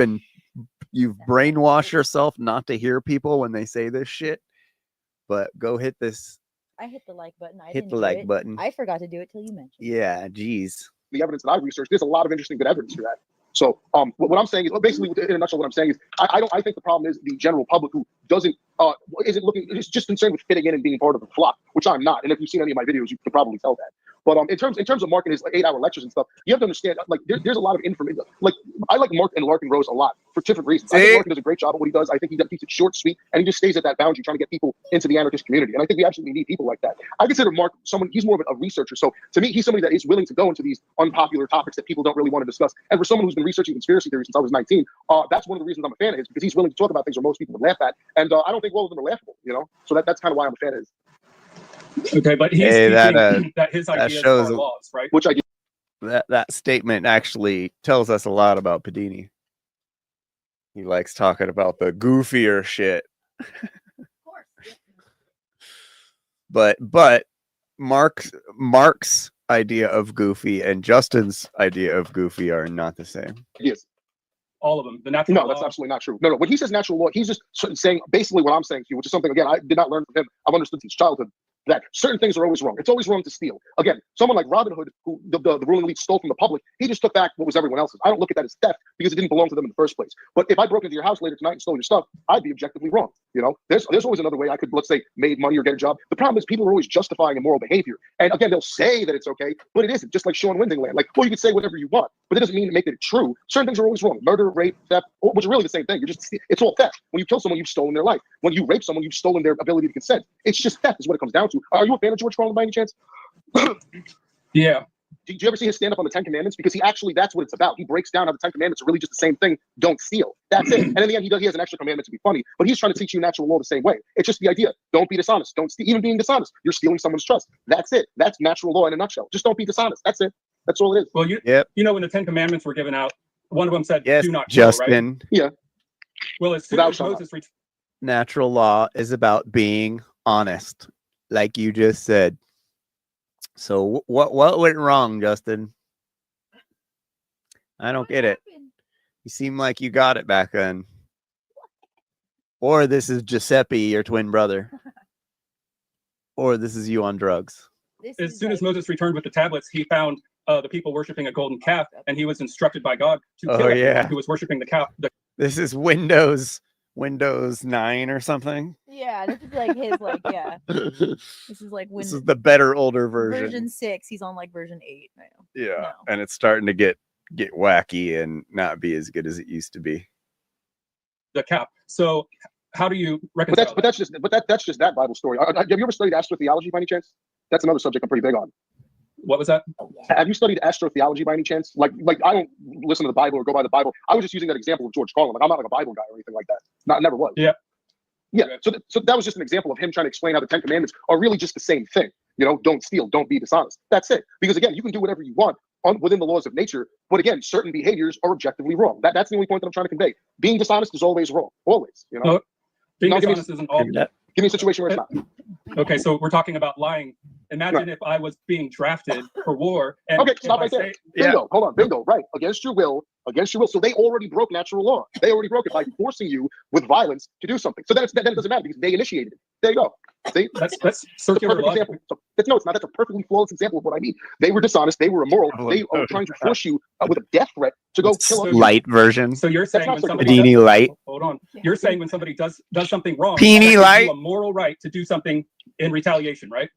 brainwashed yourself not to hear people when they say this shit, but go hit this. I hit the like button. Hit the like button. I forgot to do it till you mentioned. Yeah, geez. The evidence that I've researched, there's a lot of interesting good evidence for that. So what I'm saying is basically in a nutshell, what I'm saying is I think the problem is the general public who isn't looking, is just concerned with fitting in and being part of the flock, which I'm not. And if you've seen any of my videos, you can probably tell that. But in terms of Mark and his 8-hour lectures and stuff, you have to understand like there's a lot of information. Like I like Mark and Larkin Rose a lot for different reasons. I think Larkin does a great job at what he does. I think he keeps it short, sweet, and he just stays at that boundary trying to get people into the anarchist community. And I think we absolutely need people like that. I consider Mark someone, he's more of a researcher. So to me, he's somebody that is willing to go into these unpopular topics that people don't really want to discuss. And for someone who's been researching conspiracy theories since I was 19, that's one of the reasons I'm a fan of his, because he's willing to talk about things where most people would laugh at. And I don't think all of them are laughable, you know? So that's kind of why I'm a fan of his. Okay, but he's that his ideas shows are laws, right? Which I that statement actually tells us a lot about Pedini. He likes talking about the goofier shit. Of course. But Mark's idea of goofy and Justin's idea of goofy are not the same. Yes. All of them. The natural law. That's absolutely not true. No. When he says natural law, he's just saying basically what I'm saying to you, which is something, again, I did not learn from him. I've understood since childhood that certain things are always wrong. It's always wrong to steal. Again, someone like Robin Hood, who the ruling elite stole from the public, he just took back what was everyone else's. I don't look at that as theft because it didn't belong to them in the first place. But if I broke into your house later tonight and stole your stuff, I'd be objectively wrong. You know, there's always another way I could, let's say, made money or get a job. The problem is people are always justifying immoral behavior. And again, they'll say that it's okay, but it isn't. Just like Sean Winding Land. Like, well, you can say whatever you want, but it doesn't mean to make it true. Certain things are always wrong. Murder, rape, theft, which are really the same thing. It's all theft. When you kill someone, you've stolen their life. When you rape someone, you've stolen their ability to consent. It's just theft is what it comes down to. Are you a fan of George Carlin by any chance? Yeah. Did you ever see his stand up on the 10 Commandments? Because that's what it's about. He breaks down how the 10 Commandments are really just the same thing. Don't steal. That's it. And in the end, he has an extra commandment to be funny, but he's trying to teach you natural law the same way. It's just the idea. Don't be dishonest. Don't steal. Even being dishonest, you're stealing someone's trust. That's it. That's natural law in a nutshell. Just don't be dishonest. That's it. That's all it is. Well, you know, when the 10 Commandments were given out, one of them said, yes, do not kill, Justin. Right? Yeah. Well, as soon as Moses reached... Natural law is about being honest, like you just said. So what went wrong, Justin? I don't get it. You seem like you got it back then. Or this is Giuseppe, your twin brother. Or this is you on drugs. As soon as Moses returned with the tablets, he found the people worshiping a golden calf, and he was instructed by God to kill everyone who was worshiping the calf. This is Windows 9 or something. Yeah, this is like his This is like this is the better older version. Version 6. He's on like version 8 now. Yeah, and it's starting to get wacky and not be as good as it used to be. The calf. So how do you reconcile? That's just that Bible story. Have you ever studied astrotheology by any chance? That's another subject I'm pretty big on. What was that? Have you studied astrotheology by any chance? Like I don't listen to the Bible or go by the Bible. I was just using that example of George Carlin. Like I'm not like a Bible guy or anything like that. Never was. Yeah. Yeah. So that was just an example of him trying to explain how the 10 Commandments are really just the same thing. You know, don't steal, don't be dishonest. That's it. Because again, you can do whatever you want within the laws of nature, but again, certain behaviors are objectively wrong. That's the only point that I'm trying to convey. Being dishonest is always wrong. Always. You know. No, being dishonest isn't all. Give me a situation where it's not. Okay, so we're talking about lying. Imagine if I was being drafted for war. And okay, stop right there. Bingo. Hold on. Bingo. Right. Against your will. So they already broke natural law. They already broke it by forcing you with violence to do something. So then it doesn't matter because they initiated it. There you go. See? That's circular logic. Example. No, it's not. That's a perfectly flawless example of what I mean. They were dishonest. They were immoral. They are trying to force you with a death threat to go kill a light version. So you're saying when somebody Pedini light. Hold on. You're saying when somebody does something wrong, Pedini light. You a moral right to do something in retaliation, right?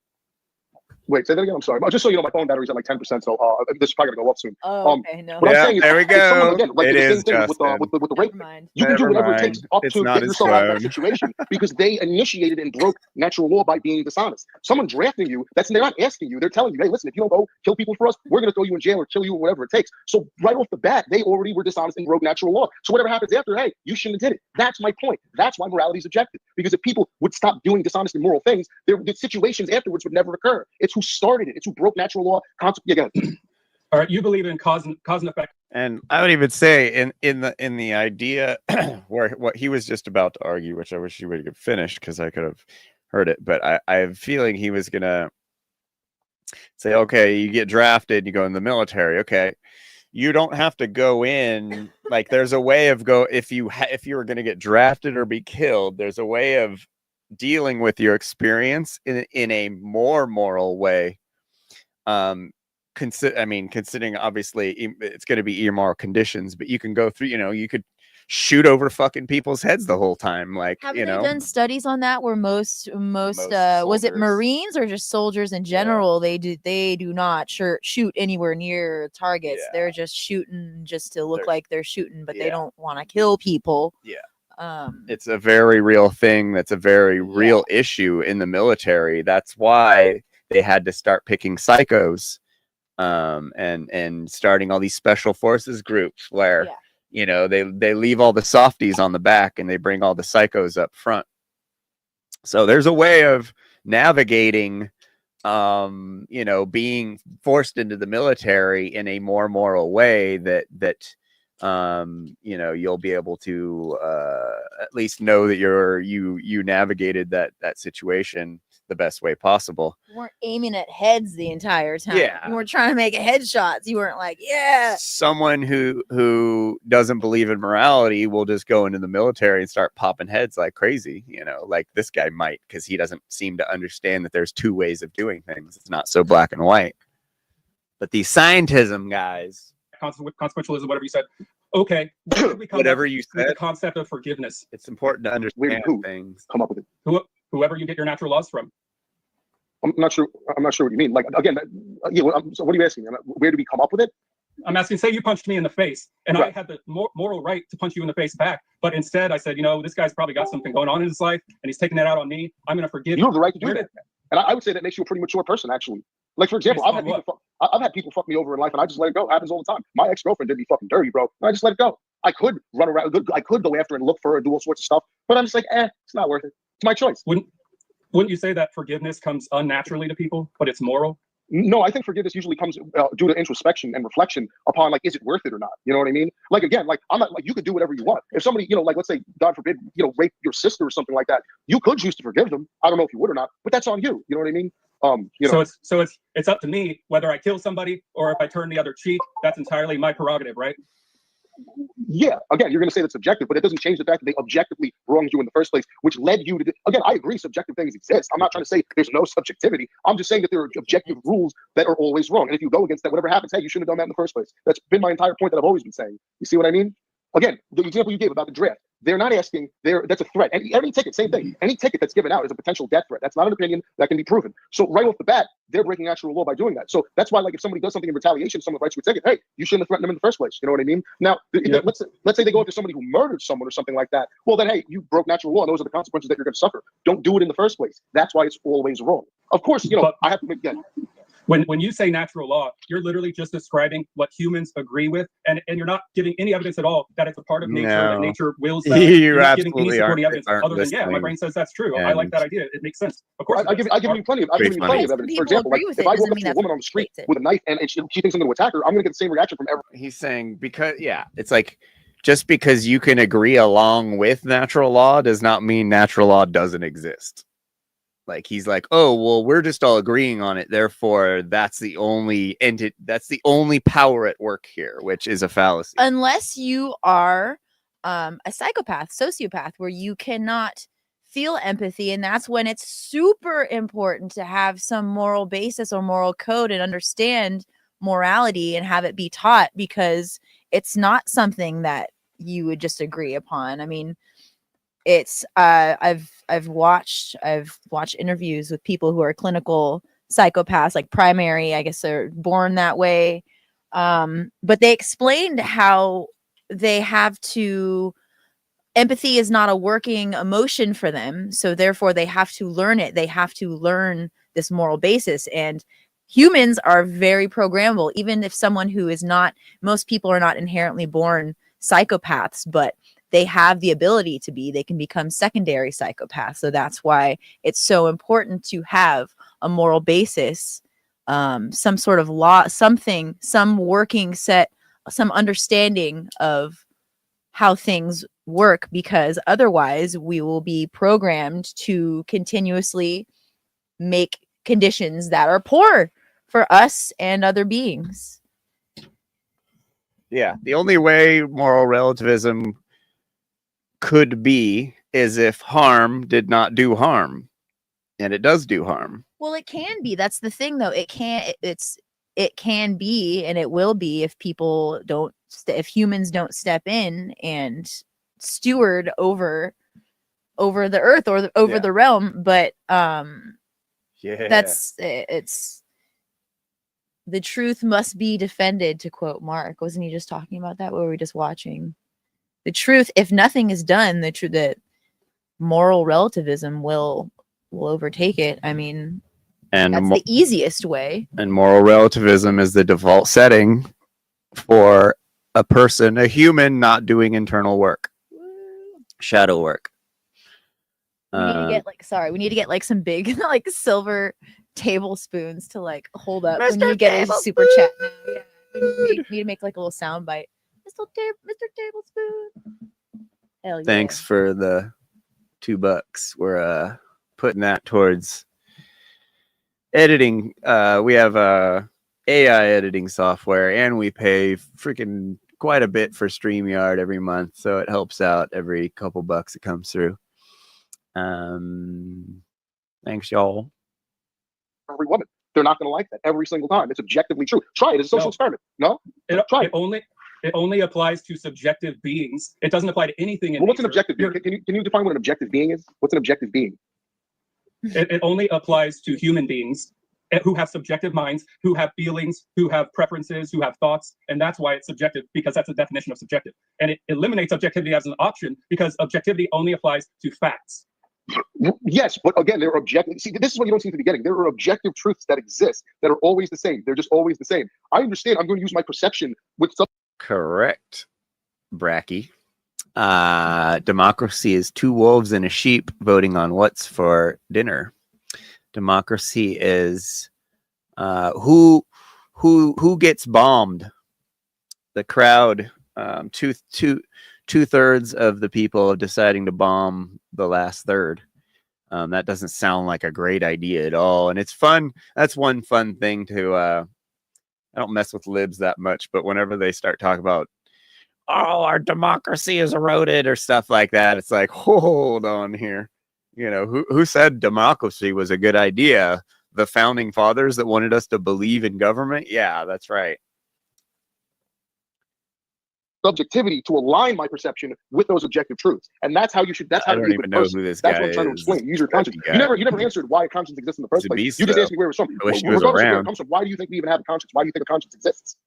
Wait, say that again. I'm sorry. Just so you know, my phone battery's at like 10%, so this is probably gonna go up soon. Oh, okay, no. What I'm saying is, there we go. Someone, again, like it is thing with the rape. You can do whatever it takes up to get yourself out of that situation because they initiated and broke natural law by being dishonest. Someone drafting you, they're not asking you. They're telling you, hey, listen, if you don't go kill people for us, we're gonna throw you in jail or kill you or whatever it takes. So right off the bat, they already were dishonest and broke natural law. So whatever happens after, hey, you shouldn't have did it. That's my point. That's why morality is objective. Because if people would stop doing dishonest and immoral things, the situations afterwards would never occur. It's who started it. It's who broke natural law. Again. All right, you believe in cause and effect. And I would even say in the idea where what he was just about to argue, which I wish he would have finished because I could have heard it, but I have a feeling he was gonna say, okay, you get drafted, you go in the military, okay. You don't have to go in like there's a way of if you were going to get drafted or be killed, there's a way of dealing with your experience in a more moral way. Considering obviously it's going to be immoral conditions, but you can go through, you could shoot over fucking people's heads the whole time. Like, have they done studies on that where most was it Marines or just soldiers in general? They do not shoot anywhere near targets. They're just shooting just to look like they're shooting, but they don't want to kill people. It's a very real thing. That's a very real issue in the military. That's why they had to start picking psychos and starting all these special forces groups where they leave all the softies on the back and they bring all the psychos up front. So there's a way of navigating being forced into the military in a more moral way that you'll be able to at least know that you navigated that situation the best way possible. You weren't aiming at heads the entire time. Yeah. You weren't trying to make headshots. You weren't like, Someone who doesn't believe in morality will just go into the military and start popping heads like crazy, like this guy might, because he doesn't seem to understand that there's two ways of doing things. It's not so black and white. But these scientism guys, consequentialism, whatever you said. Okay. Whatever you said. The concept of forgiveness. It's important to understand things. Come up with it. Whoever you get your natural laws from. I'm not sure what you mean. Like, again, so what are you asking? Where do we come up with it? I'm asking, say you punched me in the face, and I had the moral right to punch you in the face back. But instead, I said, this guy's probably got something going on in his life, and he's taking that out on me. I'm going to forgive you. You have the right to do that. And I would say that makes you a pretty mature person, actually. Like, for example, I've had people fuck me over in life, and I just let it go. It happens all the time. My ex-girlfriend did me fucking dirty, bro. And I just let it go. I could run around. I could go after and look for her and do all sorts of stuff. But I'm just like, it's not worth it. It's my choice. Wouldn't you say that forgiveness comes unnaturally to people, but it's moral? No, I think forgiveness usually comes due to introspection and reflection upon, like, is it worth it or not? You know what I mean? Like, again, like, I'm not like, you could do whatever you want. If somebody, like, let's say, God forbid, rape your sister or something like that, you could choose to forgive them. I don't know if you would or not, but that's on you. You know what I mean? So it's up to me whether I kill somebody or if I turn the other cheek. That's entirely my prerogative, right? Yeah, again, you're going to say that's subjective, but it doesn't change the fact that they objectively wronged you in the first place, which led you to. Again, I agree, subjective things exist. I'm not trying to say there's no subjectivity. I'm just saying that there are objective rules that are always wrong, and if you go against that, whatever happens, hey, you shouldn't have done that in the first place. That's been my entire point that I've always been saying. You see what I mean? Again, the example you gave about the draft. They're not asking. That's a threat. And any ticket, same thing. Any ticket that's given out is a potential death threat. That's not an opinion that can be proven. So right off the bat, they're breaking natural law by doing that. So that's why, like, if somebody does something in retaliation, someone writes you a ticket. Hey, you shouldn't have threatened them in the first place. You know what I mean? Now, let's say they go after somebody who murdered someone or something like that. Well, then, hey, you broke natural law. And those are the consequences that you're going to suffer. Don't do it in the first place. That's why it's always wrong. Of course, I have to again. When you say natural law, you're literally just describing what humans agree with, and you're not giving any evidence at all that it's a part of nature, that nature wills that. You're not giving any absolutely supporting aren't evidence other than, listening. my brain says that's true. I like that idea. It makes sense. Of course, I give you plenty of evidence. For example, like, if I walk up to a woman on the street with a knife and she thinks I'm going to attack her, I'm going to get the same reaction from everyone. He's saying it's like, just because you can agree along with natural law does not mean natural law doesn't exist. Like, he's like, oh, well, we're just all agreeing on it. Therefore, that's the only power at work here, which is a fallacy. Unless you are a psychopath, sociopath, where you cannot feel empathy. And that's when it's super important to have some moral basis or moral code and understand morality and have it be taught, because it's not something that you would just agree upon. I mean, it's I've watched interviews with people who are clinical psychopaths, like primary, I guess they're born that way. But they explained how they have to, empathy is not a working emotion for them. So therefore they have to learn it. They have to learn this moral basis. And humans are very programmable, even if someone who is not, most people are not inherently born psychopaths, but they have the ability to be, they can become secondary psychopaths. So that's why it's so important to have a moral basis, some sort of law, something, some working set, some understanding of how things work, because otherwise we will be programmed to continuously make conditions that are poor for us and other beings. Yeah, the only way moral relativism could be is if harm did not do harm, and it does do harm. Well, it can be. That's the thing, though. It can be, and it will be, if people don't, if humans don't step in and steward over the earth or over the realm. But that's it's the truth must be defended, to quote Mark. Wasn't he just talking about that? What were we just watching? The truth, if nothing is done, the truth, that moral relativism will overtake it. I mean, and that's the easiest way. And moral relativism is the default setting for a person, a human, not doing internal work, shadow work. We need to get we need to get like some big like silver tablespoons to like hold up when you get a super chat now. Yeah, we need to make like a little sound bite. Mr. Tablespoon. Hell yeah. Thanks for the $2. We're putting that towards editing. We have AI editing software, and we pay freaking quite a bit for StreamYard every month, so it helps out every couple bucks it comes through. Thanks, y'all. Every woman, they're not going to like that every single time. It's objectively true. Try it as a social experiment. No, try it. It only applies to subjective beings. It doesn't apply to anything in what's an objective being? Can you define what an objective being is? What's an objective being? It only applies to human beings who have subjective minds, who have feelings, who have preferences, who have thoughts. And that's why it's subjective, because that's the definition of subjective. And it eliminates objectivity as an option, because objectivity only applies to facts. Yes, but again, there are objective. See, this is what you don't seem to be getting. There are objective truths that exist that are always the same. They're just always the same. I understand. I'm going to use my perception with some. Correct, Bracky. Democracy is 2 wolves and a sheep voting on what's for dinner. Democracy is who gets bombed. The crowd, two-thirds of the people deciding to bomb the last third. That doesn't sound like a great idea at all, and it's fun. That's one fun thing to. I don't mess with libs that much, but whenever they start talking about oh, our democracy is eroded or stuff like that. It's like, hold on here. You know, who said democracy was a good idea? The founding fathers that wanted us to believe in government? Yeah, that's right. Subjectivity to align my perception with those objective truths. And that's how you should, that's how I don't even know who this That's guy what I'm trying to is. explain. Use your conscience. You never answered why a conscience exists in the first He's a place. beast, You just though. asked me where it was from. I wish he was Regardless of where it around. comes from, why do you think we even have a conscience? Why do you think a conscience exists?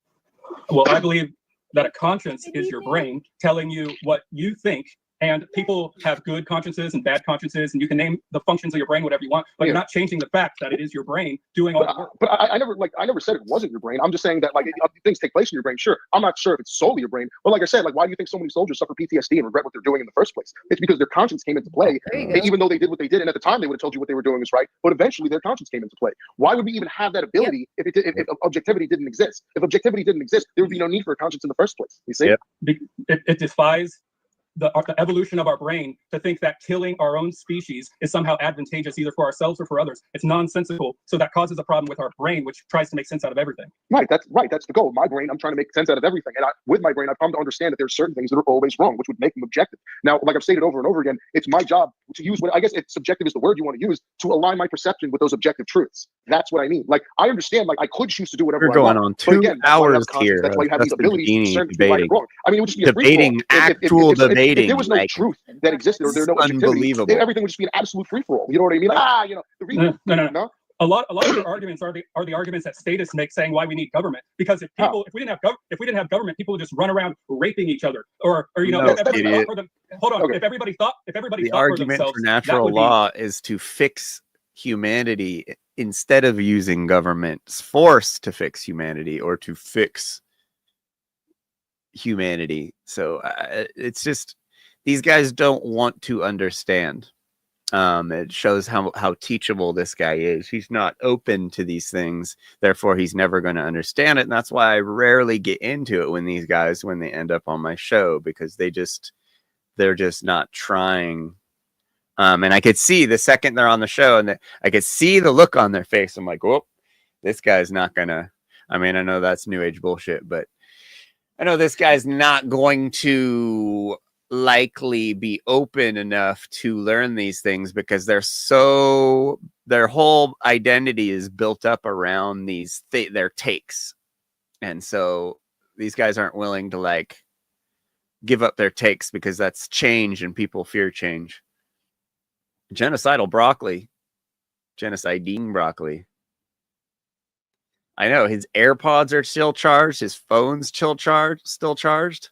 Well, I believe that a conscience is your brain telling you what you think. And people have good consciences and bad consciences, and you can name the functions of your brain whatever you want, but you're not changing the fact that it is your brain doing all the work. But I never said it wasn't your brain. I'm just saying that like things take place in your brain. Sure, I'm not sure if it's solely your brain, but like I said, like why do you think so many soldiers suffer PTSD and regret what they're doing in the first place? It's because their conscience came into play, even though they did what they did, and at the time they would have told you what they were doing was right, but eventually their conscience came into play. Why would we even have that ability if objectivity didn't exist? If objectivity didn't exist, there would be no need for a conscience in the first place. You see? It defies the evolution of our brain to think that killing our own species is somehow advantageous either for ourselves or for others. It's nonsensical. So that causes a problem with our brain, which tries to make sense out of everything. Right. That's the goal. My brain, I'm trying to make sense out of everything. And with my brain, I've come to understand that there's certain things that are always wrong, which would make them objective. Now, like I've stated over and over again, it's my job to use what I guess it's subjective is the word you want to use to align my perception with those objective truths. That's what I mean. Like I understand, like I could choose to do whatever We're I want. going on 2 hours here. That's why you have these abilities to discern between right and wrong. I mean, it would just be debating, actual debating. If there was no truth that existed, or there no objectivity, everything would just be an absolute free for all. You know what I mean? The reason. No. A lot of your arguments are the arguments that statists make, saying why we need government. Because if we didn't have government, people would just run around raping each other, or you know, idiot. Hold on. Okay. If everybody thought the argument for natural law is to fix humanity instead of using government's force to fix humanity or to fix humanity. So it's just these guys don't want to understand. It shows how teachable this guy is. He's not open to these things, therefore he's never going to understand it. And that's why I rarely get into it when they end up on my show, because they're just not trying. And I could see the second they're on the show, and I could see the look on their face. I'm like, whoop, this guy's not gonna. I mean, I know that's new age bullshit, but I know this guy's not going to likely be open enough to learn these things, because their whole identity is built up around their takes. And so these guys aren't willing to like give up their takes, because that's change and people fear change. Genocidal broccoli. Genociding broccoli. I know his AirPods are still charged. His phone's still charged.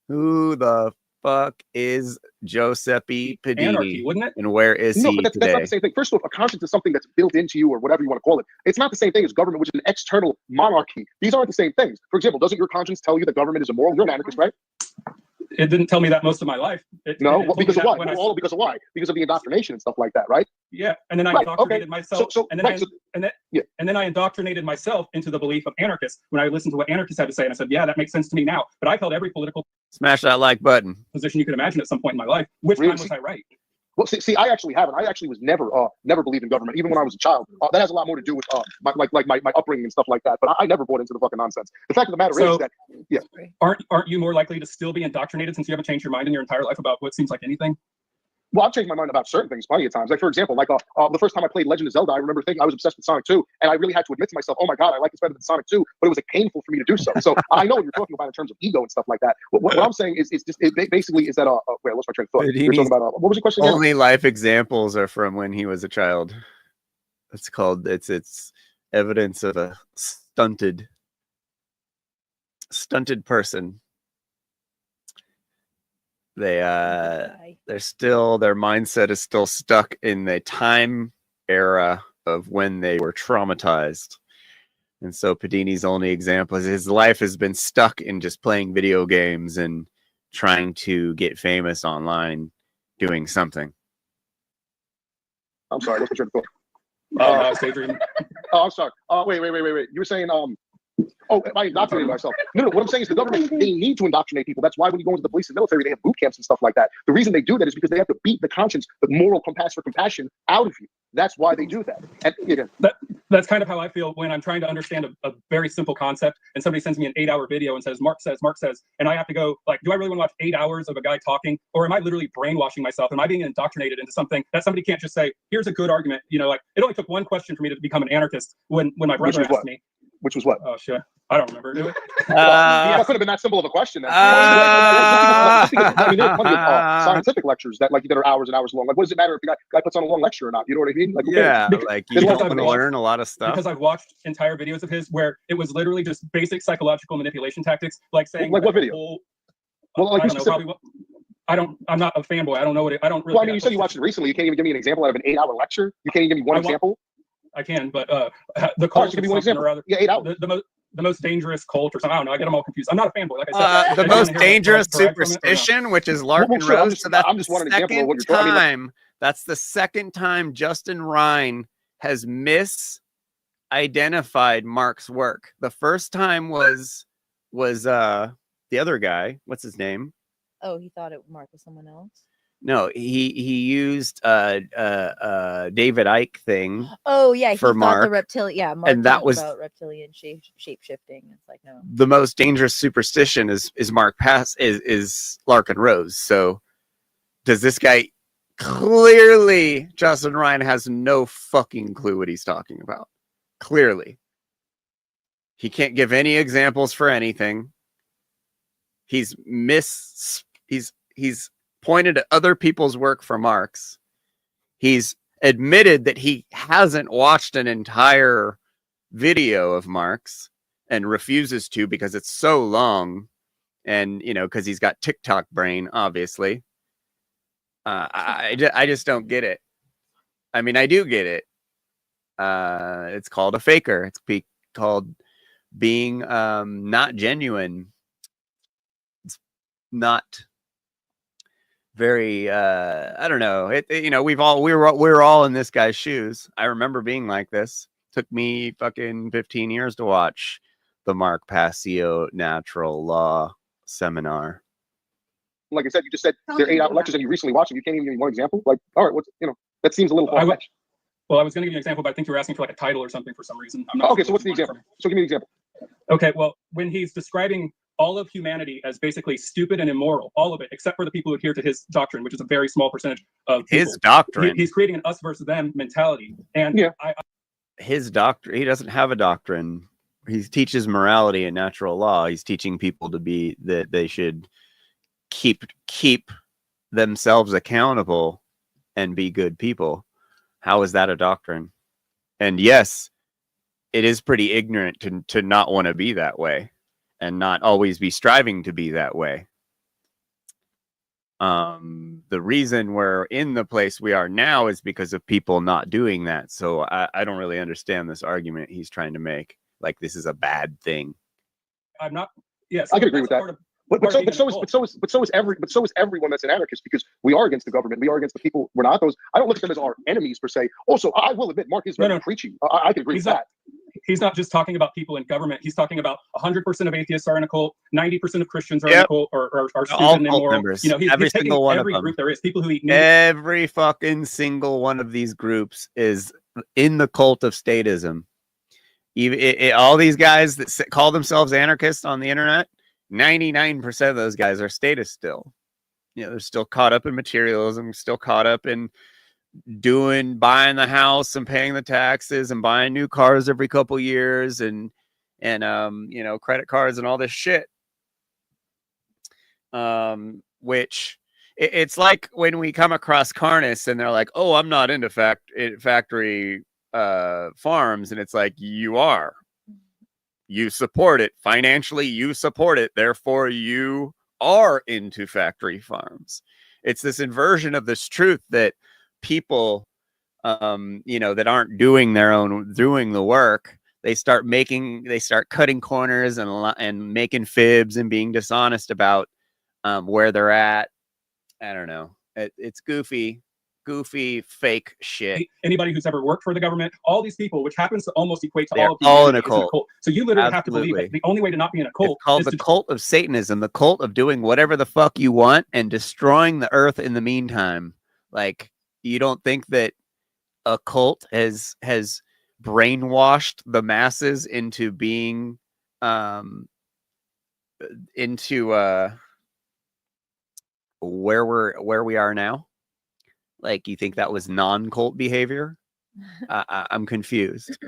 Who the fuck is Giuseppe Pedini? Anarchy, wouldn't it? And where is he today? That's not the same thing. First off, a conscience is something that's built into you, or whatever you want to call it. It's not the same thing as government, which is an external monarchy. These aren't the same things. For example, doesn't your conscience tell you that government is immoral? You're an anarchist, right? It didn't tell me that most of my life. Because of why? Because of why? Because of the indoctrination and stuff like that, right? Yeah, and then I indoctrinated myself. And then I indoctrinated myself into the belief of anarchists when I listened to what anarchists had to say, and I said, yeah, that makes sense to me now. But I've held every political smash that like button position you could imagine at some point in my life. Which time was I right? Well, see, I actually haven't. I actually was never believed in government, even when I was a child. That has a lot more to do with my upbringing and stuff like that. But I never bought into the fucking nonsense. The fact of the matter is that, aren't you more likely to still be indoctrinated since you haven't changed your mind in your entire life about what seems like anything? Well, I've changed my mind about certain things plenty of times. Like, for example, the first time I played Legend of Zelda, I remember thinking I was obsessed with Sonic 2, and I really had to admit to myself, oh my God, I like this better than Sonic 2, but it was like painful for me to do so. So I know what you're talking about in terms of ego and stuff like that. What I'm saying is basically is that, wait, I lost my train of thought. You're talking about, what was your question again? Only life examples are from when he was a child. It's called, it's evidence of a stunted person. Their mindset is still stuck in the time era of when they were traumatized. And so Pedini's only example is his life has been stuck in just playing video games and trying to get famous online doing something. I'm sorry, what's the train of I was daydreaming. Oh, I'm sorry. Wait. You were saying, I indoctrinated myself. No, what I'm saying is the government, they need to indoctrinate people. That's why when you go into the police and military, they have boot camps and stuff like that. The reason they do that is because they have to beat the conscience, the moral compass for compassion out of you. That's why they do that. And that's kind of how I feel when I'm trying to understand a very simple concept, and somebody sends me an 8-hour video and says, Mark says, and I have to go, like, do I really want to watch 8 hours of a guy talking, or am I literally brainwashing myself? Am I being indoctrinated into something that somebody can't just say, here's a good argument? You know, like, it only took one question for me to become an anarchist when my brother asked me. Which was what? Oh, shit. I don't remember. Well, it could have been that simple of a question. Then. I mean, there are plenty of scientific lectures that are hours and hours long. Like, what does it matter if the guy puts on a long lecture or not? You know what I mean? Like, yeah, like you don't learn a lot of stuff. Because I've watched entire videos of his where it was literally just basic psychological manipulation tactics, like saying, like what video? Well, like, I'm not a fanboy. I don't know what I don't really. Well, I mean, you said you watched it recently. You can't even give me an example out of an 8-hour lecture. You can't even give me one example. I can, but the cult. Give me one example. Other, yeah, 8 hours. The most dangerous cult or something. I don't know. I get them all confused. I'm not a fanboy. Like I said, the most dangerous superstition, which is Larkin Rose. So that's I'm just wanting an example of what you're talking about. That's the second time Justin Ryan has misidentified Mark's work. The first time was the other guy. What's his name? Oh, he thought Mark was someone else. No, he used David Icke thing. Oh yeah, he for thought Mark, the reptilian. Yeah, Mark and that was about reptilian shape shifting. It's like no. The most dangerous superstition is Mark Pass is Larkin Rose. So does this guy clearly? Justin Ryan has no fucking clue what he's talking about. Clearly, he can't give any examples for anything. He's pointed at other people's work for Marx. He's admitted that he hasn't watched an entire video of Marx and refuses to because it's so long, and because he's got TikTok brain, obviously. I just don't get it. I mean, I do get it. It's called a faker. It's called being not genuine. It's not very I don't know. We're all in this guy's shoes. I remember being like this. Took me fucking 15 years to watch the Mark Passio Natural Law Seminar. Like I said, you just said they're 8-hour lectures and you recently watched them. You can't even give me one example. Like, all right, that seems a little far-fetched. Well, I was going to give you an example, but I think you were asking for like a title or something for some reason. I'm not okay, so what's the example? So give me an example. Okay, well, when he's describing all of humanity as basically stupid and immoral, all of it, except for the people who adhere to his doctrine, which is a very small percentage of people. His doctrine. He's creating an us versus them mentality. And yeah. His doctrine, he doesn't have a doctrine. He teaches morality and natural law. He's teaching people to be that they should keep themselves accountable and be good people. How is that a doctrine? And yes, it is pretty ignorant to not want to be that way and not always be striving to be that way. The reason we're in the place we are now is because of people not doing that. So I don't really understand this argument he's trying to make. Like this is a bad thing. I'm not. Yes, I can agree with that. But so is everyone that's an anarchist, because we are against the government. We are against the people. We're not those. I don't look at them as our enemies per se. Also, I will admit, Mark is very preachy. I can agree with that. He's not just talking about people in government. He's talking about 100% of atheists are in a cult, 90% of Christians are in a cult, or are stupid and immoral. Members. He's every single one every of them. group there is. People who eat meat. Every fucking single one of these groups is in the cult of statism. Even all these guys that call themselves anarchists on the internet, 99% of those guys are statists still. They're still caught up in materialism, still caught up in buying the house and paying the taxes and buying new cars every couple years and credit cards and all this shit. Which it's like when we come across Carnus and they're like, oh, I'm not into factory farms, and it's like, you are. You support it financially, you support it, therefore you are into factory farms. It's this inversion of this truth that people that aren't doing the work, they start cutting corners and making fibs and being dishonest about where they're at. I don't know. It's goofy fake shit. Anybody who's ever worked for the government, all these people, which happens to almost equate to They're all of all in a cult. So you literally have to Absolutely. believe that the only way to not be in a cult is called the cult of Satanism, the cult of doing whatever the fuck you want and destroying the earth in the meantime. Like, you don't think that a cult has brainwashed the masses into being into where we are now? Like, you think that was non-cult behavior? I'm confused.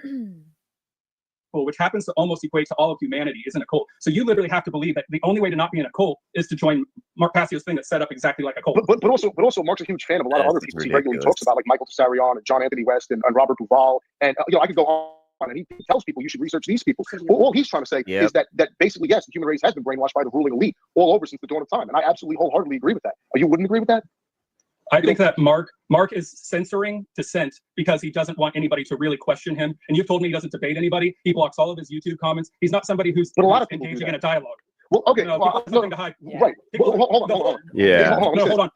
Which happens to almost equate to all of humanity, isn't a cult. So you literally have to believe that the only way to not be in a cult is to join Mark Passio's thing that's set up exactly like a cult. But also Mark's a huge fan of a lot of other people he regularly talks about, like Michael Tsarion and John Anthony West and Robert Duvall. And I could go on. And he tells people you should research these people. All he's trying to say is that basically, yes, the human race has been brainwashed by the ruling elite all over since the dawn of time. And I absolutely wholeheartedly agree with that. You wouldn't agree with that? I think that Mark is censoring dissent because he doesn't want anybody to really question him. And you've told me he doesn't debate anybody. He blocks all of his YouTube comments. He's not somebody who's engaging in a dialogue. Well, okay. Nothing to hide. Right. Hold on. Yeah. Hold on.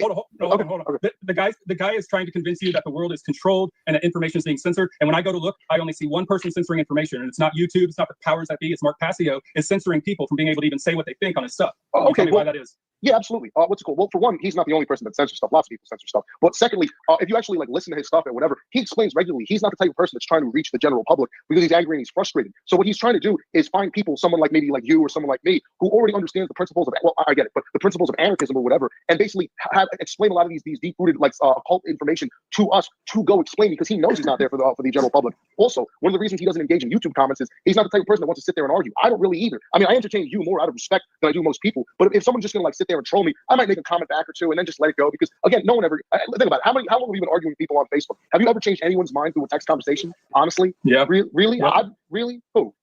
The guy is trying to convince you that the world is controlled and that information is being censored. And when I go to look, I only see one person censoring information. And it's not YouTube. It's not the powers that be. It's Mark Passio is censoring people from being able to even say what they think on his stuff. Okay. Tell me why that is. Yeah, absolutely. What's it called? Well, for one, he's not the only person that censors stuff. Lots of people censor stuff. But secondly, if you actually listen to his stuff and whatever, he explains regularly. He's not the type of person that's trying to reach the general public because he's angry and he's frustrated. So what he's trying to do is find people, someone like maybe like you or someone like me, who already understands the principles of, well, I get it, but the principles of anarchism or whatever, and basically explain a lot of these deep-rooted occult information to us to go explain, because he knows he's not there for the general public. Also, one of the reasons he doesn't engage in YouTube comments is he's not the type of person that wants to sit there and argue. I don't really either. I mean, I entertain you more out of respect than I do most people. But if someone's just gonna sit there and troll me, I might make a comment back or two and then just let it go, because again, no one ever think about it. How long have we been arguing with people on Facebook? Have you ever changed anyone's mind through a text conversation? Honestly? Yeah. Really? Yeah. Really? Who?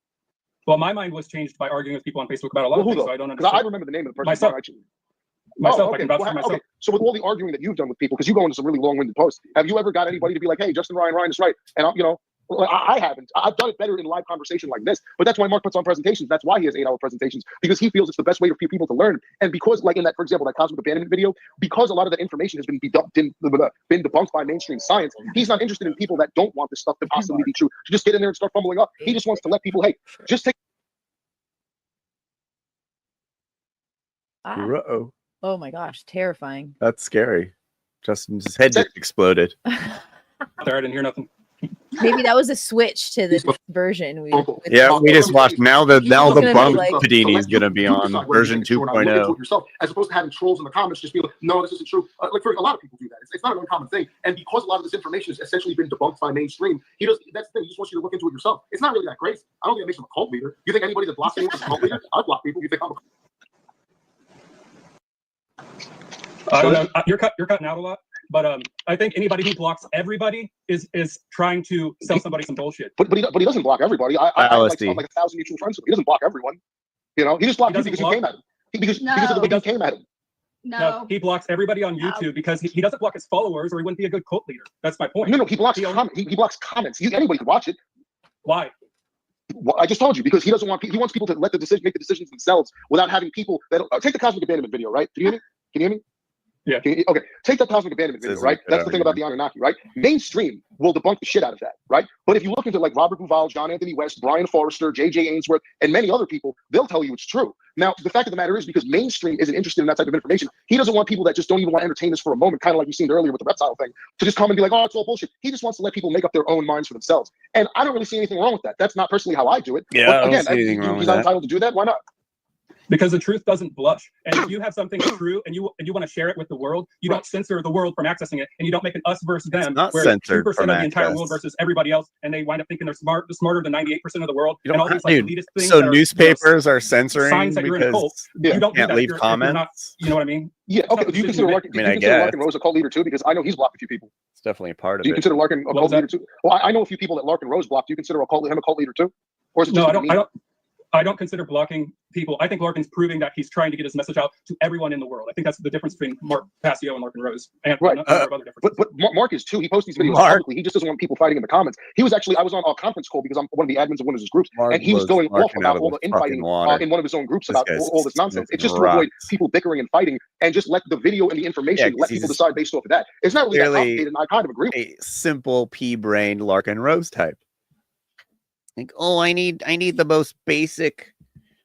Well, my mind was changed by arguing with people on Facebook about a lot of things, so I don't understand. I remember the name of the person. Myself. Myself, I can vouch for myself. Okay. So with all the arguing that you've done with people, because you go into some really long-winded posts, have you ever got anybody to be like, "Hey, Justin Ryan is right," and I haven't. I've done it better in live conversation like this, but that's why Mark puts on presentations. That's why he has 8-hour presentations, because he feels it's the best way for people to learn. And because, like in that, for example, that cosmic abandonment video, because a lot of that information has been debunked by mainstream science, he's not interested in people that don't want this stuff to possibly be true to just get in there and start fumbling up. He just wants to let people, hey, just take. Uh-oh. Oh my gosh, terrifying. That's scary. Justin's head just exploded. Sorry, I didn't hear nothing. Maybe that was a switch to the version. We just watched. Now the bunk Pedini is going to be on version 2.0. Yourself, as opposed to having trolls in the comments just be like, no, this isn't true. Like, for a lot of people do that. It's not an uncommon thing. And because a lot of this information has essentially been debunked by mainstream, that's the thing. He just wants you to look into it yourself. It's not really that crazy. I don't think it makes him a cult leader. You think anybody that blocks anyone is a cult leader? I block people. You think I'm a You're cutting out a lot, but I think anybody who blocks everybody is trying to sell somebody some bullshit. But he doesn't block everybody. I like 1,000 mutual friends. He doesn't block everyone. He just blocked you because you came at him. Because of the way you came at him. No, he blocks everybody on YouTube because he doesn't block his followers, or he wouldn't be a good cult leader. That's my point. No, he blocks he blocks comments. Anybody can watch it. Why? Well, I just told you, because he doesn't want. He wants people to make the decisions themselves without having people that take the cosmic abandonment video, right? Can you hear me? Yeah. Okay. Take that cosmic abandonment video, right? That's the thing about the Anunnaki, right? Mainstream will debunk the shit out of that, right? But if you look into like Robert Duvall, John Anthony West, Brian Forrester, J.J. Ainsworth, and many other people, they'll tell you it's true. Now, the fact of the matter is, because mainstream isn't interested in that type of information, he doesn't want people that just don't even want to entertain this for a moment, kind of like you seen earlier with the reptile thing, to just come and be like, oh, it's all bullshit. He just wants to let people make up their own minds for themselves. And I don't really see anything wrong with that. That's not personally how I do it. Yeah, but again, I don't see anything wrong with he's that. not entitled to do that. Why not? Because the truth doesn't blush. And if you have something true and you want to share it with the world, you don't censor the world from accessing it, and you don't make an us versus them, where 2% of the entire world versus everybody else, and they wind up thinking they're smarter than 98% of the world. And all these elitist things. So newspapers are censoring signs that you're in a cult. You don't can't leave comments. You know what I mean? Yeah. Okay. Do you consider Larkin Rose a cult leader too? Because I know he's blocked a few people. It's definitely a part of it. Do you consider Larkin a cult leader too? Well, I know a few people that Larkin Rose blocked. Do you consider him a cult leader too? Or is it just I don't consider blocking people. I think Larkin's proving that he's trying to get his message out to everyone in the world. I think that's the difference between Mark Passio and Larkin Rose. And right. Other differences. But Mark is too. He posts these videos publicly. He just doesn't want people fighting in the comments. I was on a conference call because I'm one of the admins of one of his groups, and he was going off about all the infighting in one of his own groups about all this nonsense. It's just to avoid people bickering and fighting, and just let the video and the information let people decide based off of that. It's not really that complicated, and I kind of agree with a simple pea-brained Larkin Rose type. Like, oh, I need the most basic.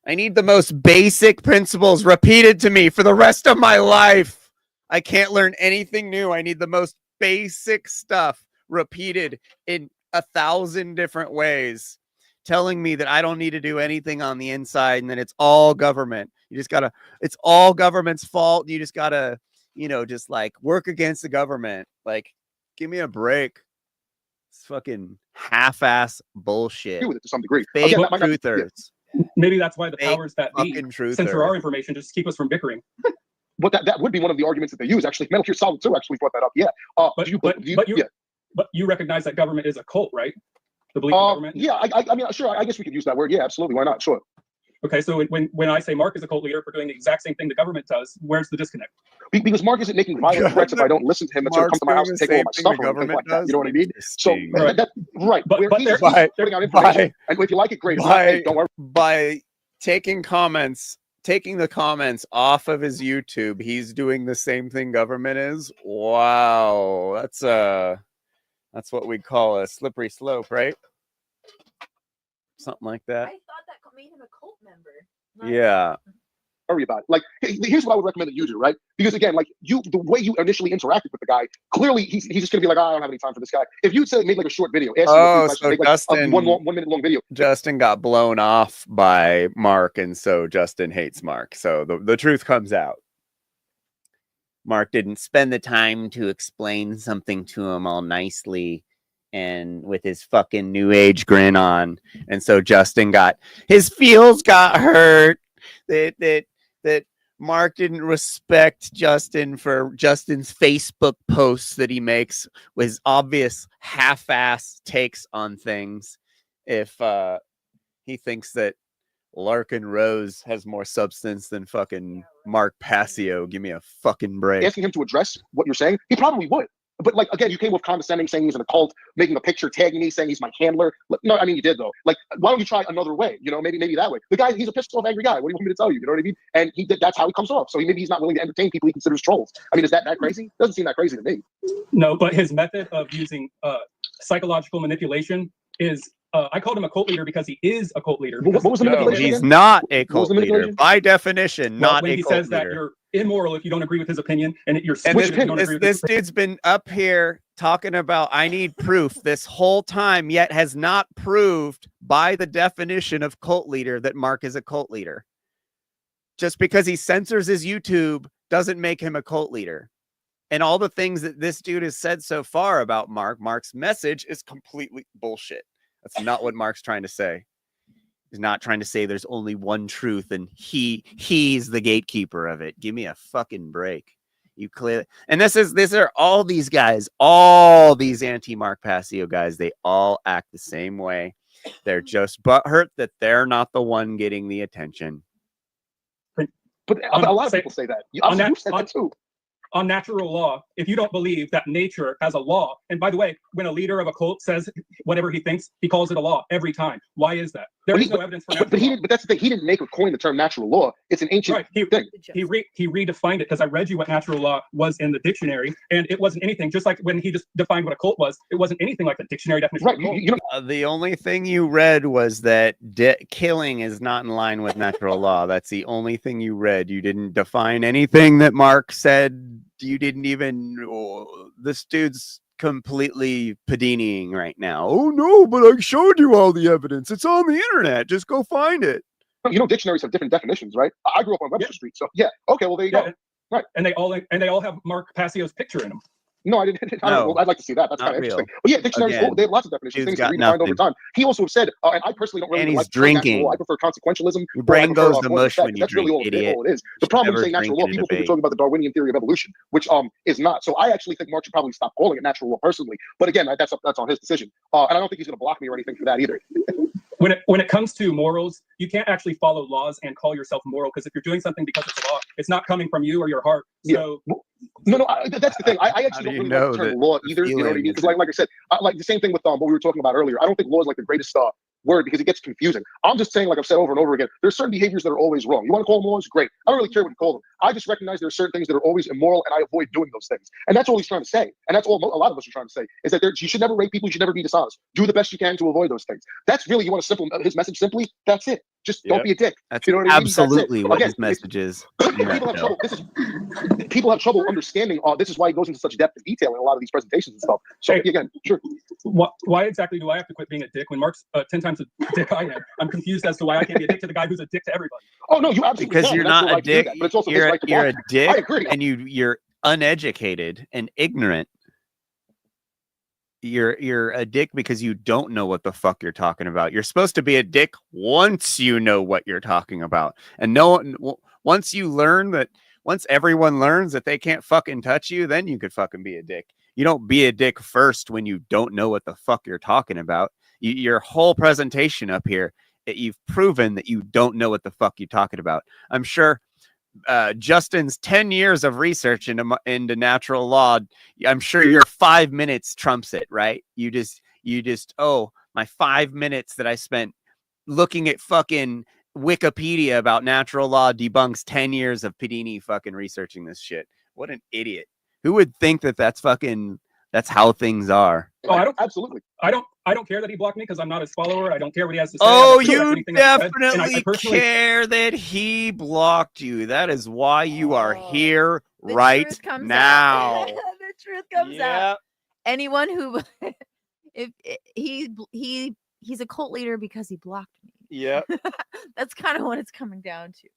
I need the most basic principles repeated to me for the rest of my life. I can't learn anything new. I need the most basic stuff repeated in 1,000 different ways, telling me that I don't need to do anything on the inside and that it's all government. You just gotta, it's all government's fault. You just gotta, you know, just like work against the government. Like, give me a break. It's fucking half-ass bullshit. With it to some degree. Fake Again, truthers. Maybe that's why the Fake powers that be truthers. censor our information just to keep us from bickering. But that would be one of the arguments that they use. Actually, Metal Gear Solid 2 actually brought that up. Yeah. But you recognize that government is a cult, right? The belief in government. Yeah. I mean, sure. I guess we could use that word. Yeah, absolutely. Why not? Sure. Okay, so when I say Mark is a cult leader for doing the exact same thing the government does, where's the disconnect? Because Mark isn't making violent threats if I don't listen to him. It's going to come to my house and take all my stuff or anything like that. You know what I mean? So right. But he's putting out information, and if you like it, great. Don't worry. By taking the comments off of his YouTube, he's doing the same thing government is. Wow, that's what we call a slippery slope, right? Something like that. I thought that made him a cult member. Yeah. Worry about it. Like, here's what I would recommend that you do, right? Because again, like the way you initially interacted with the guy, clearly he's just gonna be like, I don't have any time for this guy. If you said made like a short video, so Justin, one minute long video. Justin got blown off by Mark, and so Justin hates Mark. So the truth comes out. Mark didn't spend the time to explain something to him all nicely and with his fucking new age grin on. And so Justin his feels got hurt that Mark didn't respect Justin for Justin's Facebook posts that he makes with his obvious half-ass takes on things. If he thinks that Larkin Rose has more substance than fucking Mark Passio, give me a fucking break. Asking him to address what you're saying, he probably would. But like, again, you came with condescending, saying he's in a cult, making a picture, tagging me, saying he's my handler. No, I mean, you did though. Like, why don't you try another way? You know, maybe that way. The guy, he's a pissed off, angry guy. What do you want me to tell you? You know what I mean? And that's how he comes off. So maybe he's not willing to entertain people he considers trolls. I mean, is that crazy? Doesn't seem that crazy to me. No, but his method of using psychological manipulation is. I called him a cult leader because he is a cult leader. What was the manipulation? He's not a cult leader. By definition, not a cult leader. When he says that you're immoral if you don't agree with his opinion, and you're this dude's been up here talking about I need proof this whole time, yet has not proved by the definition of cult leader that Mark is a cult leader. Just because he censors his YouTube doesn't make him a cult leader. And all the things that this dude has said so far about Mark's message is completely bullshit. That's not what Mark's trying to say. He's not trying to say there's only one truth and he's the gatekeeper of it. Give me a fucking break. You clearly, and these are all these guys, all these anti-Mark Passio guys, they all act the same way. They're just butthurt that they're not the one getting the attention. But a lot of people say that. You said that too. On natural law, if you don't believe that nature has a law, and by the way, when a leader of a cult says whatever he thinks, he calls it a law every time. Why is that? There is no evidence for natural law. But that's the thing. He didn't make or coin the term natural law. It's an ancient thing. He redefined it because I read you what natural law was in the dictionary, and it wasn't anything. Just like when he just defined what a cult was, it wasn't anything like the dictionary definition. Right. The only thing you read was that killing is not in line with natural law. That's the only thing you read. You didn't define anything that Mark said. You didn't even. This dude's completely Pediniing right now. Oh no, but I showed you all the evidence. It's on the internet. Just go find it. You know, dictionaries have different definitions, right? I grew up on Webster Street, so yeah. Okay, well there you go. Right, and they all have Mark Passio's picture in them. No, I didn't. Well, I'd like to see that. That's kind of interesting. But yeah, dictionaries, they have lots of definitions, things that we find over time. He also said, and I personally don't really like drinking. I prefer consequentialism. Your brain goes to mush when you That's drink, really all it is. The problem with saying natural law, people keep talking about the Darwinian theory of evolution, which is not. So I actually think Mark should probably stop calling it natural law personally. But again, that's on his decision. And I don't think he's going to block me or anything for that either. When it comes to morals, you can't actually follow laws and call yourself moral, because if you're doing something because it's a law, it's not coming from you or your heart. So no, that's the thing. I actually don't really like the term law either. You know what I mean? Because like I said, like the same thing with what we were talking about earlier. I don't think law is like the greatest word because it gets confusing. I'm just saying, like I've said over and over again, there's certain behaviors that are always wrong. You want to call them laws? Great. I don't really care what you call them. I just recognize there are certain things that are always immoral, and I avoid doing those things. And that's all he's trying to say. And that's all a lot of us are trying to say, is that you should never rape people. You should never be dishonest. Do the best you can to avoid those things. That's really, you want to his message simply? That's it. Just don't be a dick. That's you know what I mean? absolutely what Again, his message is. People have trouble. People have trouble understanding. This is why he goes into such depth and detail in a lot of these presentations and stuff. So again, sure. Why exactly do I have to quit being a dick when Mark's 10 times a dick I am? I'm confused as to why I can't be a dick to the guy who's a dick to everybody. Oh no, you absolutely because can. you're That's not your a right to do dick. that, but it's also his You're right to a block dick, I agree. and you're uneducated and ignorant. You're a dick because you don't know what the fuck you're talking about. You're supposed to be a dick once you know what you're talking about. And once everyone learns that they can't fucking touch you, then you could fucking be a dick. You don't be a dick first when you don't know what the fuck you're talking about. Your whole presentation up here, you've proven that you don't know what the fuck you're talking about. I'm sure Justin's 10 years of research into natural law, I'm sure your 5 minutes trumps it, right? You just my 5 minutes that I spent looking at fucking Wikipedia about natural law debunks 10 years of Pedini fucking researching this shit. What an idiot. Who would think that's how things are? Oh, I don't absolutely. I don't care that he blocked me because I'm not his follower. I don't care what he has to say. Oh, you definitely care that he blocked you. That is why you are here right now. The truth comes out. Anyone who if he's a cult leader because he blocked me. Yeah. That's kind of what it's coming down to.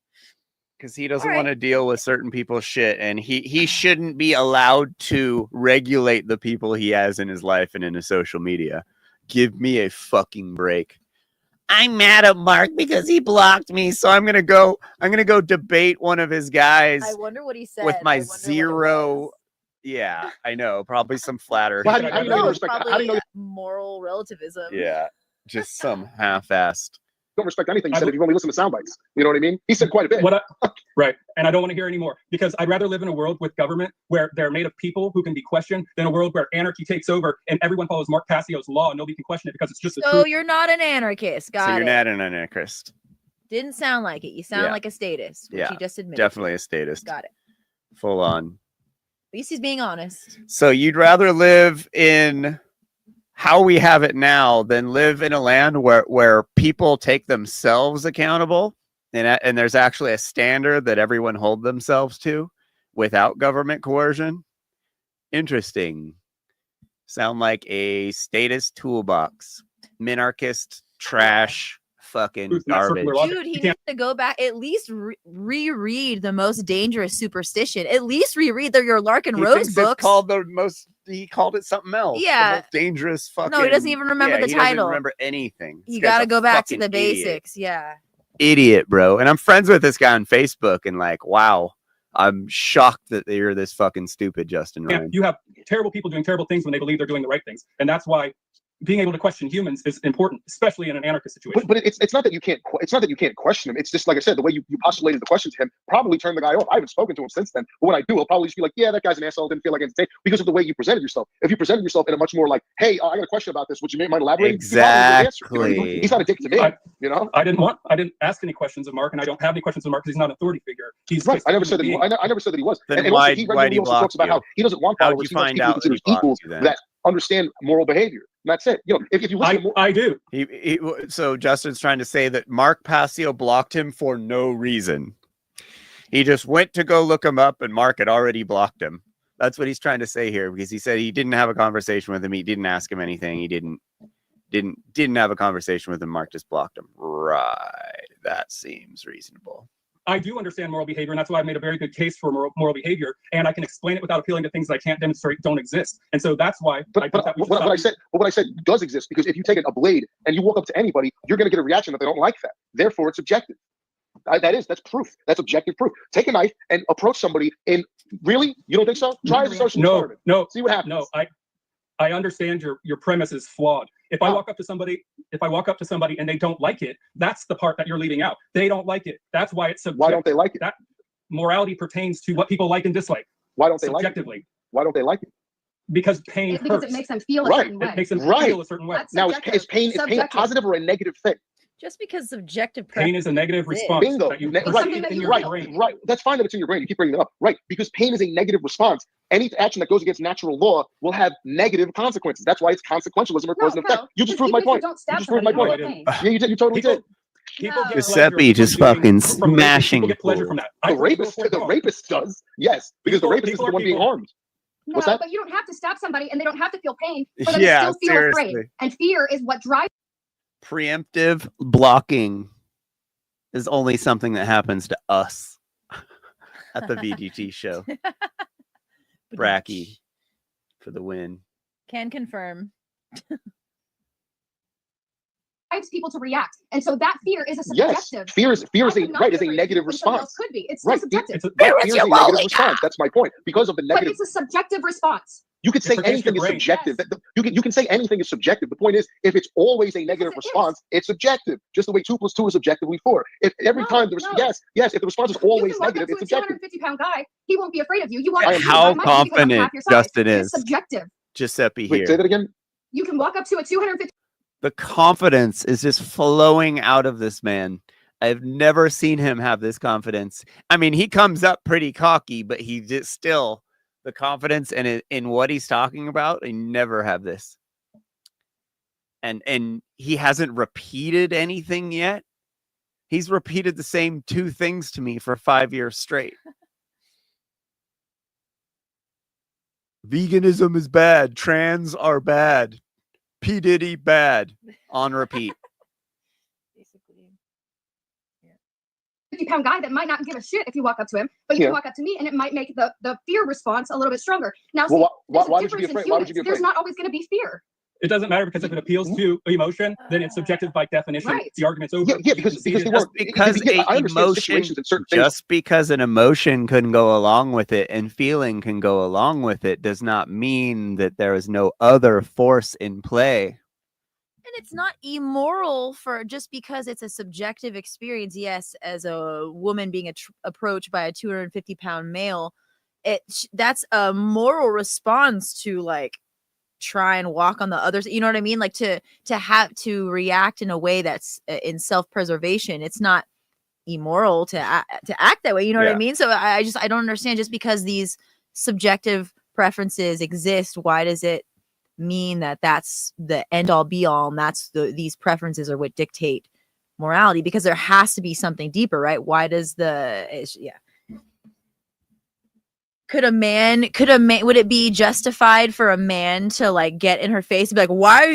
Because he doesn't want to deal with certain people's shit, and he shouldn't be allowed to regulate the people he has in his life and in his social media. Give me a fucking break. I'm mad at Mark because he blocked me, so I'm gonna go debate one of his guys. I wonder what he said with my zero. Yeah, I know, probably some flattery. Well, how do you know moral relativism? Yeah, just some half-assed. Don't respect anything he said if you only listen to sound bites. You know what I mean? He said quite a bit. Right. And I don't want to hear any more because I'd rather live in a world with government where they're made of people who can be questioned than a world where anarchy takes over and everyone follows Mark Passio's law and nobody can question it because it's just the truth. So you're not an anarchist. Got it. So you're not an anarchist. Didn't sound like it. You sound like a statist, which you just admitted. Definitely a statist. Got it. Full on. At least he's being honest. So you'd rather live in how we have it now than live in a land where people take themselves accountable and there's actually a standard that everyone hold themselves to without government coercion. Interesting. Sound like a statist toolbox. Minarchist trash fucking garbage. Dude, he needs to go back, at least reread the most dangerous superstition. At least reread your Lark and Rose books. He called it something else. Yeah. The most dangerous fucking. No, he doesn't even remember the title. He doesn't remember anything. You got to go back to the basics. Yeah. Idiot, bro. And I'm friends with this guy on Facebook and like, wow, I'm shocked that you're this fucking stupid, Justin Ryan. Yeah, you have terrible people doing terrible things when they believe they're doing the right things. And that's why being able to question humans is important, especially in an anarchist situation. But it's not that you can't. It's not that you can't question him. It's just like I said, the way you postulated the question to him probably turned the guy off. I haven't spoken to him since then. But when I do, he'll probably just be like, "Yeah, that guy's an asshole. Didn't feel like entertaining," because of the way you presented yourself. If you presented yourself in a much more like, "Hey, I got a question about this. Would you mind elaborating?" Exactly. He's not a dick to me. I didn't ask any questions of Mark, and I don't have any questions of Mark because he's not an authority figure. He's right. I never said that. I never said that he was. Then and why he did he block talks about how he doesn't want followers. He wants people he considers equals that understand moral behavior. And that's it. You know, if you listen I do. So Justin's trying to say that Mark Passio blocked him for no reason. He just went to go look him up, and Mark had already blocked him. That's what he's trying to say here, because he said he didn't have a conversation with him. He didn't ask him anything. He didn't have a conversation with him. Mark just blocked him. Right. That seems reasonable. I do understand moral behavior, and that's why I've made a very good case for moral behavior, and I can explain it without appealing to things that I can't demonstrate don't exist. And so that's why. What I said does exist, because if you take a blade and you walk up to anybody, you're going to get a reaction that they don't like that. Therefore, it's objective. That's proof. That's objective proof. Take a knife and approach somebody. And really, you don't think so? Try as a social experiment. No. See what happens. No, I understand your premise is flawed. If I walk up to somebody and they don't like it, that's the part that you're leaving out. They don't like it. That's why it's subjective. Why don't they like it? That morality pertains to what people like and dislike. Why don't they like it? Subjectively. Why don't they like it? Because pain hurts. Because it makes them feel a certain way. It makes them feel a certain way. Now, is pain a positive or a negative thing? Just because subjective pain is a negative response. Bingo. That you right. That's fine that it's in your brain. You keep bringing it up. Right. Because pain is a negative response. Any action that goes against natural law will have negative consequences. That's why it's consequentialism or cause and effect. You just proved my point. You just proved my point. Yeah, you totally did. People get Giuseppe pleasure just from fucking from raping. smashing People get pleasure fools. from that. The rapist does. Yes, because the rapist is the one being harmed. No, What's that? but you don't have to stab somebody and they don't have to feel pain for them Yeah, to still feel afraid. seriously. And fear is what drives. Preemptive blocking is only something that happens to us at the VGT show. Bracky for the win. Can confirm. People to react, and so that fear is a subjective. Yes, fear is a negative response. Could be. It's right. subjective. Fear is a negative response. That's my point. Because of the negative. But it's a subjective response. You could say anything is subjective. Yes. You can say anything is subjective. The point is, if it's always a negative response, it's subjective. Just the way 2 + 2 is objectively 4. If every time there's yes, if the response is always negative, it's subjective. A 250-pound guy, he won't be afraid of you. You walk How confident Justin is. It's subjective. Giuseppe here. Wait, say that again. You can walk up to a 250. The confidence is just flowing out of this man. I've never seen him have this confidence. I mean, he comes up pretty cocky, but he just still the confidence and in what he's talking about. I never have this. And he hasn't repeated anything yet. He's repeated the same 2 things to me for 5 years straight. Veganism is bad. Trans are bad. P. Diddy bad. On repeat. 50-pound guy that might not give a shit if you walk up to him, but you can walk up to me and it might make the fear response a little bit stronger. Now, why would you be afraid? Why would you be afraid? There's not always going to be fear. It doesn't matter because if it appeals to emotion, then it's subjective by definition. Right. The argument's over. Yeah, because they work. Just because an emotion can go along with it and feeling can go along with it does not mean that there is no other force in play. And it's not immoral for just because it's a subjective experience. Yes, as a woman being approached by a 250-pound male, that's a moral response to like try and walk on the other side. You know what I mean? Like to have to react in a way that's in self-preservation. It's not immoral to act that way. You know what I mean? So I don't understand, just because these subjective preferences exist, why does it mean that that's the end all be all, and that's these preferences are what dictate morality? Because there has to be something deeper, right? Why does would it be justified for a man to like get in her face and be like, why are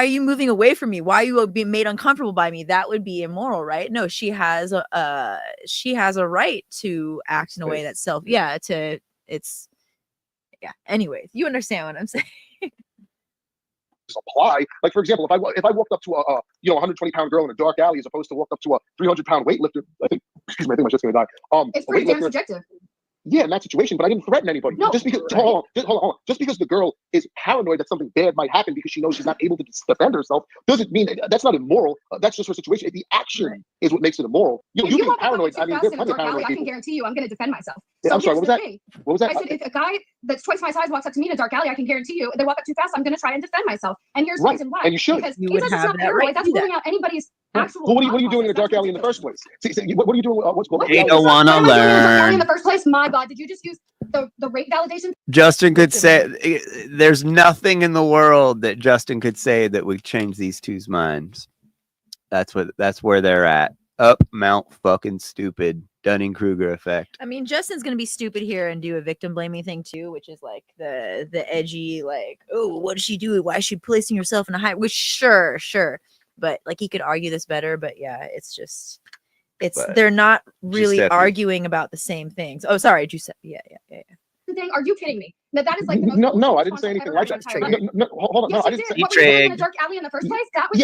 you moving away from me? Why are you being made uncomfortable by me? That would be immoral, right? No, she has a right to act in a way that's anyways, you understand what I'm saying. Apply, like for example, if I walked up to a 120-pound girl in a dark alley as opposed to walk up to a 300-pound weightlifter, I think my shit's gonna die. It's pretty damn subjective. Yeah, in that situation, but I didn't threaten anybody. No, just because hold on. Just because the girl is paranoid that something bad might happen because she knows she's not able to defend herself doesn't mean that's not immoral. That's just her situation. The action is what makes it immoral. You can be paranoid. I mean, there's plenty of paranoid people. I can guarantee you, I'm going to defend myself. Yeah, I'm sorry. What was that? What was that? I said, if a guy that's twice my size walks up to me in a dark alley, I can guarantee you, if they walk up too fast, I'm going to try and defend myself. And here's the reason why. And you should. Because it's not paranoid. That's ruling out anybody's. Well, what are you doing in a dark alley in the first place? What are you doing? What's going on? You don't want to learn. In the first place, my God, did you just use the rate validation? Justin could say there's nothing in the world that Justin could say that would change these two's minds. That's where they're at. Up Mount fucking stupid. Dunning-Kruger effect. I mean, Justin's gonna be stupid here and do a victim blaming thing too, which is like the edgy, like, oh, what did she do? Why is she placing herself in a high? Which sure. But like he could argue this better, but yeah, they're not really arguing about the same things. Oh, sorry, Giuseppe. Yeah. Thing? Are you kidding me? That is like the most no, I didn't say anything like that. No, hold on. Yes, no, I didn't say. What were you doing in a dark alley in the first place? That was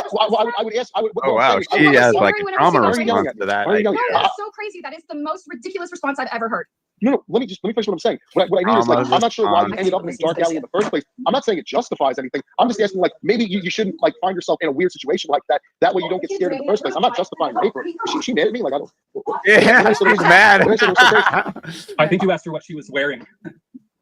I would ask. Oh wow, she has like a trauma response to that. No, that's so crazy. That is the most ridiculous response I've ever heard. No, let me finish what I'm saying. What I mean is, like, I'm not sure why you ended up in this dark alley in the first place. I'm not saying it justifies anything. I'm just asking, like, maybe you shouldn't like find yourself in a weird situation like that. That way you don't get scared in the first place. I'm not justifying rape her. She mad at me? Like, I don't. Yeah, she's mad. I think you asked her what she was wearing.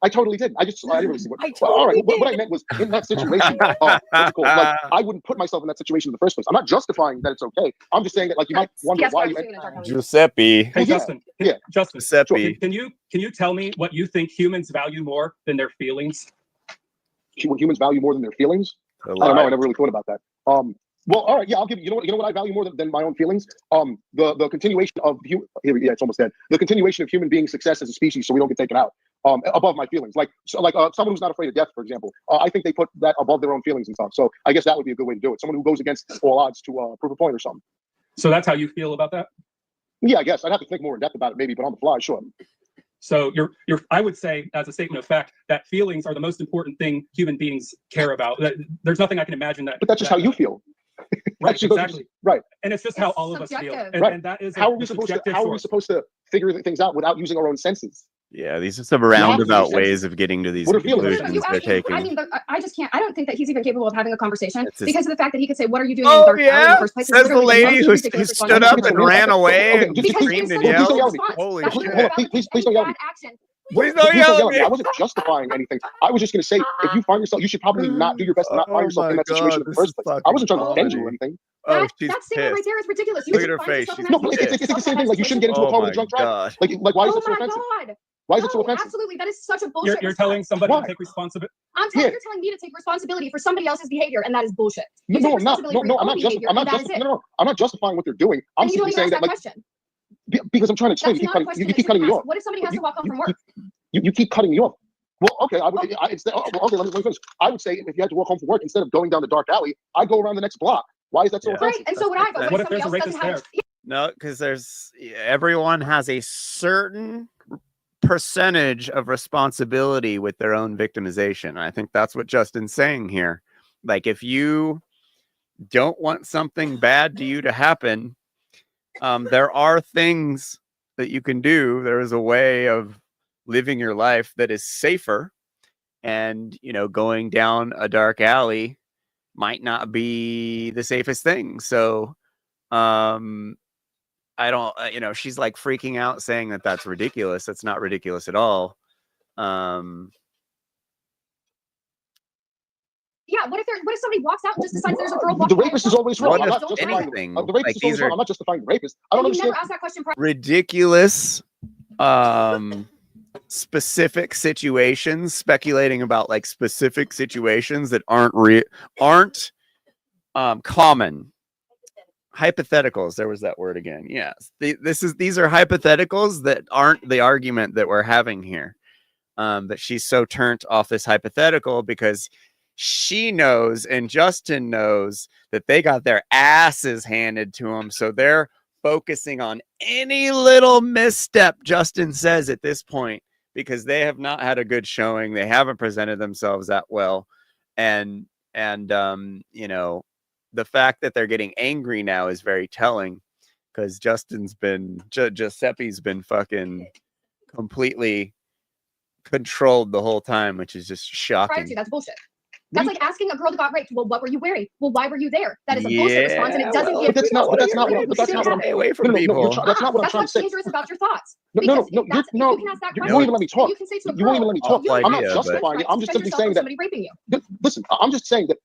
I totally did. I didn't really see what. All right. What I meant was in that situation. What's cool? Like, I wouldn't put myself in that situation in the first place. I'm not justifying that it's okay. I'm just saying that, like, you might wonder why you. Giuseppe. Hey, Justin. Yeah. Justin. Giuseppe. Can you tell me what you think humans value more than their feelings? What humans value more than their feelings? I don't know. I never really thought about that. Well, all right, yeah, I'll give you. You know what I value more than my own feelings. The continuation of it's almost dead. The continuation of human being success as a species, so we don't get taken out. Above my feelings, like someone who's not afraid of death, for example. I think they put that above their own feelings and stuff. So I guess that would be a good way to do it. Someone who goes against all odds to prove a point or something. So that's how you feel about that? Yeah, I guess I'd have to think more in depth about it, maybe, but on the fly, sure. So I would say, as a statement of fact, that feelings are the most important thing human beings care about. There's nothing I can imagine that. But that's just how you feel. Right, exactly. Right. And it's just how all of us feel. Right. And that is how are we supposed to figure things out without using our own senses? Yeah, these are some roundabout ways of getting to these conclusions they're taking. I mean, I just can't. I don't think that he's even capable of having a conversation because of the fact that he could say, "What are you doing in the dark alley in the first place?" Says the lady who stood up and ran away and screamed and yelled. Holy shit! Please don't yell at me. Please don't yell at me. I wasn't justifying anything. I was just going to say, if you find yourself, you should probably not do your best to not find yourself in that situation in the first place. I wasn't trying to offend you or anything. Oh, that statement right there is ridiculous. Look at her face. No, but it's the same thing. Like, you shouldn't get into a car with a drunk driver. Like why is it so offensive? Why is it so offensive? Absolutely, that is such a bullshit. You're telling somebody to take responsibility. You're telling me to take responsibility for somebody else's behavior, and that is bullshit. No, I'm not. No, I'm not justifying what they're doing. I'm simply saying that, like, because I'm trying to explain. You keep cutting me off. What if somebody has to walk home from work? You keep cutting me off. Well, okay, let me finish. I would say if you had to walk home from work, instead of going down the dark alley, I'd go around the next block. Why is that so offensive? Right, and so would I. But what if there's a rapist there? No, because everyone has a certain percentage of responsibility with their own victimization. I think that's what Justin's saying here. Like, if you don't want something bad to you to happen, there are things that you can do. There is a way of living your life that is safer, and going down a dark alley might not be the safest thing. So I don't, she's like freaking out saying that that's ridiculous. That's not ridiculous at all. Yeah, what if somebody walks out and just decides there's a girl walking? The rapist is always wrong. I'm not justifying the rapist is always wrong. I'm not justifying the rapist. I don't understand. Never asked that question. Ridiculous specific situations, speculating about like specific situations that aren't common. Hypotheticals. There was that word again. Yes. These are hypotheticals that aren't the argument that we're having here. That she's so turned off this hypothetical because she knows and Justin knows that they got their asses handed to them. So they're focusing on any little misstep Justin says at this point, because they have not had a good showing. They haven't presented themselves that well. And the fact that they're getting angry now is very telling, because Giuseppe's been fucking completely controlled the whole time, which is just shocking. That's bullshit. That's like asking a girl that got raped, well, what were you wearing? Well, why were you there? That is a bullshit response, and it doesn't give. That's not what I'm away from people. That's not what I'm trying to say. Dangerous about your thoughts. No. You can ask that question. You won't even let me talk. You can say to a girl, you won't even let me talk. I'm not justifying it. I'm just simply saying that. Somebody raping you. Listen, I'm just saying that.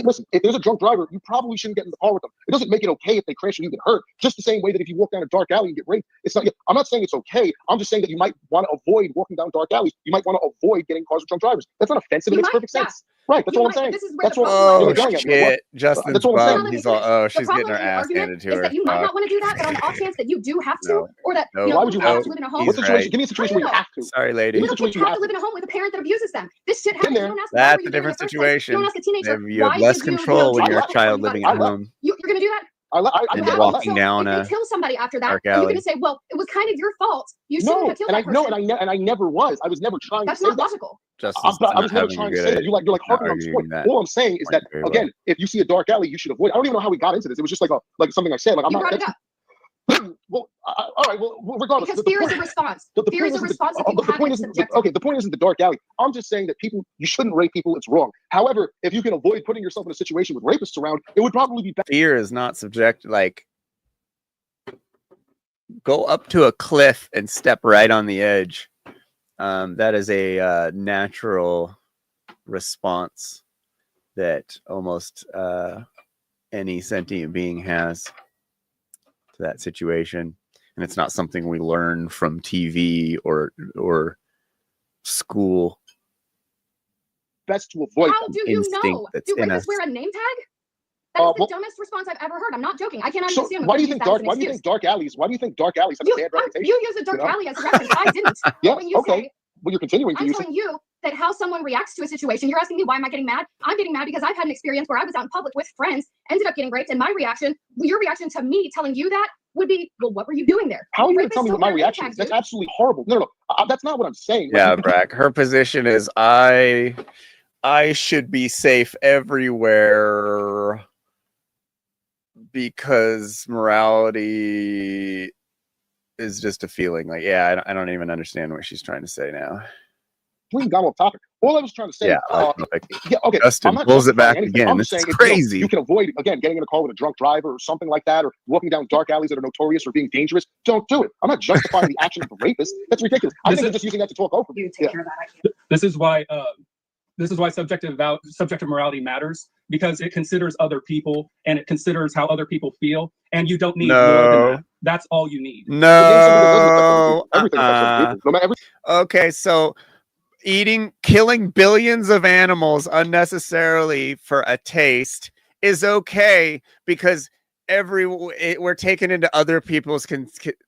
Listen, if there's a drunk driver, you probably shouldn't get in the car with them. It doesn't make it okay if they crash and you get hurt. Just the same way that if you walk down a dark alley and get raped, it's not. I'm not saying it's okay. I'm just saying that you might want to avoid walking down dark alleys. You might want to avoid getting cars with drunk drivers. That's not offensive. It makes perfect sense. Right, that's all I'm saying. Oh shit, Justin's bummed. He's all, oh, she's getting her ass handed to her. That you might not want to do that, but on the off chance that you do have to, or that why would you have to live in a home? What situation? Give me a situation where you have to. Sorry, lady. Little kids have to live in a home with a parent that abuses them. This shit happens. That's a different situation. You have less control when you're a child living at home. You're gonna do that? And walking down if you kill somebody after that, you're going to say, well, it was kind of your fault. You shouldn't have killed that person. And I never was. I was never trying to say that. That's not logical. I was never trying to say that. You're like harping on this point. All I'm saying is that, again, if you see a dark alley, you should avoid. I don't even know how we got into this. It was just like something I said. Like, I'm not. Brought it up. Well, all right. Well, regardless, because fear is a response. Fear is a response. The point isn't okay. The point isn't the dark alley. I'm just saying that you shouldn't rape people. It's wrong. However, if you can avoid putting yourself in a situation with rapists around, it would probably be better. Fear is not go up to a cliff and step right on the edge. That is a natural response that almost any sentient being has to that situation. And it's not something we learn from TV or school. Best to avoid. How do you know? Do rapists wear a name tag? That is the well, dumbest response I've ever heard. I'm not joking. I cannot so understand. why do you think dark? Why do you think dark alleys? Why do you think dark alleys have a bad reputation? You use the dark alley as a reference. I didn't. Yeah. When you Okay. say, Well, you're continuing to I'm use telling you that how someone reacts to a situation. You're asking me why am I getting mad? I'm getting mad because I've had an experience where I was out in public with friends, ended up getting raped, and my reaction, your reaction to me telling you that would be, well, what were you doing there? How are you going to tell me what my reaction is? That's absolutely horrible. No, that's not what I'm saying. Yeah, Brack. Her position is I should be safe everywhere because morality is just a feeling. Like, yeah, I don't even understand what she's trying to say now. We got off topic. All I was trying to say, okay. Justin pulls it back again. This is crazy. You can avoid, again, getting in a car with a drunk driver or something like that, or walking down dark alleys that are notorious for being dangerous. Don't do it. I'm not justifying the action of the rapist. That's ridiculous. I think they're just using that to talk over me. This is why subjective morality matters, because it considers other people and it considers how other people feel, and you don't need more than that. That's all you need. No. Okay, so killing billions of animals unnecessarily for a taste is okay because we're taking into other people's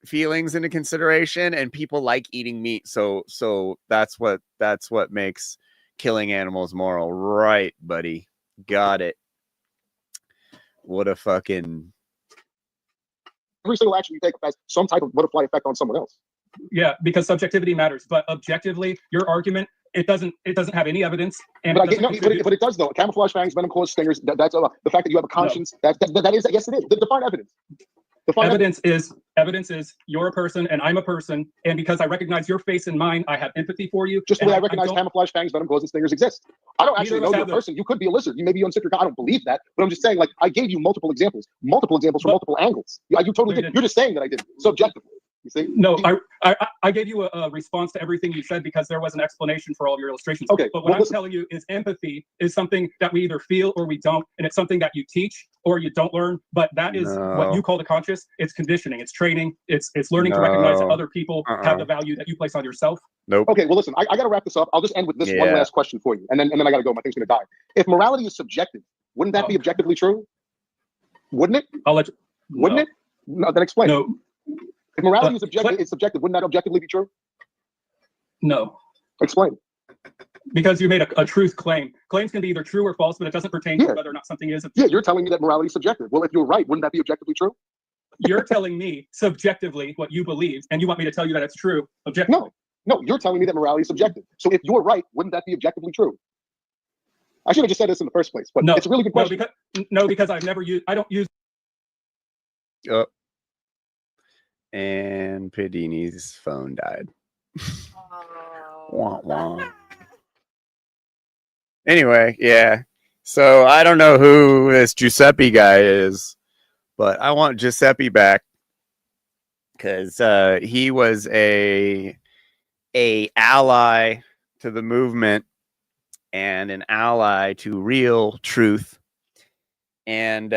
feelings into consideration, and people like eating meat. So that's what makes killing animals moral, right, buddy? Got it. What a fucking... Every single action you take has some type of butterfly effect on someone else. Yeah, because subjectivity matters, but objectively, your argument it doesn't have any evidence. And but it does though. Camouflage fangs, venom claws, stingers. That's the fact that you have a conscience. No. That is, yes, it is. Define evidence. Evidence is you're a person and I'm a person, and because I recognize your face and mine, I have empathy for you. Just the way I recognize camouflage fangs, venom claws, and stingers exist. I don't actually know you're a person. You could be a lizard. You may be on sick. I don't believe that, but I'm just saying, like, I gave you multiple examples from multiple angles. You totally did. You're just saying that I did subjectively. You see? No, I gave you a response to everything you said because there was an explanation for all of your illustrations. Okay, but what I'm telling you is empathy is something that we either feel or we don't, and it's something that you teach or you don't learn. But that is what you call the conscious. It's conditioning. It's training. It's learning to recognize that other people have the value that you place on yourself. Nope. Okay, well, listen, I got to wrap this up. I'll just end with this one last question for you, and then I got to go. My thing's gonna die. If morality is subjective, wouldn't that be objectively true? Wouldn't it? I'll let you. Wouldn't it? No, then explain. No. If morality is subjective, wouldn't that objectively be true? No. Explain. Because you made a truth claim. Claims can be either true or false, but it doesn't pertain to whether or not something is. Yeah, you're telling me that morality is subjective. Well, if you're right, wouldn't that be objectively true? You're telling me subjectively what you believe, and you want me to tell you that it's true objectively. No, you're telling me that morality is subjective. So if you're right, wouldn't that be objectively true? I should have just said this in the first place, but it's a really good question. Because I don't use. And Pedini's phone died. Wah, wah. Anyway, yeah. So I don't know who this Giuseppe guy is, but I want Giuseppe back because he was a ally to the movement and an ally to real truth. And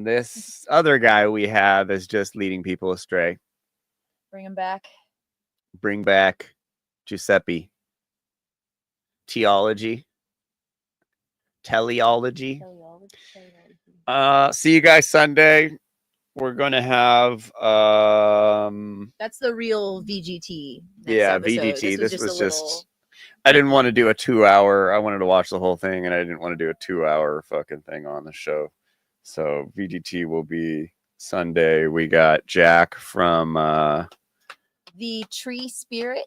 this other guy we have is just leading people astray. Bring him back. Bring back Giuseppe. Teleology. See you guys Sunday. We're gonna have that's the real VGT. Yeah, episode. VGT. This was just I didn't want to do a 2-hour. I wanted to watch the whole thing, and I didn't want to do a 2-hour fucking thing on the show. So VGT will be Sunday. We got Jack from the Tree Spirit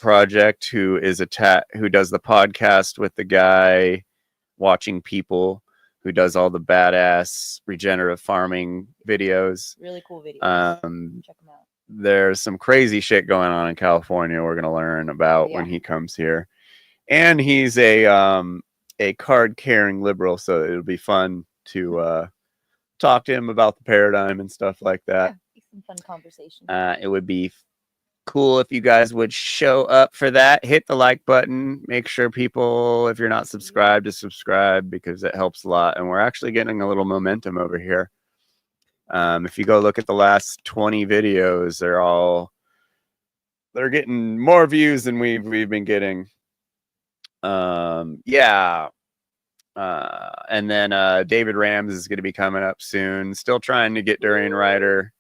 Project, who is who does the podcast with the guy watching people, who does all the badass regenerative farming videos. Really cool videos. Check them out. There's some crazy shit going on in California we're gonna learn about when he comes here. And he's a card carrying liberal, so it'll be fun to talk to him about the paradigm and stuff like that. Yeah, some fun conversation. It would be cool if you guys would show up for that. Hit the like button. Make sure people, if you're not subscribed, to subscribe because it helps a lot. And we're actually getting a little momentum over here. If you go look at the last 20 videos, they're getting more views than we've been getting. Yeah. And then David Rams is going to be coming up soon. Still trying to get Durian Rider.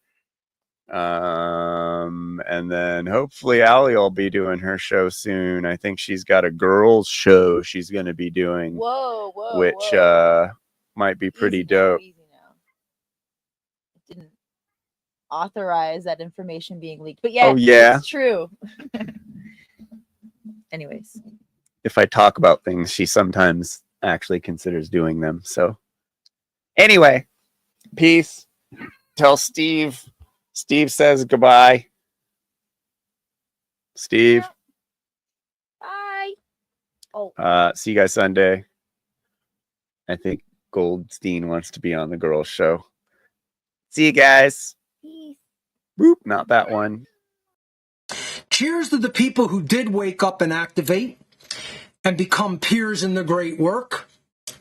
And then hopefully Allie will be doing her show soon. I think she's got a girls show she's going to be doing. Which might be pretty dope. Easy now. It didn't authorize that information being leaked, but yeah, it's true. Anyways, if I talk about things, she sometimes actually considers doing them. So anyway, peace. Tell Steve says goodbye. Steve. Bye. See you guys Sunday. I think Goldstein wants to be on the girls show. See you guys. Peace. Boop, not that one. Cheers to the people who did wake up and activate and become peers in the great work.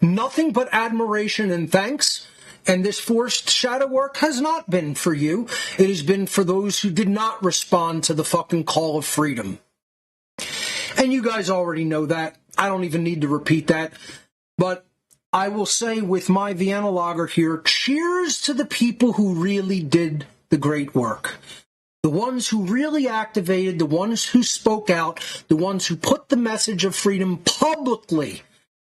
Nothing but admiration and thanks. And this forced shadow work has not been for you. It has been for those who did not respond to the fucking call of freedom. And you guys already know that. I don't even need to repeat that. But I will say with my Vienna lager here, cheers to the people who really did the great work. The ones who really activated, the ones who spoke out, the ones who put the message of freedom publicly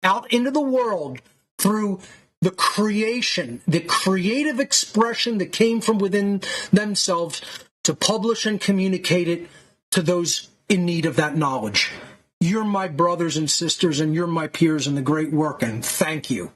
out into the world through the creation, the creative expression that came from within themselves to publish and communicate it to those in need of that knowledge. You're my brothers and sisters, and you're my peers in the great work, and thank you.